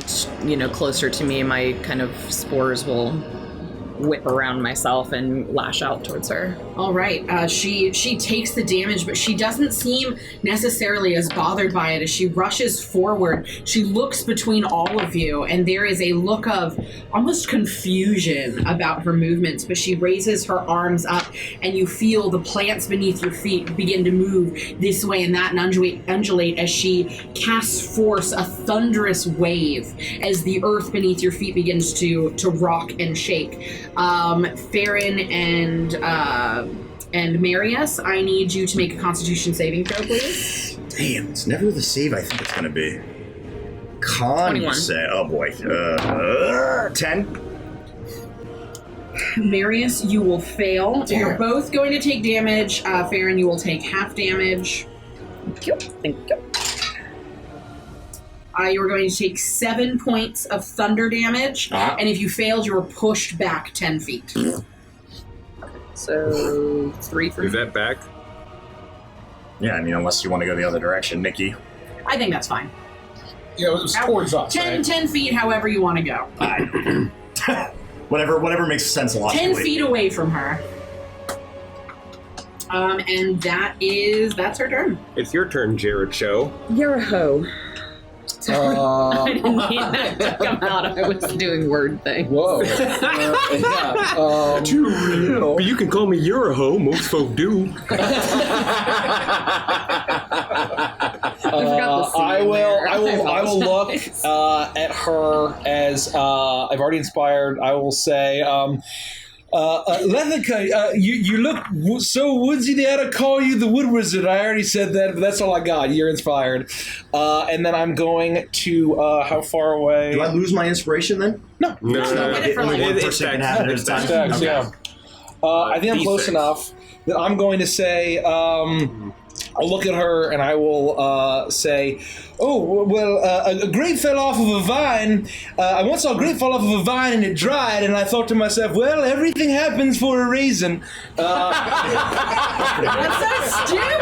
closer to me. My kind of spores will whip around myself and lash out towards her. All right. She takes the damage, but she doesn't seem necessarily as bothered by it as she rushes forward. She looks between all of you, and there is a look of almost confusion about her movements, but she raises her arms up, and you feel the plants beneath your feet begin to move this way and that and undulate as she casts forth a thunderous wave as the earth beneath your feet begins to rock and shake. Farron and Marius, I need you to make a Constitution saving throw, please. Damn, it's never the save I think it's gonna be. Con, you 21. say? Oh boy. 10. Marius, you will fail. You're both going to take damage. Farron, you will take half damage. Thank you. You are going to take 7 points of thunder damage, and if you failed, you were pushed back 10 feet. So 3 for Is that back? Yeah, I mean, unless you want to go the other direction, Nikki. I think that's fine. Yeah, it was towards us, 10 feet, however you want to go. Whatever makes sense logically. 10 feet away from her. And that's her turn. It's your turn, Jared Cho. You're a hoe. I didn't need that to come out. I was doing word things. Whoa. Too real. But you can call me you're a hoe. Most folk do. I will look at her as I've already inspired. I will say, Lethica, you look so woodsy. They ought to call you the Wood Wizard. I already said that, but that's all I got. You're inspired. And then I'm going to how far away? Do I lose my inspiration then? No. No. Only one person can have it at a time. Stacks, yeah. I think I'm close D6. enough that I'm going to say, I'll look at her and I will say, oh, well, a grape fell off of a vine. I once saw a grape fall off of a vine and it dried, and I thought to myself, well, everything happens for a reason. That's so stupid!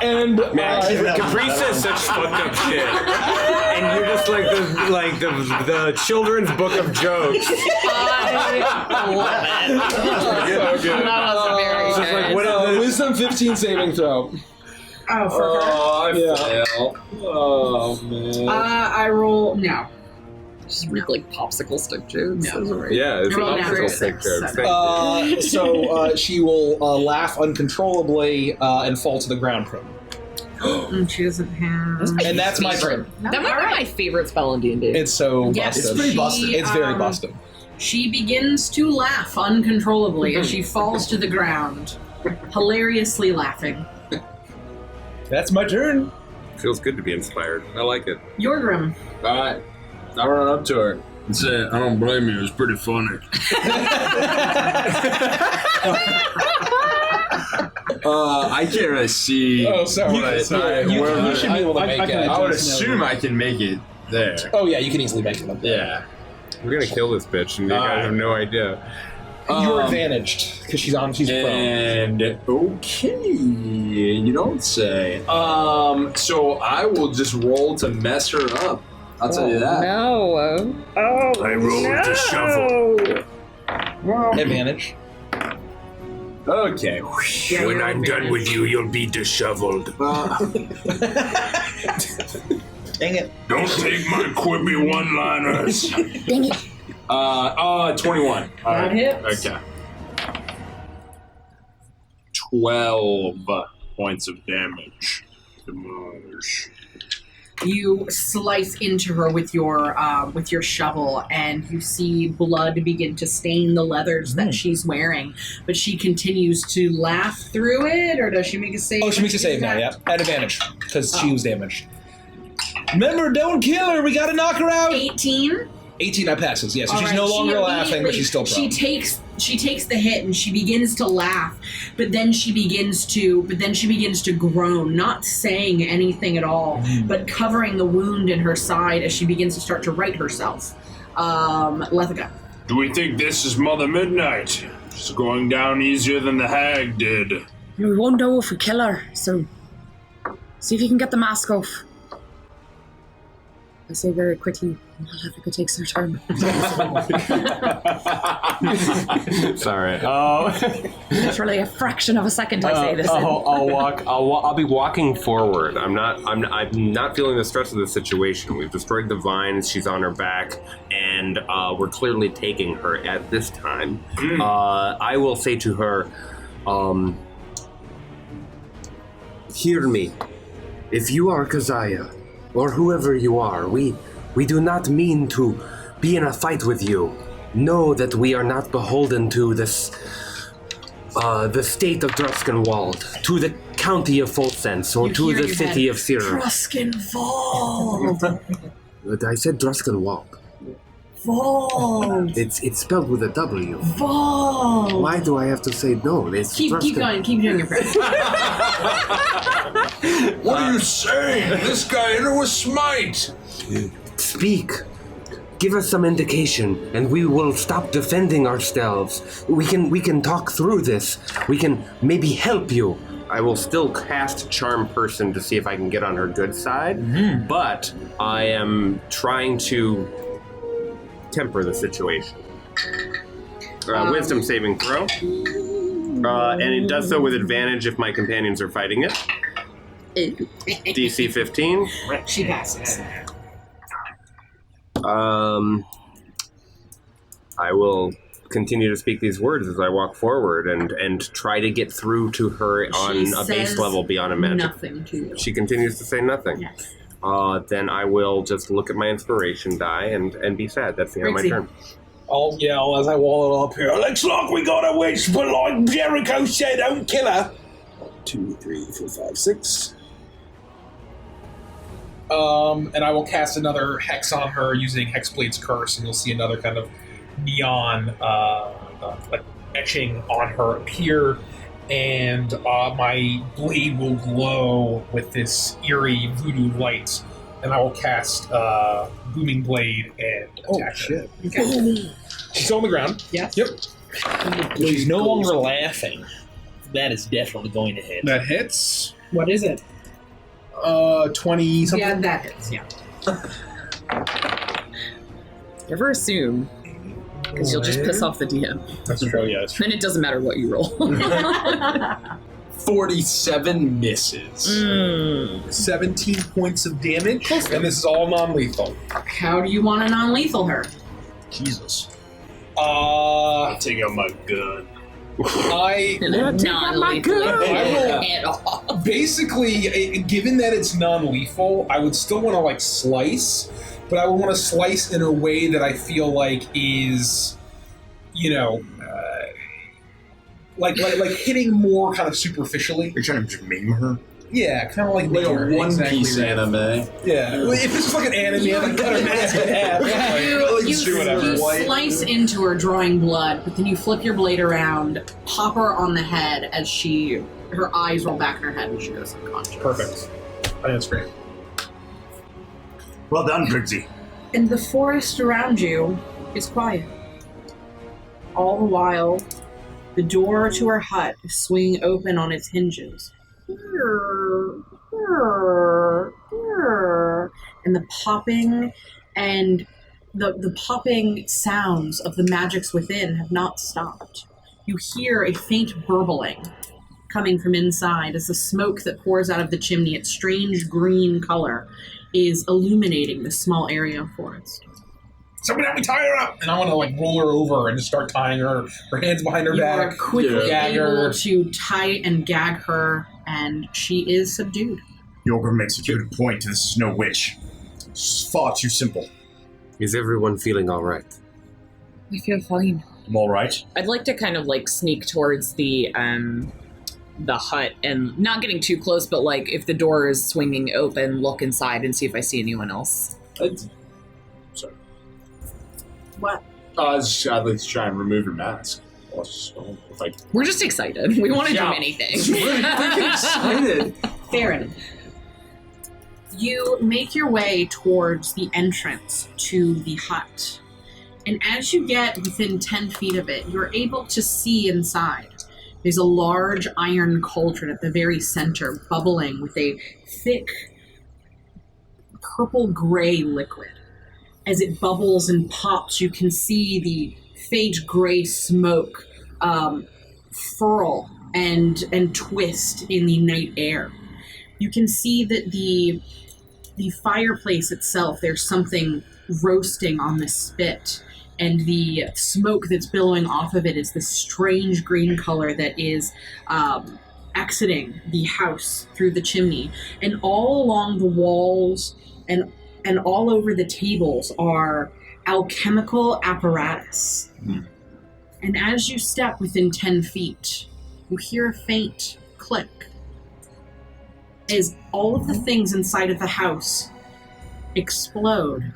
And Capri says such fucked up shit, and you're just like the children's book of jokes. I love it. so good. That was very It's just good. like, what are the- Wisdom 15 saving throw. Oh, for her? I Yeah. fail. Oh, man. I roll, no. Just read like popsicle stick jokes. No. Those are right. Yeah, it's Roll an natural optical stick 6, jokes. so- Thank you. So she will laugh uncontrollably and fall to the ground prone. She doesn't have... And that's my turn. That might be my favorite spell in D&D. It's so Yes, busted. it's pretty busted. It's very busted. She begins to laugh uncontrollably as she falls to the ground, hilariously laughing. That's my turn. Feels good to be inspired. I like it. Yorgrim. All right. I run up to her and say, I don't blame you. It was pretty funny. I can't really see. Oh, sorry. But Sorry. You should be able to make it. I would assume I can make it there. Oh, yeah, you can easily make it up there. Yeah. We're gonna kill this bitch, and you guys have no idea. You're advantaged because she's prone. And okay, you don't say. So I will just roll to mess her up. I'll tell you that. No. Oh, I rolled to shovel. Advantage. Okay. Yeah, when you're I'm done advantage. with you, you'll be disheveled. Dang it. Don't take my quippy one-liners. Dang it. 21. All That hits. Okay. 12 points of damage to Mars. You slice into her with your shovel, and you see blood begin to stain the leathers that she's wearing. But she continues to laugh through it, or does she make a save? Oh, she makes a save now, yeah. At advantage, because she was damaged. Remember, don't kill her. We gotta knock her out. 18. 18, that passes. Yeah, so she's All right, no longer she laughing, but she's still prone. She takes the hit and she begins to laugh, but then she begins to groan, not saying anything at all, but covering the wound in her side as she begins to start to right herself. Lethica. Do we think this is Mother Midnight? She's going down easier than the hag did. We won't know if we kill her, so see if you can get the mask off. I say very quickly, Lethica takes her turn. Sorry. Literally a fraction of a second I say this. I'll be walking forward. I'm not feeling the stress of the situation. We've destroyed the vines. She's on her back, and we're clearly taking her at this time. I will say to her, hear me. If you are Keziah, or whoever you are, we do not mean to be in a fight with you. Know that we are not beholden to this, the state of Druskenwald, to the county of Folsense, or to the city of Sira. Druskenwald. I said Druskenwald. Wald. It's spelled with a W. Wald. Why do I have to say no? It's keep going. Keep doing your prayer. What are you saying? This guy entered with smite. Speak. Give us some indication, and we will stop defending ourselves. We can talk through this. We can maybe help you. I will still cast Charm Person to see if I can get on her good side, but I am trying to temper the situation. Wisdom saving throw. And it does so with advantage if my companions are fighting it. DC 15. She passes. I will continue to speak these words as I walk forward and try to get through to her on a base level beyond a magic. Nothing to you. She continues to say nothing. Yes. Then I will just look at my inspiration die and be sad. That's the end of my turn. I'll yell as I wall it up here. Looks like we got a witch, but like Jericho said, don't kill her. 2, 3, 4, 5, 6. And I will cast another hex on her using Hexblade's Curse, and you'll see another kind of neon like etching on her appear, and my blade will glow with this eerie voodoo light, and I will cast Booming Blade and attack her. Okay. She's on the ground. Yes. Yep. She's no longer laughing. That is definitely going to hit. That hits. What is it? 20 something. Yeah, that hits. Yeah. Never assume, because you'll just piss off the DM. That's true. Yeah. That's true. And it doesn't matter what you roll. 47 misses. 17 points of damage, and this is all non-lethal. How do you want to non-lethal her? Jesus. I'll take out my gun. Basically, given that it's non-lethal, I would still want to like slice, but I would want to slice in a way that I feel like is, like hitting more kind of superficially. You're trying to just maim her? Yeah, kind of like a One Piece anime. Yeah, well, if this was like an anime, I'd cut her mask in half. You slice into her, drawing blood, but then you flip your blade around, pop her on the head as her eyes roll back in her head and she goes unconscious. Perfect. I think that's great. Well done, Briggsy. And the forest around you is quiet. All the while, the door to her hut is swinging open on its hinges. And the popping and the popping sounds of the magics within have not stopped. You hear a faint burbling coming from inside as the smoke that pours out of the chimney, its strange green color, is illuminating this small area of forest. Somebody help me tie her up! And I want to like roll her over and just start tying her hands behind her back. You are quickly gag able her. to tie and gag her, and she is subdued. Yorgrim makes a good point. This is no witch. It's far too simple. Is everyone feeling all right? I feel fine. I'm all right. I'd like to kind of like sneak towards the hut and not getting too close, but like if the door is swinging open, look inside and see if I see anyone else. Sorry. What? Let's try and remove your mask. We're just excited. We want to do anything. We're freaking excited. Farron, you make your way towards the entrance to the hut. And as you get within 10 feet of it, you're able to see inside. There's a large iron cauldron at the very center, bubbling with a thick purple-gray liquid. As it bubbles and pops, you can see the faint gray smoke furl and twist in the night air. You can see that the fireplace itself, there's something roasting on the spit, and the smoke that's billowing off of it is this strange green color that is exiting the house through the chimney. And all along the walls and all over the tables are alchemical apparatus. And as you step within 10 feet, you hear a faint click as all of the things inside of the house explode.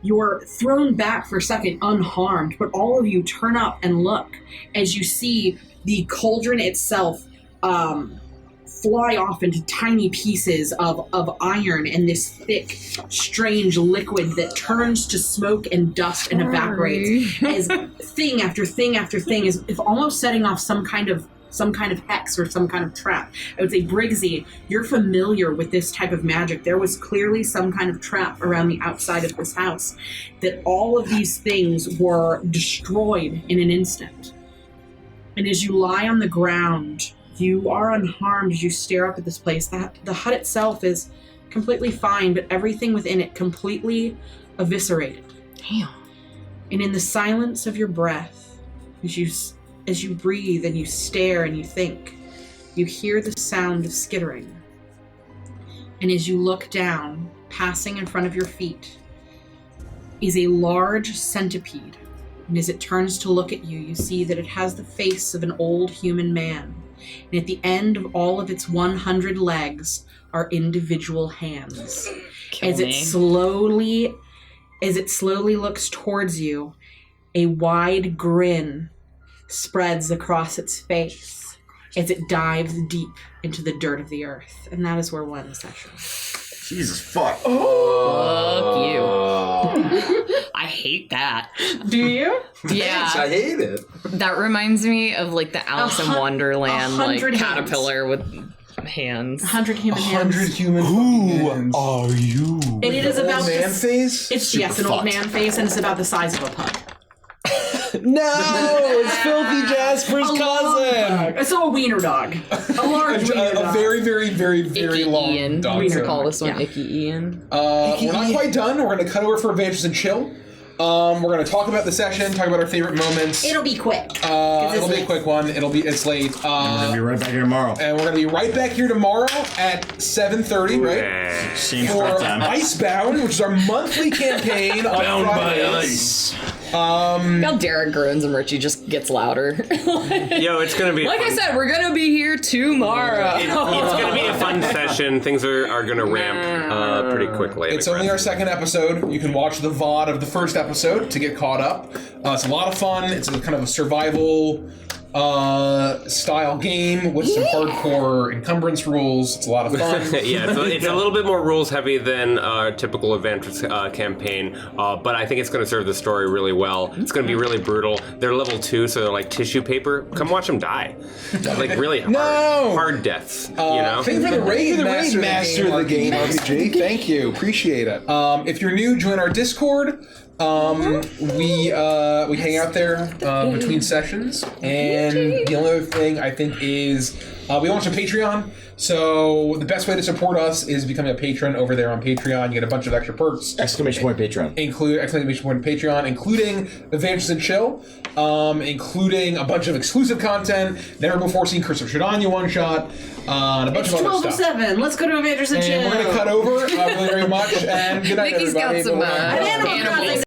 You're thrown back for a second unharmed, but all of you turn up and look as you see the cauldron itself fly off into tiny pieces of iron and this thick, strange liquid that turns to smoke and dust and evaporates as thing after thing after thing is if almost setting off some kind of hex or some kind of trap. I would say, Briggsy, you're familiar with this type of magic. There was clearly some kind of trap around the outside of this house that all of these things were destroyed in an instant. And as you lie on the ground, you are unharmed as you stare up at this place. The hut itself is completely fine, but everything within it completely eviscerated. Damn. And in the silence of your breath, as you breathe and you stare and you think, you hear the sound of skittering. And as you look down, passing in front of your feet, is a large centipede. And as it turns to look at you, you see that it has the face of an old human man. And at the end of all of its 100 legs are individual hands. As it slowly looks towards you, a wide grin spreads across its face as it dives deep into the dirt of the earth. And that is where we'll end the session. Jesus fuck. Oh. Fuck you. I hate that. Do you? Yeah. Thanks, I hate it. That reminds me of like the Alice in Wonderland like 100 caterpillar with hands. 100 human hands. 100 human Who are you? And it is about man face? It's Super yes, an old fucked. man face, and it's about the size of a pug. No, it's Filthy Jasper's cousin. It's a wiener dog. A large wiener A dog. very, very, very, very Icky long Ian. dog. We call this one Icky Ian. We're not quite done. We're going to cut over for Adventures and Chill. We're going to talk about the session, talk about our favorite moments. It'll be quick. It'll be a quick one. It's late. We're gonna be right back here tomorrow. And we're going to be right back here tomorrow at 7:30, right? Same For start time. Icebound, which is our monthly campaign on Bound by Fridays. ice. Now Derek groans and Richie just gets louder. Yo, it's gonna be like I said, we're gonna be here tomorrow. It's gonna be a fun session. Things are gonna ramp pretty quickly. It's only our second episode. You can watch the VOD of the first episode to get caught up. It's a lot of fun. It's a kind of a survival style game with some hardcore encumbrance rules. It's a lot of fun. Yeah, it's a little bit more rules heavy than a typical Adventures campaign, but I think it's going to serve the story really well. It's going to be really brutal. They're level 2, so they're like tissue paper. Come watch them die. Like really hard deaths. You know. Thank you for the raid master of the game, RPG. Thank you, appreciate it. If you're new, join our Discord. We hang out there between sessions, and the only other thing I think is We launched a Patreon, so the best way to support us is becoming a patron over there on Patreon. You get a bunch of extra perks. Exclamation point Patreon. Exclamation point Patreon, including Adventures in Chill, including a bunch of exclusive content, never before seen Curse of Shadanya one-shot, and a bunch It's of other 12:07. stuff. Let's go to Adventures in Chill. And we're going to cut over really very much, and good night, Nikki's got everybody. some Bye-bye. Animal Crossing.